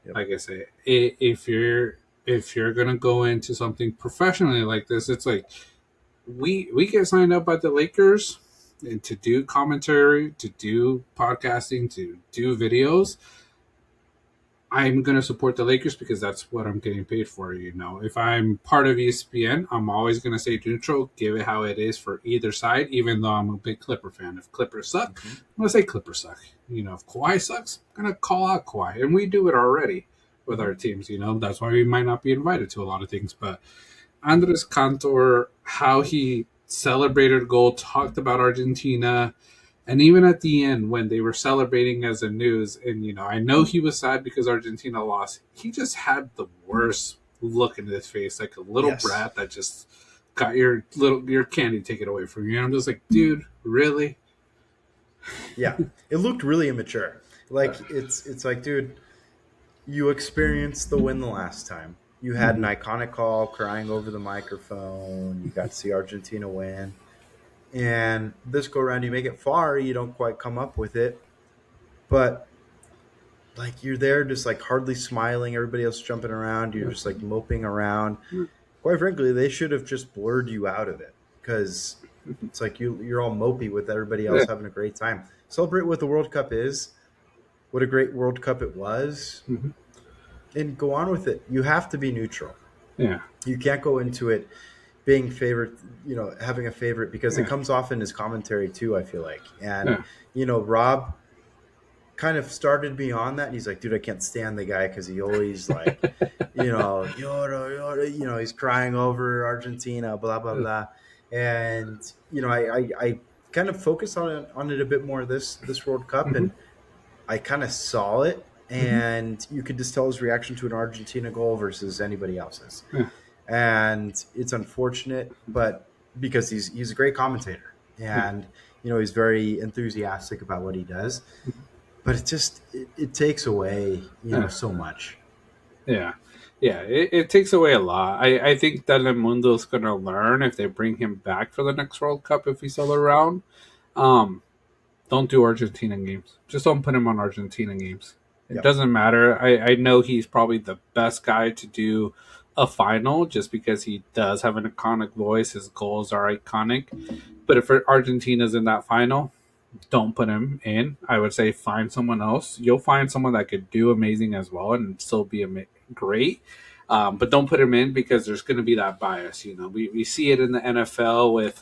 [SPEAKER 3] Yep. Like I say, if you're gonna go into something professionally like this, it's like we get signed up by the Lakers and to do commentary, to do podcasting, to do videos. I'm going to support the Lakers because that's what I'm getting paid for. If I'm part of ESPN, I'm always going to say neutral, give it how it is for either side, even though I'm a big Clipper fan. If Clippers suck, I'm going to say Clippers suck. If Kawhi sucks, I'm going to call out Kawhi. And we do it already with our teams. That's why we might not be invited to a lot of things. But Andres Cantor, how he celebrated a goal, talked about Argentina. And even at the end, when they were celebrating as a news, and I know he was sad because Argentina lost. He just had the worst look in his face, like a little brat that just got your candy taken away from you. And I'm just like, dude, really?
[SPEAKER 1] Yeah, it looked really immature. Like it's like, dude, you experienced the win the last time. You had an iconic call, crying over the microphone. You got to see Argentina win. And this go around, you make it far, you don't quite come up with it. But like you're there just like hardly smiling, everybody else jumping around, you're just like moping around. Quite frankly, they should have just blurred you out of it because it's like you're all mopey with everybody else having a great time. Celebrate what the World Cup is, what a great World Cup it was, and go on with it. You have to be neutral.
[SPEAKER 3] Yeah.
[SPEAKER 1] You can't go into it being favorite, having a favorite because it comes off in his commentary too, I feel like. And, Rob kind of started me on that. And he's like, dude, I can't stand the guy because he always like, he's crying over Argentina, blah, blah, blah. And, I kind of focused on it a bit more this World Cup and I kind of saw it and you could just tell his reaction to an Argentina goal versus anybody else's. Yeah. And it's unfortunate, but because he's a great commentator and, he's very enthusiastic about what he does, but it takes away, so much.
[SPEAKER 3] Yeah. Yeah. It takes away a lot. I think Telemundo is going to learn if they bring him back for the next World Cup, if he's still around. Don't do Argentina games. Just don't put him on Argentina games. It doesn't matter. I know he's probably the best guy to do a final just because he does have an iconic voice. His goals are iconic. But if Argentina's in that final, don't put him in. I would say find someone else. You'll find someone that could do amazing as well and still be great. But don't put him in because there's going to be that bias. We see it in the NFL with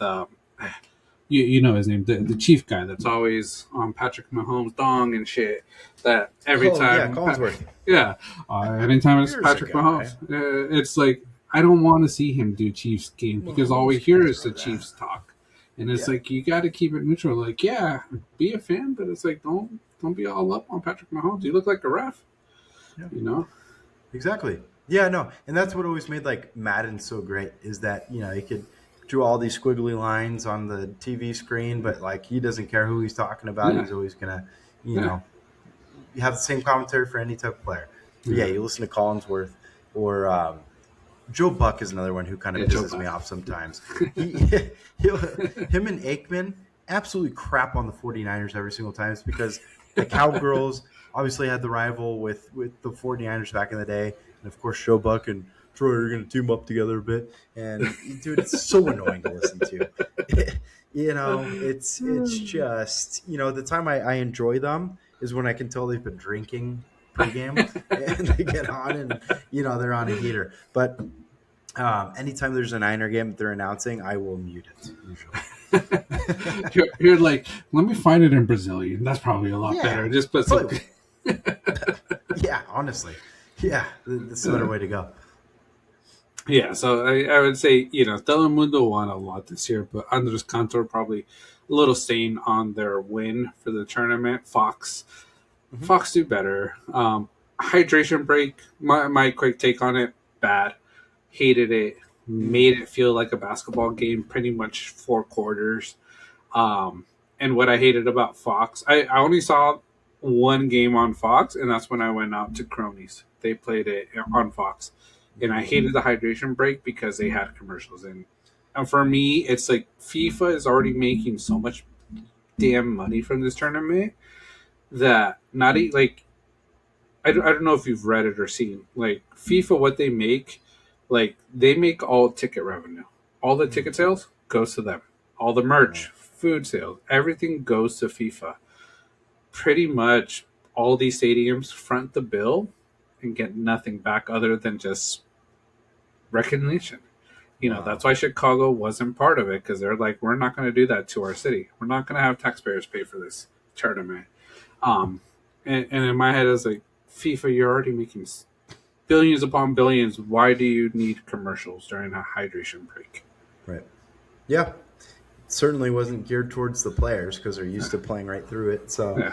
[SPEAKER 3] you know his name, the chief guy that's always on Patrick Mahomes' dong and shit. That every time,
[SPEAKER 1] Collinsworth.
[SPEAKER 3] Anytime it's Patrick Mahomes, it's like I don't want to see him do Chiefs game because all we hear is the Chiefs talk, and it's like you got to keep it neutral. Like, be a fan, but it's like don't be all up on Patrick Mahomes. You look like a ref,
[SPEAKER 1] Exactly. Yeah, no, and that's what always made like Madden so great is that he could drew all these squiggly lines on the TV screen, but like he doesn't care who he's talking about. He's always gonna, you have the same commentary for any type of player. But you listen to Collinsworth or Joe Buck is another one who kind of pisses me off sometimes. Him and Aikman absolutely crap on the 49ers every single time. It's because the Cowgirls obviously had the rival with the 49ers back in the day. And, of course, Joe Buck and Troy are going to team up together a bit. And, dude, it's so annoying to listen to. It's just, the time I enjoy them is when I can tell they've been drinking pregame and they get on and, they're on a heater. But anytime there's a Niner game that they're announcing, I will mute it, usually.
[SPEAKER 3] You're like, let me find it in Brazilian. That's probably a lot better. Just put some.
[SPEAKER 1] Yeah, honestly. Yeah, that's a better way to go.
[SPEAKER 3] Yeah, so I would say, Telemundo won a lot this year, but Andres Cantor probably a little stain on their win for the tournament. Fox do better. Hydration break, my quick take on it, bad. Hated it. Made it feel like a basketball game pretty much 4 quarters. And what I hated about Fox, I only saw one game on Fox, and that's when I went out to Cronies. They played it on Fox. And I hated the hydration break because they had commercials in. And for me, it's like FIFA is already making so much damn money from this tournament that I don't know if you've read it or seen. Like FIFA, what they make, they make all ticket revenue. All the ticket sales goes to them. All the merch, food sales, everything goes to FIFA. Pretty much all these stadiums front the bill and get nothing back other than just recognition. That's why Chicago wasn't part of it, because they're like, we're not going to do that to our city. We're not going to have taxpayers pay for this tournament. And in my head, I was like, FIFA, you're already making billions upon billions. Why do you need commercials during a hydration break?
[SPEAKER 1] Right. Yeah. It certainly wasn't geared towards the players because they're used to playing right through it. So,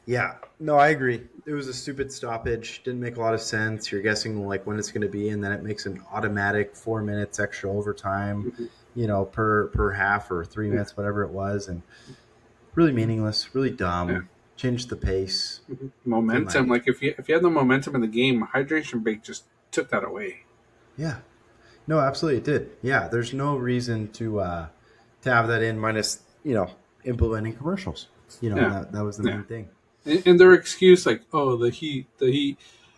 [SPEAKER 1] yeah. No, I agree. It was a stupid stoppage. Didn't make a lot of sense. You're guessing when it's going to be, and then it makes an automatic 4 minutes extra overtime, per half or 3 minutes, whatever it was, and really meaningless, really dumb. Yeah. Changed the pace.
[SPEAKER 3] Momentum. Like if you had the momentum in the game, hydration break just took that away.
[SPEAKER 1] Yeah. No, absolutely it did. Yeah, there's no reason to have that in minus, implementing commercials. That was the main thing.
[SPEAKER 3] And their excuse, the heat.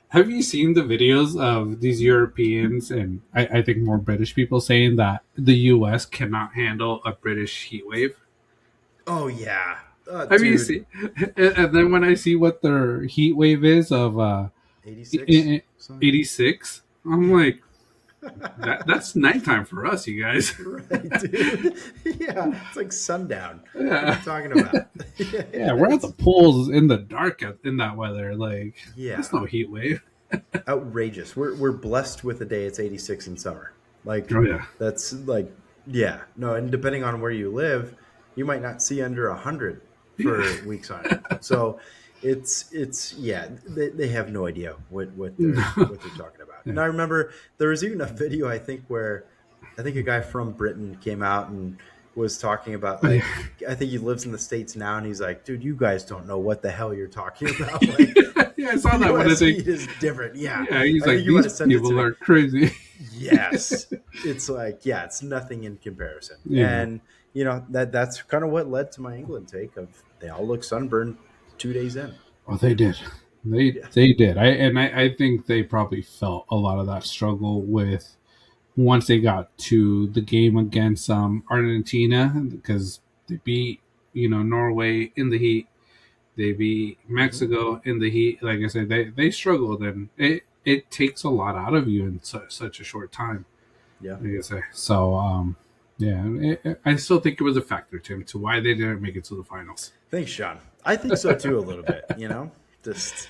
[SPEAKER 3] Have you seen the videos of these Europeans and I think more British people saying that the U.S. cannot handle a British heat wave?
[SPEAKER 1] Oh, yeah.
[SPEAKER 3] Have you seen? And then when I see what their heat wave is of 86, I'm like, that's nighttime for us, you guys.
[SPEAKER 1] Right, dude. Yeah, it's like sundown. Yeah. What are you talking about?
[SPEAKER 3] Yeah, we're at the pools in the dark in that weather. That's no heat wave.
[SPEAKER 1] Outrageous. We're blessed with a day it's 86 in summer. That's no, and depending on where you live, you might not see under 100 for weeks on it. So it's they have no idea what they're talking about. Yeah. And I remember there was even a video I think where a guy from Britain came out and was talking about I think he lives in the States now, and he's like, dude, you guys don't know what the hell you're talking about.
[SPEAKER 3] I saw that one.
[SPEAKER 1] Heat is different. Yeah,
[SPEAKER 3] he's like, these people are crazy.
[SPEAKER 1] Yes, it's it's nothing in comparison. Yeah. And that's kind of what led to my England take of they all look sunburned 2 days in.
[SPEAKER 3] Oh, they did. They did. I think they probably felt a lot of that struggle with once they got to the game against Argentina, because they beat Norway in the heat. They beat Mexico in the heat. Like I said, they struggled, and it takes a lot out of you in such a short time.
[SPEAKER 1] Yeah.
[SPEAKER 3] Like I say. So, I still think it was a factor, Tim, to why they didn't make it to the finals.
[SPEAKER 1] Thanks, Sean. I think so too, a little bit. Just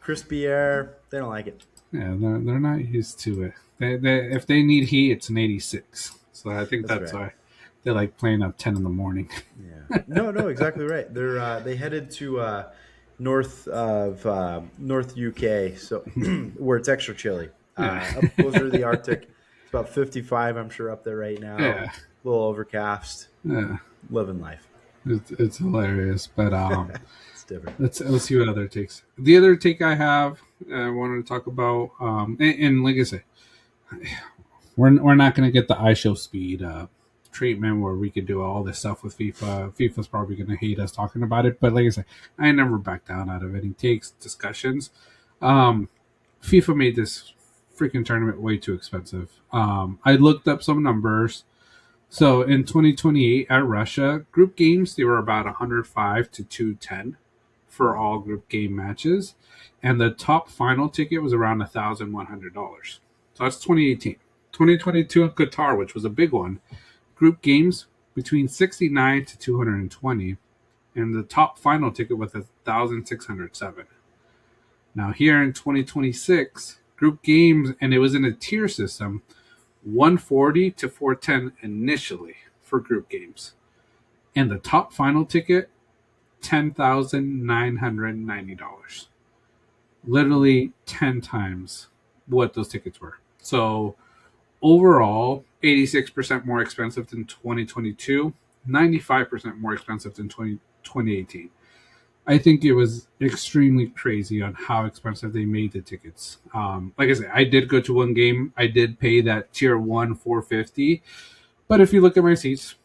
[SPEAKER 1] crispy air. They don't like it.
[SPEAKER 3] Yeah, they're not used to it. They if they need heat, it's an 86. So I think that's right. Why they like playing up 10 in the morning.
[SPEAKER 1] Yeah. No, exactly right. They're they headed to north UK, so where it's extra chilly. Up closer to the Arctic. It's about 55, I'm sure, up there right now.
[SPEAKER 3] Yeah.
[SPEAKER 1] A little overcast.
[SPEAKER 3] Yeah.
[SPEAKER 1] Living life.
[SPEAKER 3] It's hilarious, but
[SPEAKER 1] it's different.
[SPEAKER 3] Let's see what other takes. The other take I have, I wanted to talk about, and like I said, we're not going to get the iShow speed treatment where we could do all this stuff with FIFA. FIFA's probably going to hate us talking about it, but like I said, I never back down out of any takes discussions. FIFA made this freaking tournament way too expensive. I looked up some numbers. So in 2028 at Russia, group games, they were about 105 to 210 for all group game matches. And the top final ticket was around $1,100. So that's 2018. 2022 in Qatar, which was a big one, group games between 69 to 220. And the top final ticket was 1,607. Now here in 2026, group games, and it was in a tier system, 140 to 410 initially for group games. And the top final ticket, $10,990. Literally 10 times what those tickets were. So overall, 86% more expensive than 2022, 95% more expensive than 2018. I think it was extremely crazy on how expensive they made the tickets. Like I said, I did go to one game. I did pay that tier 1 $450. But if you look at my seats,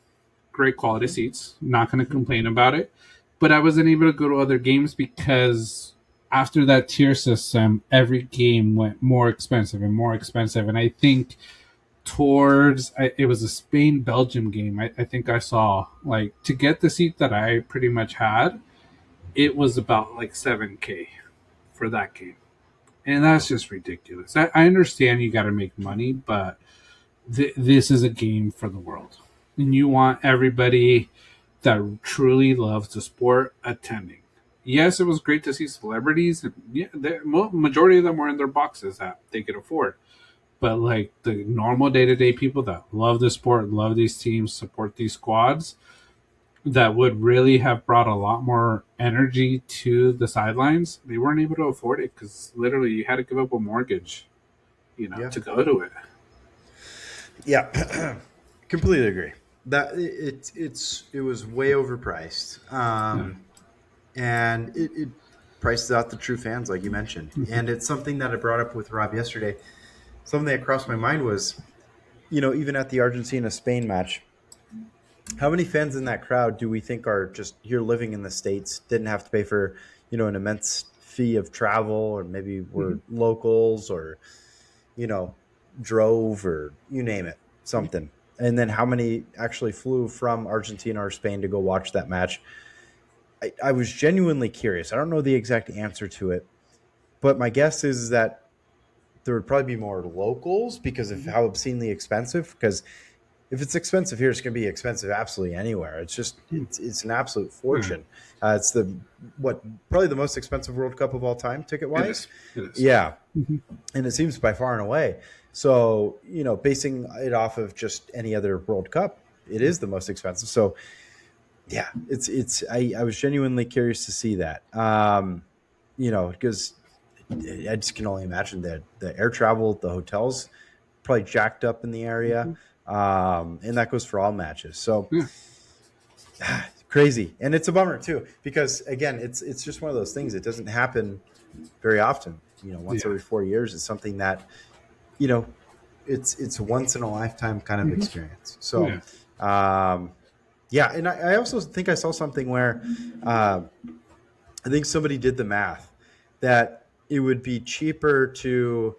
[SPEAKER 3] great quality seats. Not going to complain about it. But I wasn't able to go to other games because after that tier system, every game went more expensive and more expensive. And I think it was a Spain-Belgium game. I think I saw, like, to get the seat that I pretty much had, it was about like $7,000 for that game. And that's just ridiculous. I understand you got to make money, but this is a game for the world. And you want everybody that truly loves the sport attending. Yes, it was great to see celebrities. And yeah, the majority of them were in their boxes that they could afford. But like the normal day-to-day people that love the sport, love these teams, support these squads, that would really have brought a lot more energy to the sidelines, they weren't able to afford it because literally you had to give up a mortgage, to go to it.
[SPEAKER 1] Yeah, completely agree. That it was way overpriced, and it prices out the true fans, like you mentioned. And it's something that I brought up with Rob yesterday. Something that crossed my mind was, even at the Argentina-Spain match, how many fans in that crowd do we think are just here living in the States, didn't have to pay for, an immense fee of travel, or maybe were locals, or, drove, or you name it, something. And then how many actually flew from Argentina or Spain to go watch that match? I was genuinely curious. I don't know the exact answer to it, but my guess is that there would probably be more locals because of how obscenely expensive. Because if it's expensive here, it's going to be expensive absolutely anywhere. It's just it's an absolute fortune. It's probably the most expensive World Cup of all time, ticket wise.
[SPEAKER 3] It is.
[SPEAKER 1] Yeah, and it seems by far and away. So basing it off of just any other World Cup, it is the most expensive. So yeah, it's. I was genuinely curious to see that. Because I just can only imagine that the air travel, the hotels, probably jacked up in the area. And that goes for all matches. So crazy. And it's a bummer too, because again, it's just one of those things. It doesn't happen very often. Once every 4 years is something that, it's a once in a lifetime kind of experience. So, and I also think I saw something where, I think somebody did the math that it would be cheaper to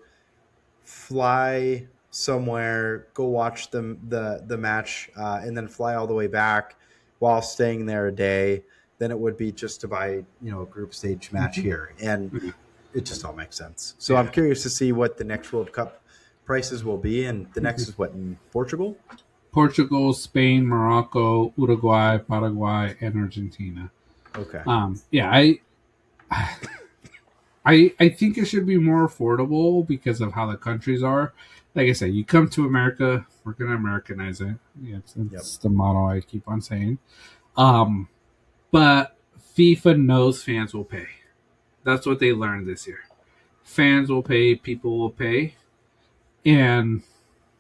[SPEAKER 1] fly somewhere, go watch the match, and then fly all the way back while staying there a day than it would be just to buy, a group stage match here. And it just all makes sense. So I'm curious to see what the next World Cup prices will be. And the next is what, in Portugal?
[SPEAKER 3] Portugal, Spain, Morocco, Uruguay, Paraguay, and Argentina.
[SPEAKER 1] Okay.
[SPEAKER 3] I think it should be more affordable because of how the countries are. Like I said, you come to America, we're going to Americanize it. Yeah, it's the motto I keep on saying. But FIFA knows fans will pay. That's what they learned this year. Fans will pay, people will pay, and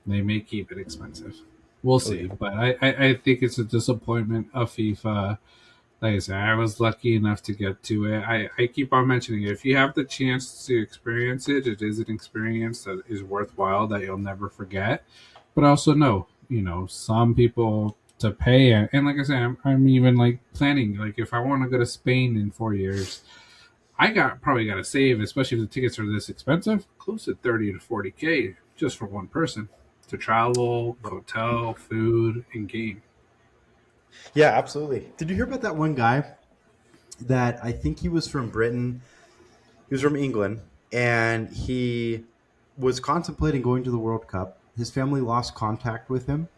[SPEAKER 3] they may keep it expensive. We'll see. But I think it's a disappointment of FIFA. Like I said, I was lucky enough to get to it. I keep on mentioning it. If you have the chance to experience it, it is an experience that is worthwhile, that you'll never forget. But also know, some people to pay. And like I said, I'm even like planning, like if I want to go to Spain in 4 years, I probably got to save, especially if the tickets are this expensive, close to 30 to 40K just for one person to travel, hotel, food, and game.
[SPEAKER 1] Yeah, absolutely. Did you hear about that one guy that I think he was from Britain? He was from England, and he was contemplating going to the World Cup. His family lost contact with him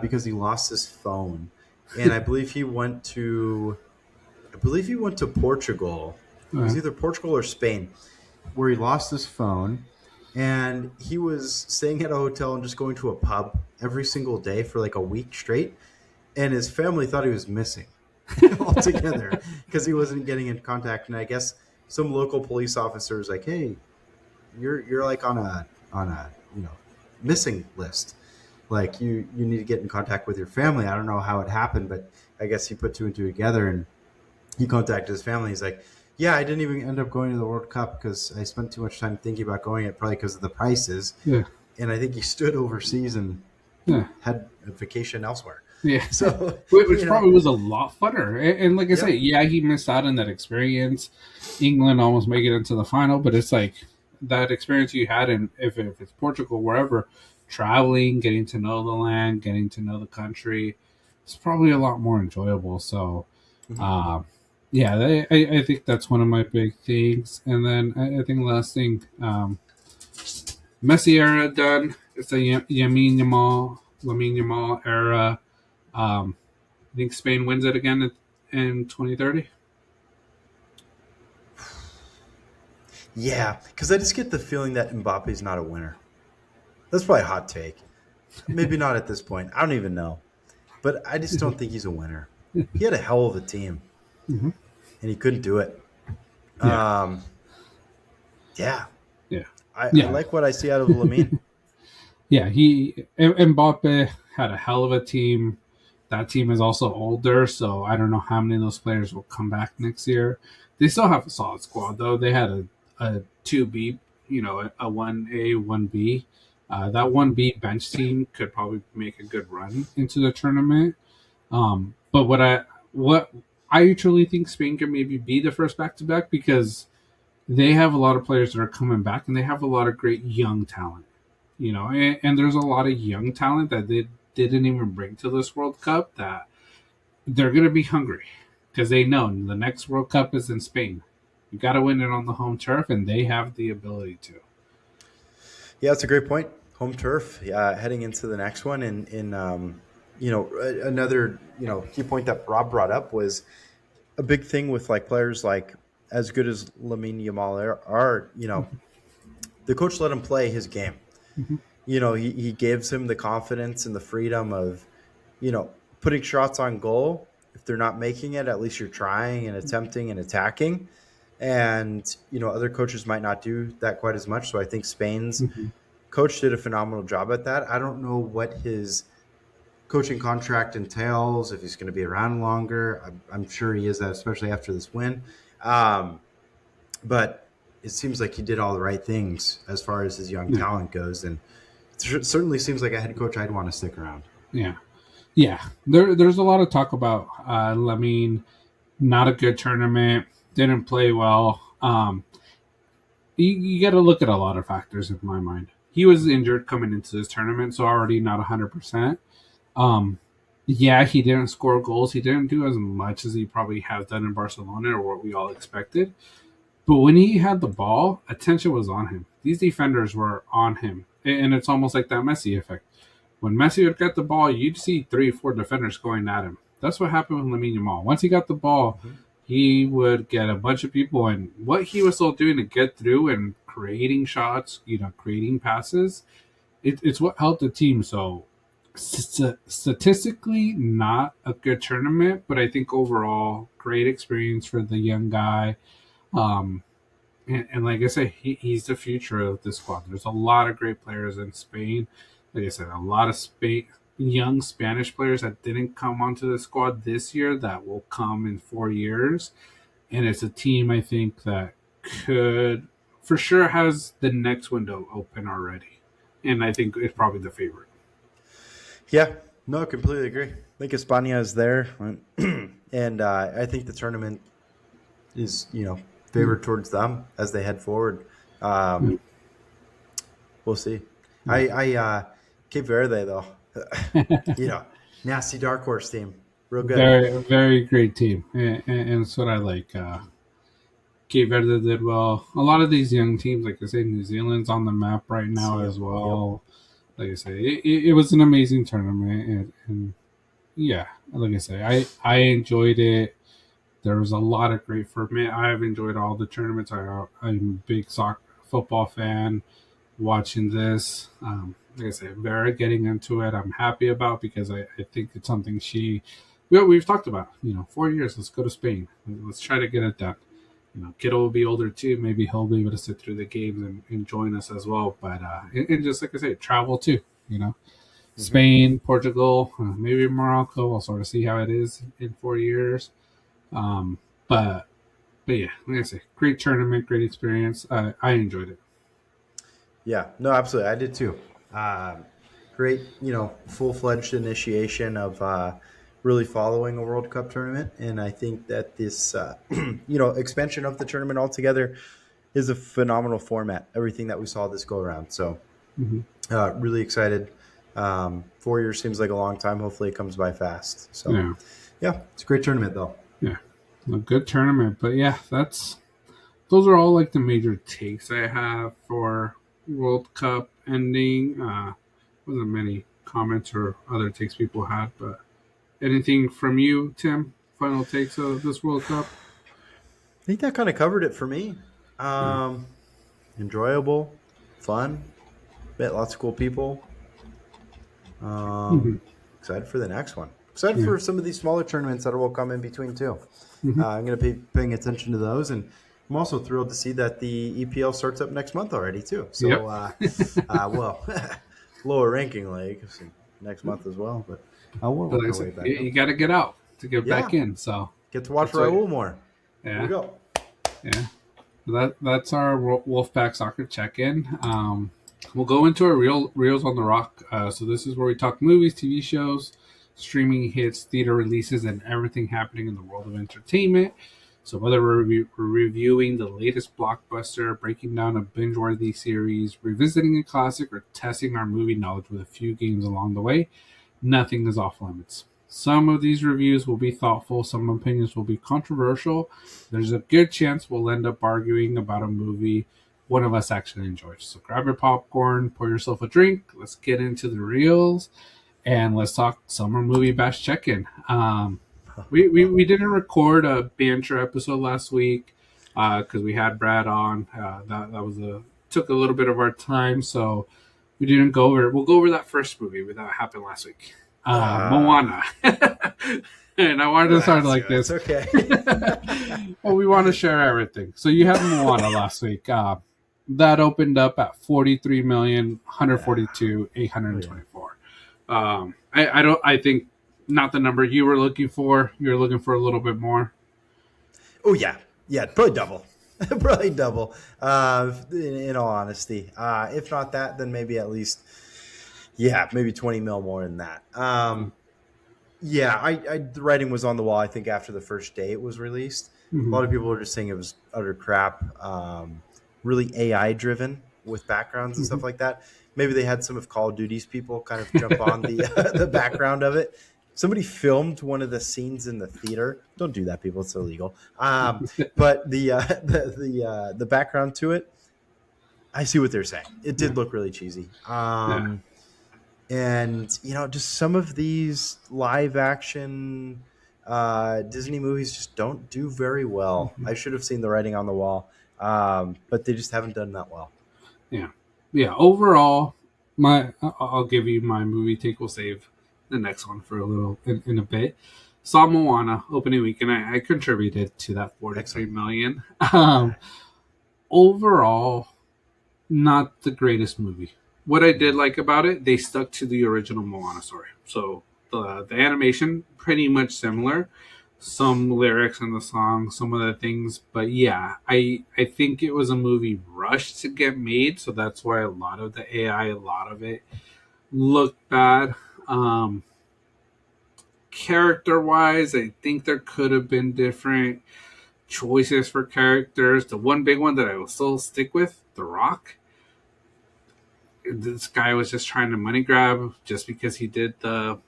[SPEAKER 1] because he lost his phone, and I believe he went to Portugal. It was
[SPEAKER 3] Uh,
[SPEAKER 1] either Portugal or Spain, where he lost his phone, and he was staying at a hotel and just going to a pub every single day for like a week straight, and his family thought he was missing altogether because he wasn't getting in contact. And I guess some local police officer was like, "Hey, you're like on a missing list. Like you need to get in contact with your family." I don't know how it happened, but I guess he put two and two together, and he contacted his family. He's like, "Yeah, I didn't even end up going to the World Cup because I spent too much time thinking about going. It probably because of the prices,
[SPEAKER 3] yeah,
[SPEAKER 1] and I think he stood overseas and
[SPEAKER 3] yeah,
[SPEAKER 1] had a vacation elsewhere."
[SPEAKER 3] yeah.
[SPEAKER 1] So
[SPEAKER 3] Which probably was a lot funner. And like I
[SPEAKER 1] yeah,
[SPEAKER 3] say, yeah, he missed out on that experience. England almost make it into the final, but it's like that experience you had in if it's Portugal, wherever, traveling, getting to know the land, getting to know the country, it's probably a lot more enjoyable. So,
[SPEAKER 1] mhm.
[SPEAKER 3] um, yeah, I think that's one of my big things. And then I think last thing, Messi era done. It's a Lamine Yamal era. I think Spain wins it again in 2030.
[SPEAKER 1] Yeah, because I just get the feeling that Mbappe's not a winner. That's probably a hot take. Maybe not at this point. I don't even know. But I just don't think he's a winner. He had a hell of a team,
[SPEAKER 3] Mm-hmm.
[SPEAKER 1] and he couldn't do it.
[SPEAKER 3] Yeah,
[SPEAKER 1] Um, yeah,
[SPEAKER 3] yeah,
[SPEAKER 1] I
[SPEAKER 3] yeah,
[SPEAKER 1] like what I see out of Lamine.
[SPEAKER 3] yeah. Mbappe had a hell of a team. That team is also older, so I don't know how many of those players will come back next year. They still have a solid squad, though. They had a 2B, a 1A, 1B. That 1B bench team could probably make a good run into the tournament. But what I truly think Spain can maybe be the first back to back because they have a lot of players that are coming back and they have a lot of great young talent. And there's a lot of young talent that they didn't even bring to this World Cup that they're going to be hungry because they know the next World Cup is in Spain. You got to win it on the home turf, and they have the ability to.
[SPEAKER 1] Yeah, that's a great point. Home turf. Yeah, heading into the next one, another key point that Rob brought up was a big thing with like players like as good as Lamine Yamal are. The coach let him play his game.
[SPEAKER 3] Mm-hmm.
[SPEAKER 1] He gives him the confidence and the freedom of, putting shots on goal. If they're not making it, at least you're trying and attempting and attacking. And, other coaches might not do that quite as much. So I think Spain's
[SPEAKER 3] Mm-hmm.
[SPEAKER 1] coach did a phenomenal job at that. I don't know what his coaching contract entails, if he's going to be around longer. I'm sure he is that, especially after this win. Um, but it seems like he did all the right things as far as his young
[SPEAKER 3] Yeah,
[SPEAKER 1] talent goes. And it certainly seems like a head coach I'd want to stick around.
[SPEAKER 3] yeah, yeah. There's a lot of talk about Lamine. Not a good tournament. Didn't play well. You got to look at a lot of factors in my mind. He was injured coming into this tournament, so already not 100%. Um, yeah, he didn't score goals. He didn't do as much as he probably has done in Barcelona or what we all expected. But when he had the ball, attention was on him. These defenders were on him. And it's almost like that Messi effect. When Messi would get the ball, you'd see 3 or 4 defenders going at him. That's what happened with Lamine Yamal. Once he got the ball,
[SPEAKER 1] Mm-hmm.
[SPEAKER 3] he would get a bunch of people. And what he was still doing to get through and creating shots, creating passes, it's what helped the team. So statistically, not a good tournament, but I think overall, great experience for the young guy. Um, and like I say, he's the future of this squad. There's a lot of great players in Spain. Like I said, a lot of young Spanish players that didn't come onto the squad this year that will come in 4 years. And it's a team I think that could, for sure, has the next window open already. And I think it's probably the favorite.
[SPEAKER 1] Yeah, no, I completely agree. I think Espana is there, and I think the tournament is favored towards them as they head forward.
[SPEAKER 3] Yeah.
[SPEAKER 1] Um, we'll see.
[SPEAKER 3] Yeah.
[SPEAKER 1] Cape Verde though, nasty dark horse team, real good.
[SPEAKER 3] Very, very great team, and it's what I like. Cape Verde did well. A lot of these young teams, like I say, New Zealand's on the map right now
[SPEAKER 1] See
[SPEAKER 3] as
[SPEAKER 1] him. Yep.
[SPEAKER 3] well. Like I say, it was an amazing tournament, and yeah, like I say, I enjoyed it. There was a lot of great for me. I've enjoyed all the tournaments. I'm a big soccer football fan. Watching this, like I say, Vera getting into it, I'm happy about because I think it's something we've talked about. 4 years. Let's go to Spain. Let's try to get it done. Kiddo will be older too. Maybe he'll be able to sit through the games and join us as well. But and just like I say, travel too.
[SPEAKER 1] Hmm.
[SPEAKER 3] Spain, Portugal, maybe Morocco. We'll sort of see how it is in 4 years. Um, but yeah, like I say, great tournament, great experience. I enjoyed it.
[SPEAKER 1] Yeah, no, absolutely. I did too. Great, full fledged initiation of really following a World Cup tournament. And I think that this, expansion of the tournament altogether is a phenomenal format. Everything that we saw this go around. So
[SPEAKER 3] Mm-hmm.
[SPEAKER 1] really excited. 4 years seems like a long time. Hopefully it comes by fast. So
[SPEAKER 3] Yeah,
[SPEAKER 1] yeah, it's a great tournament though.
[SPEAKER 3] yeah, a good tournament. But yeah, those are all like the major takes I have for World Cup ending. Wasn't many comments or other takes people had, but anything from you, Tim? Final takes of this World Cup?
[SPEAKER 1] I think that kind of covered it for me.
[SPEAKER 3] Yeah.
[SPEAKER 1] Um, Enjoyable, fun, met lots of cool people.
[SPEAKER 3] Mm-hmm.
[SPEAKER 1] Excited for the next one. Excited
[SPEAKER 3] Yeah.
[SPEAKER 1] for some of these smaller tournaments that will come in between too.
[SPEAKER 3] Mm-hmm.
[SPEAKER 1] I'm going to be paying attention to those, and I'm also thrilled to see that the EPL starts up next month already too. So,
[SPEAKER 3] Yep.
[SPEAKER 1] well, lower ranking league next month as well, but we'll
[SPEAKER 3] But
[SPEAKER 1] work
[SPEAKER 3] like I
[SPEAKER 1] our way
[SPEAKER 3] said,
[SPEAKER 1] back
[SPEAKER 3] you
[SPEAKER 1] up.
[SPEAKER 3] got to get out to get back
[SPEAKER 1] Yeah,
[SPEAKER 3] in. So
[SPEAKER 1] get to watch
[SPEAKER 3] that's what.
[SPEAKER 1] Raul more. Here we
[SPEAKER 3] Yeah.
[SPEAKER 1] go.
[SPEAKER 3] Yeah. That's our Wolfpack Soccer check-in. We'll go into our reels on the rock. So this is where we talk movies, TV shows, streaming hits, theater releases, and everything happening in the world of entertainment. So whether we're reviewing the latest blockbuster, breaking down a binge-worthy series, revisiting a classic, or testing our movie knowledge with a few games along the way, nothing is off limits. Some of these reviews will be thoughtful, some opinions will be controversial. There's a good chance we'll end up arguing about a movie one of us actually enjoys. So grab your popcorn, pour yourself a drink, let's get into the reels, and let's talk summer movie bash check-in. We didn't record a banter episode last week because we had Brad on. That was took a little bit of our time, so we didn't go over. We'll go over that first movie that happened last week,
[SPEAKER 1] Ah,
[SPEAKER 3] Moana. And I wanted to start like
[SPEAKER 1] it's
[SPEAKER 3] this.
[SPEAKER 1] okay.
[SPEAKER 3] Well, we want to share everything. So you had Moana last week. That opened up at 43,142,824. I don't. I think not the number you were looking for. You were looking for a little bit more.
[SPEAKER 1] Oh yeah, probably double, probably double. In all honesty, if not that, then maybe at least, yeah, maybe 20 mil more than that. Yeah, the writing was on the wall. I think after the first day it was released, a
[SPEAKER 3] Mm-hmm.
[SPEAKER 1] lot of people were just saying it was utter crap. Really AI driven with backgrounds and
[SPEAKER 3] Mm-hmm.
[SPEAKER 1] stuff like that. Maybe they had some of Call of Duty's people kind of jump on the the background of it. Somebody filmed one of the scenes in the theater. Don't do that, people. It's illegal. But the background to it, I see what they're saying. It
[SPEAKER 3] Yeah.
[SPEAKER 1] did look really cheesy.
[SPEAKER 3] Yeah.
[SPEAKER 1] And just some of these live action Disney movies just don't do very well.
[SPEAKER 3] Mm-hmm.
[SPEAKER 1] I should have seen the writing on the wall, but they just haven't done that well.
[SPEAKER 3] Yeah. Yeah. Overall, I'll give you my movie take. We'll save the next one for a little in a bit. Saw Moana opening weekend. I contributed to that 43
[SPEAKER 1] Excellent.
[SPEAKER 3] million. Um, Overall, not the greatest movie. What I did like about it, they stuck to the original Moana story. So the animation pretty much similar. Some lyrics in the song, some of the things, but yeah, I think it was a movie rushed to get made, so that's why a lot of the AI, a lot of it looked bad. Character wise, I think there could have been different choices for characters. The one big one that I will still stick with, The Rock. This guy was just trying to money grab. Just because he did the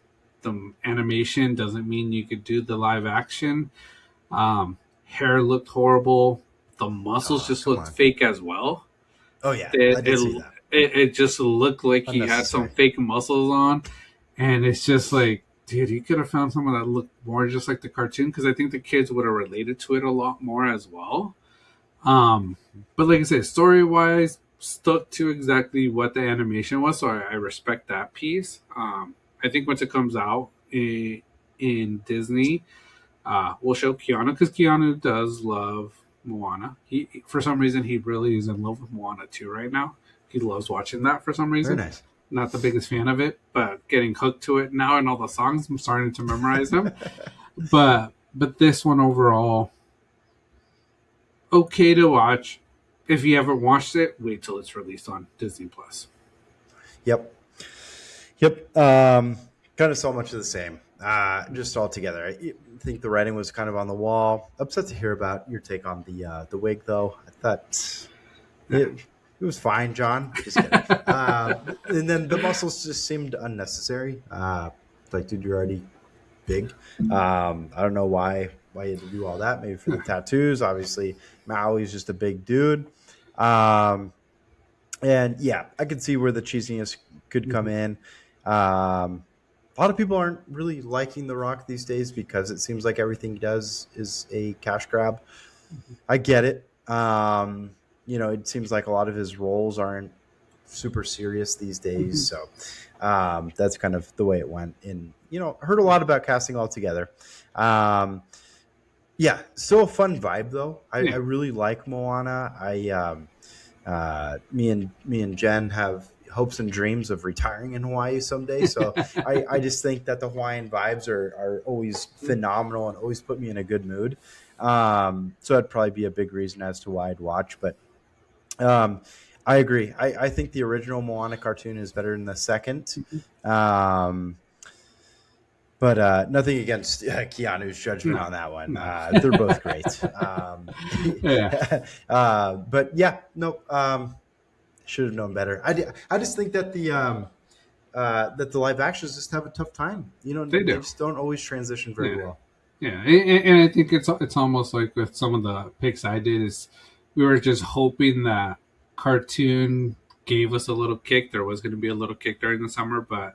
[SPEAKER 3] animation doesn't mean you could do the live action. Hair looked horrible. The muscles just looked fake as well.
[SPEAKER 1] Oh yeah, I did see that.
[SPEAKER 3] It just looked like he had some fake muscles on, and it's just like, dude, you could have found someone that looked more just like the cartoon, because I think the kids would have related to it a lot more as well. But like I said, story wise, stuck to exactly what the animation was, so I respect that piece. I think once it comes out in Disney, we'll show Keanu, because Keanu does love Moana. He, for some reason, he really is in love with Moana too right now. He loves watching that for some reason.
[SPEAKER 1] Very nice.
[SPEAKER 3] Not the biggest fan of it, but getting hooked to it now, and all the songs, I'm starting to memorize them. but this one overall, okay to watch. If you haven't watched it, wait till it's released on Disney Plus.
[SPEAKER 1] Yep. Kind of so much of the same. Just all together. I think the writing was kind of on the wall. Upset to hear about your take on the wig, though. I thought it was fine, John. Just kidding. And then the muscles just seemed unnecessary. Like, dude, you're already big. I don't know why you had to do all that. Maybe for the tattoos. Obviously, Maui's just a big dude. And yeah, I could see where the cheesiness could come in. A lot of people aren't really liking The Rock these days because it seems like everything he does is a cash grab. I get it. It seems like a lot of his roles aren't super serious these days. So that's kind of the way it went. And, heard a lot about casting altogether. Yeah, still a fun vibe, though. I really like Moana. Me and Jen have hopes and dreams of retiring in Hawaii someday. So I just think that the Hawaiian vibes are always phenomenal and always put me in a good mood. So that'd probably be a big reason as to why I'd watch. But I agree. I think the original Moana cartoon is better than the second. But nothing against Keanu's judgment on that one. They're both great. But yeah, no. Should have known better. I just think that the live actions just have a tough time. They just don't always transition very well.
[SPEAKER 3] Yeah, and I think it's almost like with some of the picks I did is we were just hoping that cartoon gave us a little kick. There was going to be a little kick during the summer, but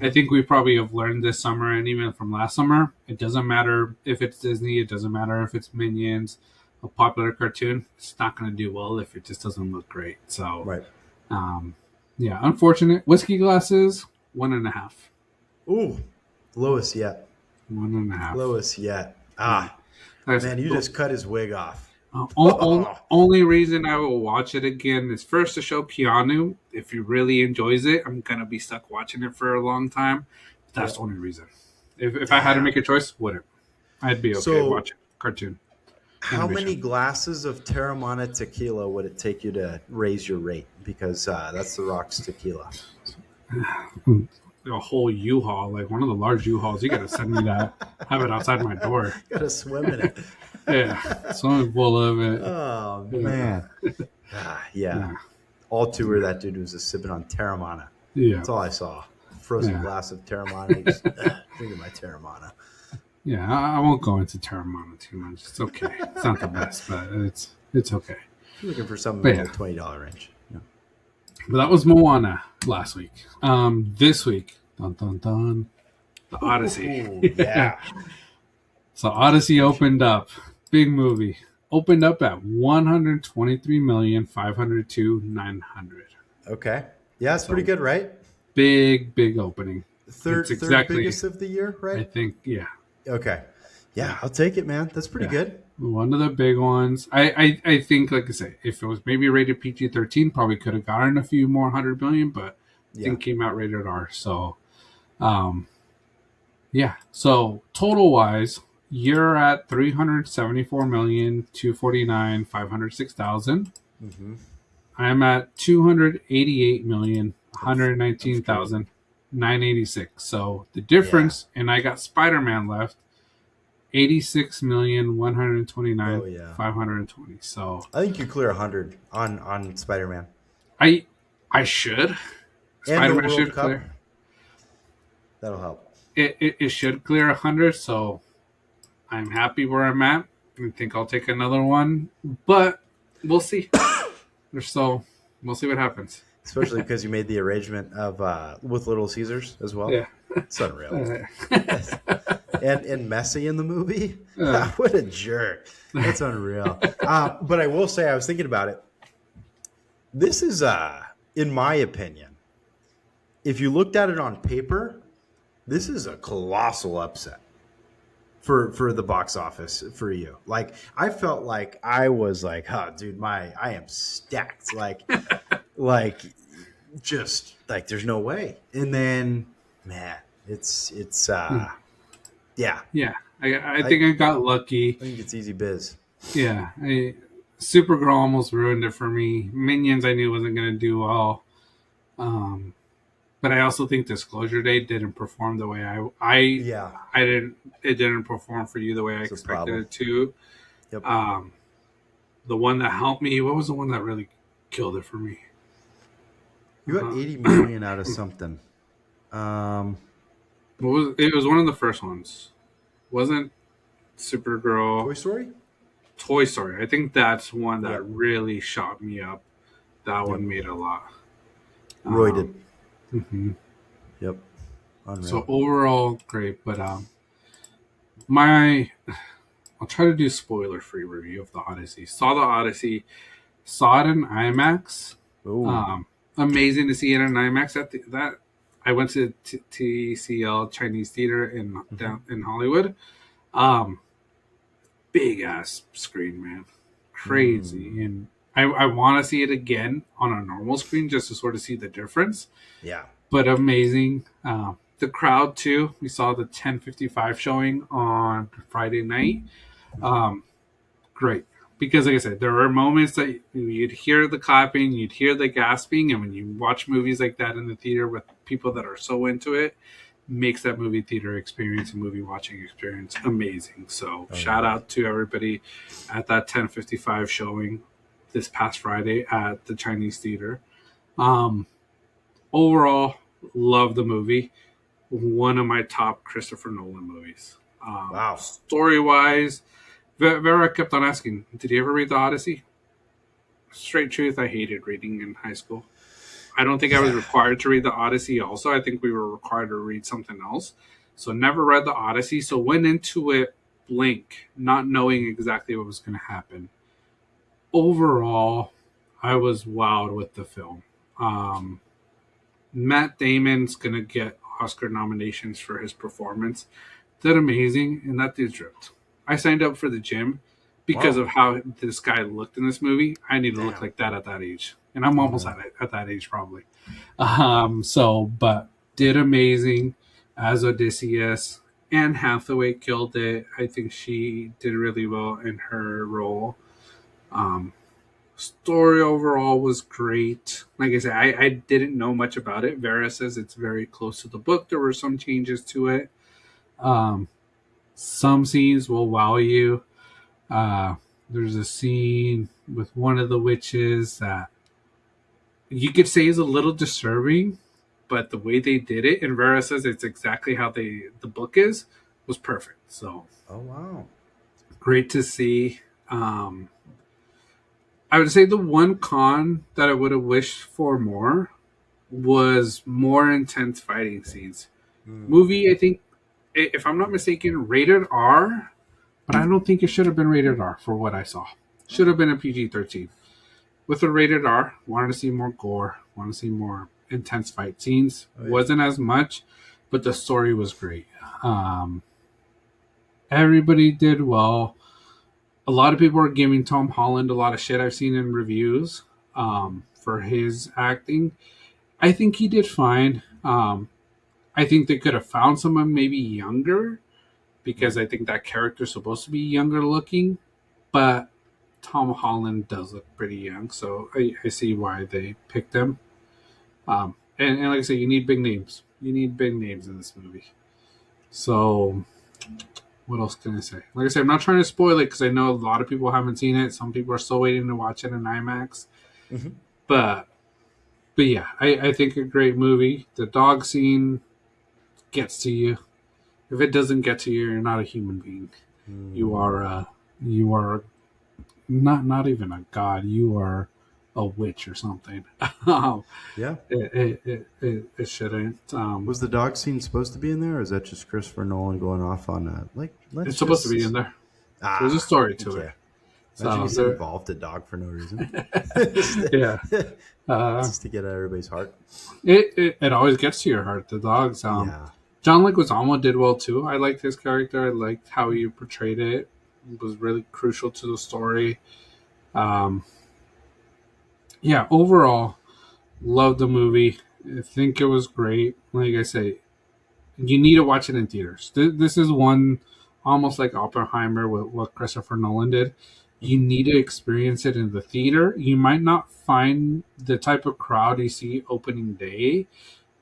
[SPEAKER 3] I think we probably have learned this summer and even from last summer, it doesn't matter if it's Disney, it doesn't matter if it's Minions, a popular cartoon, it's not going to do well if it just doesn't look great. So,
[SPEAKER 1] right.
[SPEAKER 3] Yeah, unfortunate. Whiskey glasses, 1.5.
[SPEAKER 1] Ooh, lowest yet.
[SPEAKER 3] 1.5.
[SPEAKER 1] Lowest yet. Man, you just cut his wig off.
[SPEAKER 3] Only reason I will watch it again is first to show Keanu. If he really enjoys it, I'm gonna be stuck watching it for a long time. That's the only reason. If I had to make a choice, wouldn't. I'd be okay watching cartoon.
[SPEAKER 1] How many glasses of Terramana tequila would it take you to raise your rate? Because that's The Rock's tequila.
[SPEAKER 3] A whole U-Haul, like one of the large U-Hauls. You got to send me that. Have it outside my door.
[SPEAKER 1] You got to swim in it.
[SPEAKER 3] Yeah, swimming pool of it.
[SPEAKER 1] Oh, man. Yeah. All tour that dude was just sipping on Terramana.
[SPEAKER 3] Yeah.
[SPEAKER 1] That's all I saw. Frozen glass of Terramana. Just drinking my Terramana.
[SPEAKER 3] Yeah, I won't go into Terramana too much. It's okay. It's not the best, but it's okay.
[SPEAKER 1] You're looking for something in the $20 range. Yeah.
[SPEAKER 3] But that was Moana last week. This week, the Odyssey.
[SPEAKER 1] Ooh, yeah.
[SPEAKER 3] So Odyssey opened up. Big movie. Opened up at $123,502,900.
[SPEAKER 1] Okay. Yeah, it's pretty good, right?
[SPEAKER 3] Big opening.
[SPEAKER 1] Third biggest of the year, right?
[SPEAKER 3] I think, yeah.
[SPEAKER 1] Okay. Yeah, I'll take it, man. That's pretty good.
[SPEAKER 3] One of the big ones. I think, like I say, if it was maybe rated PG-13, probably could have gotten a few more 100 million, but I think came out rated R. So, So total-wise, you're at 374,249,506,000.
[SPEAKER 1] Mm-hmm.
[SPEAKER 3] I'm at 288,119,000. $986. So the difference, and I got Spider-Man left, 86,129,520.
[SPEAKER 1] Oh yeah.
[SPEAKER 3] 520. So
[SPEAKER 1] I think you clear 100 on Spider-Man
[SPEAKER 3] I should.
[SPEAKER 1] and the
[SPEAKER 3] Spider-Man
[SPEAKER 1] World
[SPEAKER 3] should
[SPEAKER 1] Cup.
[SPEAKER 3] clear.
[SPEAKER 1] That'll help.
[SPEAKER 3] It should clear 100. So I'm happy where I'm at. I think I'll take another one, but we'll see. We'll see what happens.
[SPEAKER 1] Especially because you made the arrangement of with Little Caesars as well.
[SPEAKER 3] Yeah.
[SPEAKER 1] It's unreal. and Messi in the movie. What a jerk. That's unreal. But I will say, I was thinking about it. This is, in my opinion, if you looked at it on paper, this is a colossal upset for the box office for you. Like, I felt like I was like, oh, dude, I am stacked. Like just like there's no way. And then, man, it's yeah.
[SPEAKER 3] Yeah. I think I got lucky.
[SPEAKER 1] I think it's easy biz.
[SPEAKER 3] Yeah. Supergirl almost ruined it for me. Minions I knew wasn't going to do well. But I also think Disclosure Day didn't perform the way it didn't perform for you the way I expected it to.
[SPEAKER 1] Yep.
[SPEAKER 3] The one that helped me, what was the one that really killed it for me?
[SPEAKER 1] You got 80 million out of something.
[SPEAKER 3] It was one of the first ones. Wasn't Supergirl
[SPEAKER 1] Toy Story?
[SPEAKER 3] I think that's one that really shot me up. That one made a lot.
[SPEAKER 1] Roy did.
[SPEAKER 3] Mm-hmm.
[SPEAKER 1] Yep. Unreal.
[SPEAKER 3] So overall, great. But I'll try to do spoiler-free review of the Odyssey. Saw the Odyssey. Saw it in IMAX.
[SPEAKER 1] Ooh.
[SPEAKER 3] Amazing to see it in IMAX. I went to TCL Chinese Theater in Hollywood. Big ass screen, man, crazy. And I want to see it again on a normal screen just to sort of see the difference.
[SPEAKER 1] Yeah,
[SPEAKER 3] but amazing. The crowd too. We saw the 10:55 showing on Friday night. Great. Because like I said, there were moments that you'd hear the clapping, you'd hear the gasping, and when you watch movies like that in the theater with people that are so into it, makes that movie theater experience and movie watching experience amazing. So shout out to everybody at that 10:55 showing this past Friday at the Chinese Theater. Overall, love the movie. One of my top Christopher Nolan movies.
[SPEAKER 1] Wow.
[SPEAKER 3] Story-wise, Vera kept on asking, did you ever read The Odyssey? Straight truth, I hated reading in high school. I don't think I was required to read The Odyssey also. I think we were required to read something else. So never read The Odyssey. So went into it blank, not knowing exactly what was going to happen. Overall, I was wowed with the film. Matt Damon's going to get Oscar nominations for his performance. Did amazing, and that dude's ripped. I signed up for the gym because of how this guy looked in this movie. I need to look like that at that age. And I'm almost at that age probably. But did amazing as Odysseus. Anne Hathaway killed it. I think she did really well in her role. Story overall was great. Like I said, I didn't know much about it. Vera says it's very close to the book. There were some changes to it. Some scenes will wow you. There's a scene with one of the witches that you could say is a little disturbing, but the way they did it, and Vera says it's exactly how the book was perfect. So, great to see. I would say the one con that I would have wished for more was more intense fighting scenes. Movie, I think, if I'm not mistaken, rated R, but I don't think it should have been rated R for what I saw. Should have been a PG-13. With a rated R, wanted to see more gore, wanted to see more intense fight scenes. Wasn't as much, but the story was great. Everybody did well. A lot of people are giving Tom Holland a lot of shit I've seen in reviews for his acting. I think he did fine. I think they could have found someone maybe younger because I think that character's supposed to be younger looking, but Tom Holland does look pretty young, so I see why they picked him. And like I say, you need big names. You need big names in this movie. So, what else can I say? Like I said, I'm not trying to spoil it because I know a lot of people haven't seen it. Some people are still waiting to watch it in IMAX.
[SPEAKER 1] Mm-hmm.
[SPEAKER 3] But yeah, I think a great movie. The dog scene gets to you. If it doesn't get to you, you're not a human being. You are not even a god. You are a witch or something.
[SPEAKER 1] Yeah.
[SPEAKER 3] It shouldn't.
[SPEAKER 1] Was the dog scene supposed to be in there, or is that just Christopher Nolan going off on
[SPEAKER 3] It's supposed to be in there. There's a story to it.
[SPEAKER 1] Imagine
[SPEAKER 3] So
[SPEAKER 1] he involved a dog for no reason.
[SPEAKER 3] Yeah.
[SPEAKER 1] Just to get at everybody's heart.
[SPEAKER 3] It always gets to your heart. The dogs.
[SPEAKER 1] Yeah.
[SPEAKER 3] John Leguizamo did well too. I liked his character. I liked how he portrayed it. It was really crucial to the story. Yeah, overall, loved the movie. I think it was great. Like I say, you need to watch it in theaters. This is one almost like Oppenheimer with what Christopher Nolan did. You need to experience it in the theater. You might not find the type of crowd you see opening day,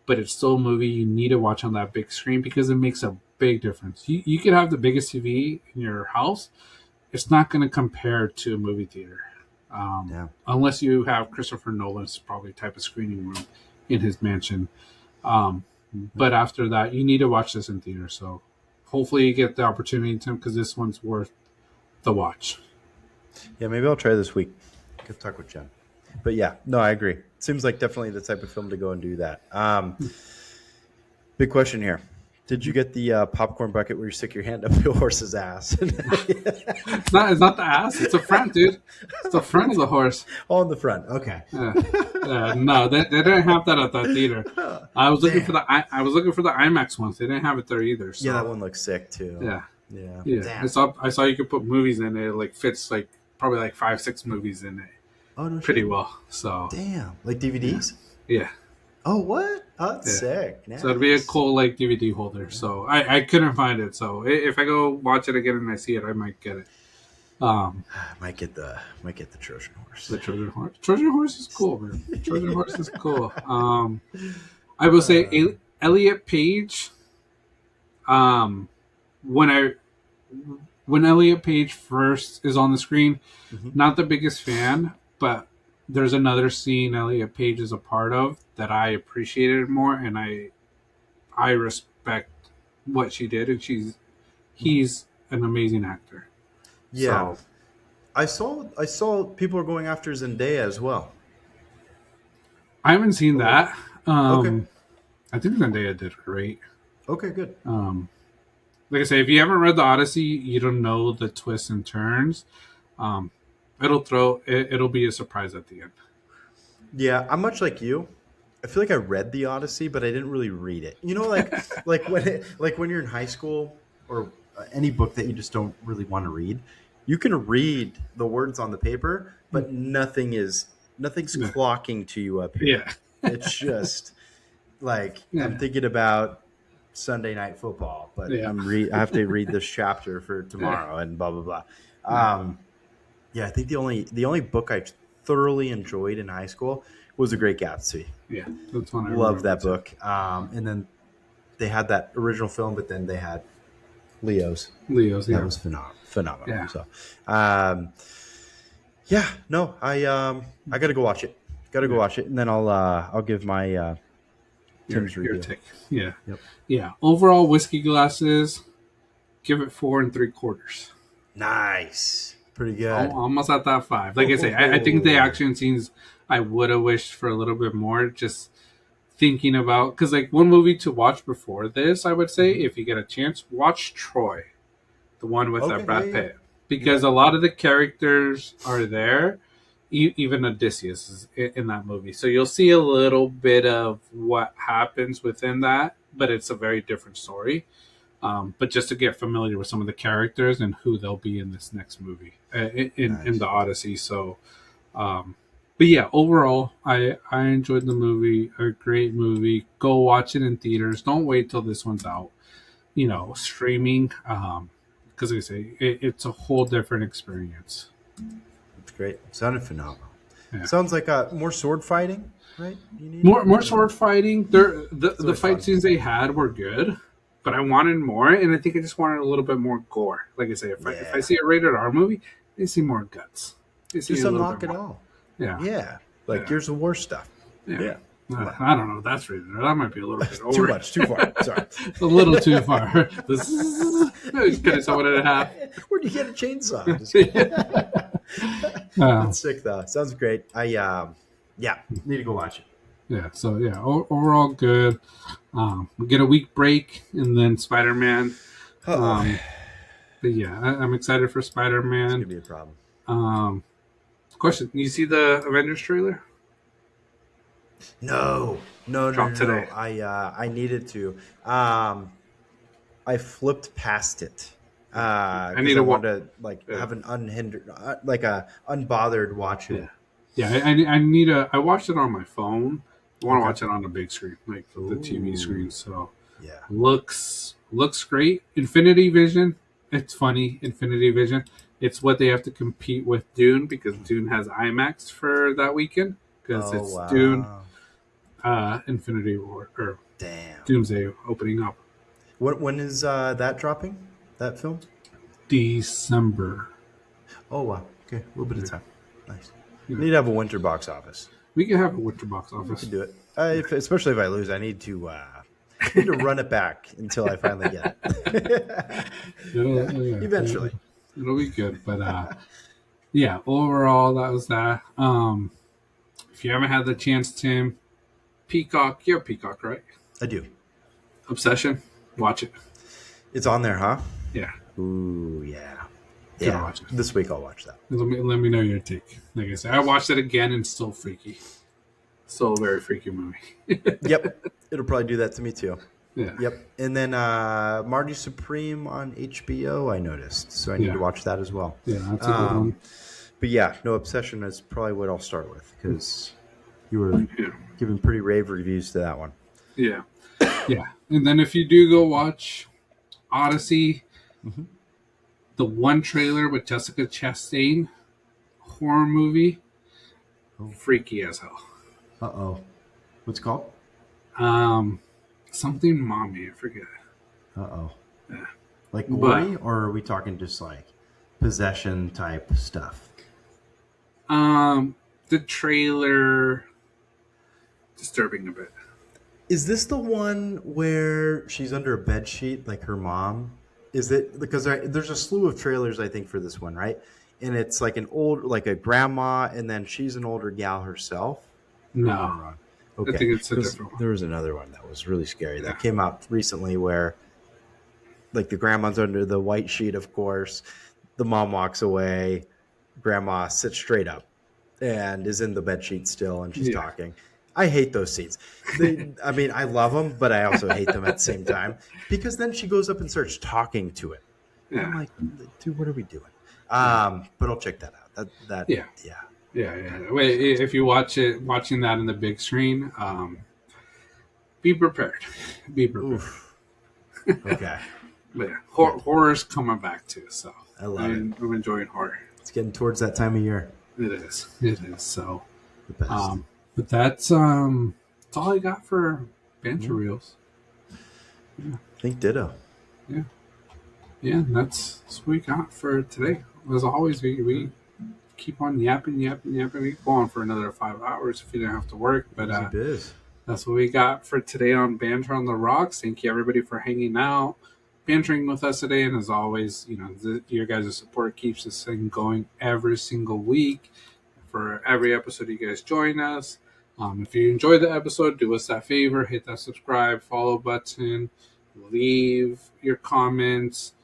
[SPEAKER 3] but it's still a movie you need to watch on that big screen because it makes a big difference. You could have the biggest TV in your house. It's not going to compare to a movie theater. Unless you have Christopher Nolan's probably type of screening room in his mansion. But after that, you need to watch this in theater. So hopefully you get the opportunity, Tim, because this one's worth the watch.
[SPEAKER 1] Yeah, maybe I'll try this week. Good talk with Jen. But yeah, no, I agree. Seems like definitely the type of film to go and do that. Big question here. Did you get the popcorn bucket where you stick your hand up your horse's ass?
[SPEAKER 3] It's not the ass. It's the front, dude. It's the front of the horse.
[SPEAKER 1] Oh, in the front. Okay.
[SPEAKER 3] No, they didn't have that at that theater. I was looking for the IMAX ones. They didn't have it there either. So.
[SPEAKER 1] Yeah, that one looks sick too.
[SPEAKER 3] Yeah.
[SPEAKER 1] Damn.
[SPEAKER 3] I saw you could put movies in it. It like fits like probably like 5-6 movies in it.
[SPEAKER 1] Oh no.
[SPEAKER 3] Pretty well. So.
[SPEAKER 1] Damn. Like DVDs?
[SPEAKER 3] Yeah.
[SPEAKER 1] Oh, what? Oh, that's sick. Nice.
[SPEAKER 3] So it'd be a cool like DVD holder. Yeah. So I couldn't find it. So if I go watch it again and I see it, I might get it.
[SPEAKER 1] I might get the Trojan horse.
[SPEAKER 3] The Trojan horse. Trojan horse is cool, man. Trojan horse is cool. I will say Elliot Page. When Elliot Page first is on the screen, not the biggest fan, but there's another scene Elliot Page is a part of that I appreciated more, and I respect what she did, and he's an amazing actor.
[SPEAKER 1] Yeah,
[SPEAKER 3] so,
[SPEAKER 1] I saw people are going after Zendaya as well.
[SPEAKER 3] I haven't seen that.
[SPEAKER 1] Okay.
[SPEAKER 3] I think Zendaya did great.
[SPEAKER 1] Okay, good.
[SPEAKER 3] Like I say, if you haven't read the Odyssey, you don't know the twists and turns. It'll be a surprise at the end.
[SPEAKER 1] Yeah, I'm much like you. I feel like I read the Odyssey, but I didn't really read it. You know, like when you're in high school or any book that you just don't really want to read, you can read the words on the paper, but nothing's clocking to you up here.
[SPEAKER 3] Yeah,
[SPEAKER 1] it's just like I'm thinking about Sunday Night Football, but I have to read this chapter for tomorrow and blah blah blah. Yeah, I think the only book I thoroughly enjoyed in high school was The Great Gatsby.
[SPEAKER 3] Yeah, that's one I
[SPEAKER 1] love that book. And then they had that original film, but then they had Leo's. That was phenomenal.
[SPEAKER 3] Yeah.
[SPEAKER 1] So, I got to go watch it. Go watch it, and then I'll give my Tim's review.
[SPEAKER 3] Your take. Yeah. Yep. Yeah. Overall, whiskey glasses, give it 4 3/4.
[SPEAKER 1] Nice. Pretty good.
[SPEAKER 3] Almost at that 5. Like I say, I think the action scenes I would have wished for a little bit more. Just thinking about, because like one movie to watch before this, I would say, if you get a chance, watch Troy, the one with Brad Pitt, because a lot of the characters are there. Even Odysseus is in that movie, so you'll see a little bit of what happens within that, but it's a very different story. But just to get familiar with some of the characters and who they'll be in this next movie in the Odyssey. So, but yeah, overall, I enjoyed the movie. A great movie. Go watch it in theaters. Don't wait till this one's out. Streaming. Because like I say, it's a whole different experience.
[SPEAKER 1] It's great. It sounded phenomenal.
[SPEAKER 3] Yeah.
[SPEAKER 1] Sounds like more sword fighting, right? You need
[SPEAKER 3] More sword fighting. The
[SPEAKER 1] always
[SPEAKER 3] fight
[SPEAKER 1] fun.
[SPEAKER 3] scenes they had were good, but I wanted more, and I think I just wanted a little bit more gore. Like I say, if I
[SPEAKER 1] Yeah.
[SPEAKER 3] see a rated R movie, they see more guts. They see
[SPEAKER 1] Just
[SPEAKER 3] a little
[SPEAKER 1] unlock
[SPEAKER 3] bit
[SPEAKER 1] it
[SPEAKER 3] more.
[SPEAKER 1] all.
[SPEAKER 3] Yeah,
[SPEAKER 1] Yeah. Like
[SPEAKER 3] yeah,
[SPEAKER 1] Gears of War stuff.
[SPEAKER 3] yeah.
[SPEAKER 1] Yeah. Love
[SPEAKER 3] I don't know. That's rated R. That might be a little bit over.
[SPEAKER 1] Too much, too far. Sorry.
[SPEAKER 3] A little too far. This is cut someone in half.
[SPEAKER 1] Where'd you get a chainsaw? Just kidding. That's sick though. Sounds great. I need to go watch it.
[SPEAKER 3] Yeah. So yeah, overall good. We get a week break and then Spider-Man.
[SPEAKER 1] Uh-oh.
[SPEAKER 3] But yeah, I'm excited for
[SPEAKER 1] It's
[SPEAKER 3] Spider-Man.
[SPEAKER 1] gonna be a problem.
[SPEAKER 3] Question: you see the Avengers trailer?
[SPEAKER 1] No.
[SPEAKER 3] Dropped today.
[SPEAKER 1] I needed to. I flipped past it.
[SPEAKER 3] I
[SPEAKER 1] I
[SPEAKER 3] need to
[SPEAKER 1] wanted to have an unhindered, like a unbothered watching.
[SPEAKER 3] Yeah. I need a. I watched it on my phone. I want to
[SPEAKER 1] Okay.
[SPEAKER 3] watch it on the big screen, like the TV screen. So
[SPEAKER 1] Yeah.
[SPEAKER 3] looks great. Infinity Vision. It's funny. Infinity Vision. It's what they have to compete with Dune because Dune has IMAX for that weekend because it's Dune, Infinity War or
[SPEAKER 1] Damn.
[SPEAKER 3] Doomsday opening up.
[SPEAKER 1] When is that dropping? That film?
[SPEAKER 3] December.
[SPEAKER 1] Oh wow. Okay, a little bit of time. Nice.
[SPEAKER 3] Yeah.
[SPEAKER 1] You need to have a winter box office.
[SPEAKER 3] We can have a winter box
[SPEAKER 1] We
[SPEAKER 3] office.
[SPEAKER 1] can do it. Especially if I lose, I need to run it back until I finally get it. Eventually.
[SPEAKER 3] It'll be good. But yeah, overall that was that. If you haven't had the chance, Tim, Peacock, you're Peacock, right?
[SPEAKER 1] I do.
[SPEAKER 3] Obsession, watch it.
[SPEAKER 1] It's on there, huh?
[SPEAKER 3] Yeah.
[SPEAKER 1] Ooh, yeah.
[SPEAKER 3] Gotta watch it.
[SPEAKER 1] This week I'll watch that.
[SPEAKER 3] Let me know your take. Like I said, I watched it again and still freaky. Still a very freaky movie.
[SPEAKER 1] Yep. It'll probably do that to me too.
[SPEAKER 3] Yeah.
[SPEAKER 1] Yep. And then Marty Supreme on HBO I noticed. So I need to watch that as well.
[SPEAKER 3] Yeah, that's a good one.
[SPEAKER 1] But yeah, no, Obsession is probably what I'll start with because you were giving pretty rave reviews to that one.
[SPEAKER 3] Yeah. Yeah. And then if you do go watch Odyssey, the one trailer with Jessica Chastain, horror movie, freaky as hell.
[SPEAKER 1] Uh-oh. What's it called?
[SPEAKER 3] Something mommy, I forget.
[SPEAKER 1] Uh-oh.
[SPEAKER 3] Yeah.
[SPEAKER 1] Like gory, or are we talking just like possession type stuff?
[SPEAKER 3] The trailer disturbing a bit.
[SPEAKER 1] Is this the one where she's under a bed sheet like her mom? Is it because there's a slew of trailers I think for this one, right? And it's like like a grandma, and then she's an older gal herself.
[SPEAKER 3] No.
[SPEAKER 1] Okay.
[SPEAKER 3] I think it's a different one.
[SPEAKER 1] There was another one that was really scary that came out recently where like the grandma's under the white sheet, of course. The mom walks away. Grandma sits straight up and is in the bed sheet still, and she's talking. I hate those scenes. I mean, I love them, but I also hate them at the same time because then she goes up and starts talking to it. Yeah. I'm like, dude, what are we doing? But I'll check that out.
[SPEAKER 3] Yeah. Wait, if you watching that in the big screen, be prepared. Be prepared.
[SPEAKER 1] Oof. Okay.
[SPEAKER 3] But yeah, horror's coming back too, so
[SPEAKER 1] I love it.
[SPEAKER 3] I'm enjoying horror.
[SPEAKER 1] It's getting towards that time of year.
[SPEAKER 3] It is. So,
[SPEAKER 1] the best.
[SPEAKER 3] But that's all I got for Banter Reels.
[SPEAKER 1] Yeah. I think ditto.
[SPEAKER 3] Yeah, that's what we got for today. As always, we keep on yapping. We could go on for another 5 hours if you didn't have to work. But that's what we got for today on Banter on the Rocks. Thank you, everybody, for hanging out, bantering with us today. And as always, your guys' support keeps this thing going every single week. For every episode, you guys join us. If you enjoyed the episode, do us that favor. Hit that subscribe, follow button. Leave your comments.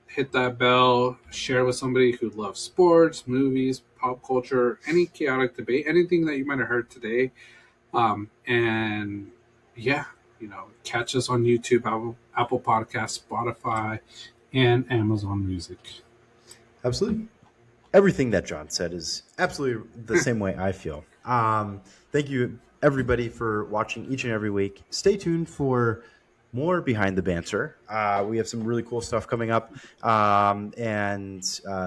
[SPEAKER 3] Hit that bell. Share with somebody who loves sports, movies, pop culture, any chaotic debate, anything that you might have heard today. And yeah, catch us on YouTube, Apple Podcasts, Spotify, and Amazon Music.
[SPEAKER 1] Absolutely. Everything that John said is absolutely the same way I feel. Thank you, everybody, for watching each and every week. Stay tuned for more behind the banter. We have some really cool stuff coming up, and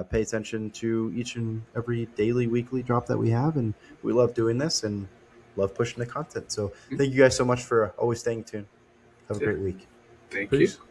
[SPEAKER 1] pay attention to each and every daily, weekly drop that we have. And we love doing this and love pushing the content. So thank you guys so much for always staying tuned. Have a
[SPEAKER 3] Yeah.
[SPEAKER 1] great week.
[SPEAKER 3] Thank
[SPEAKER 1] Peace.
[SPEAKER 3] you.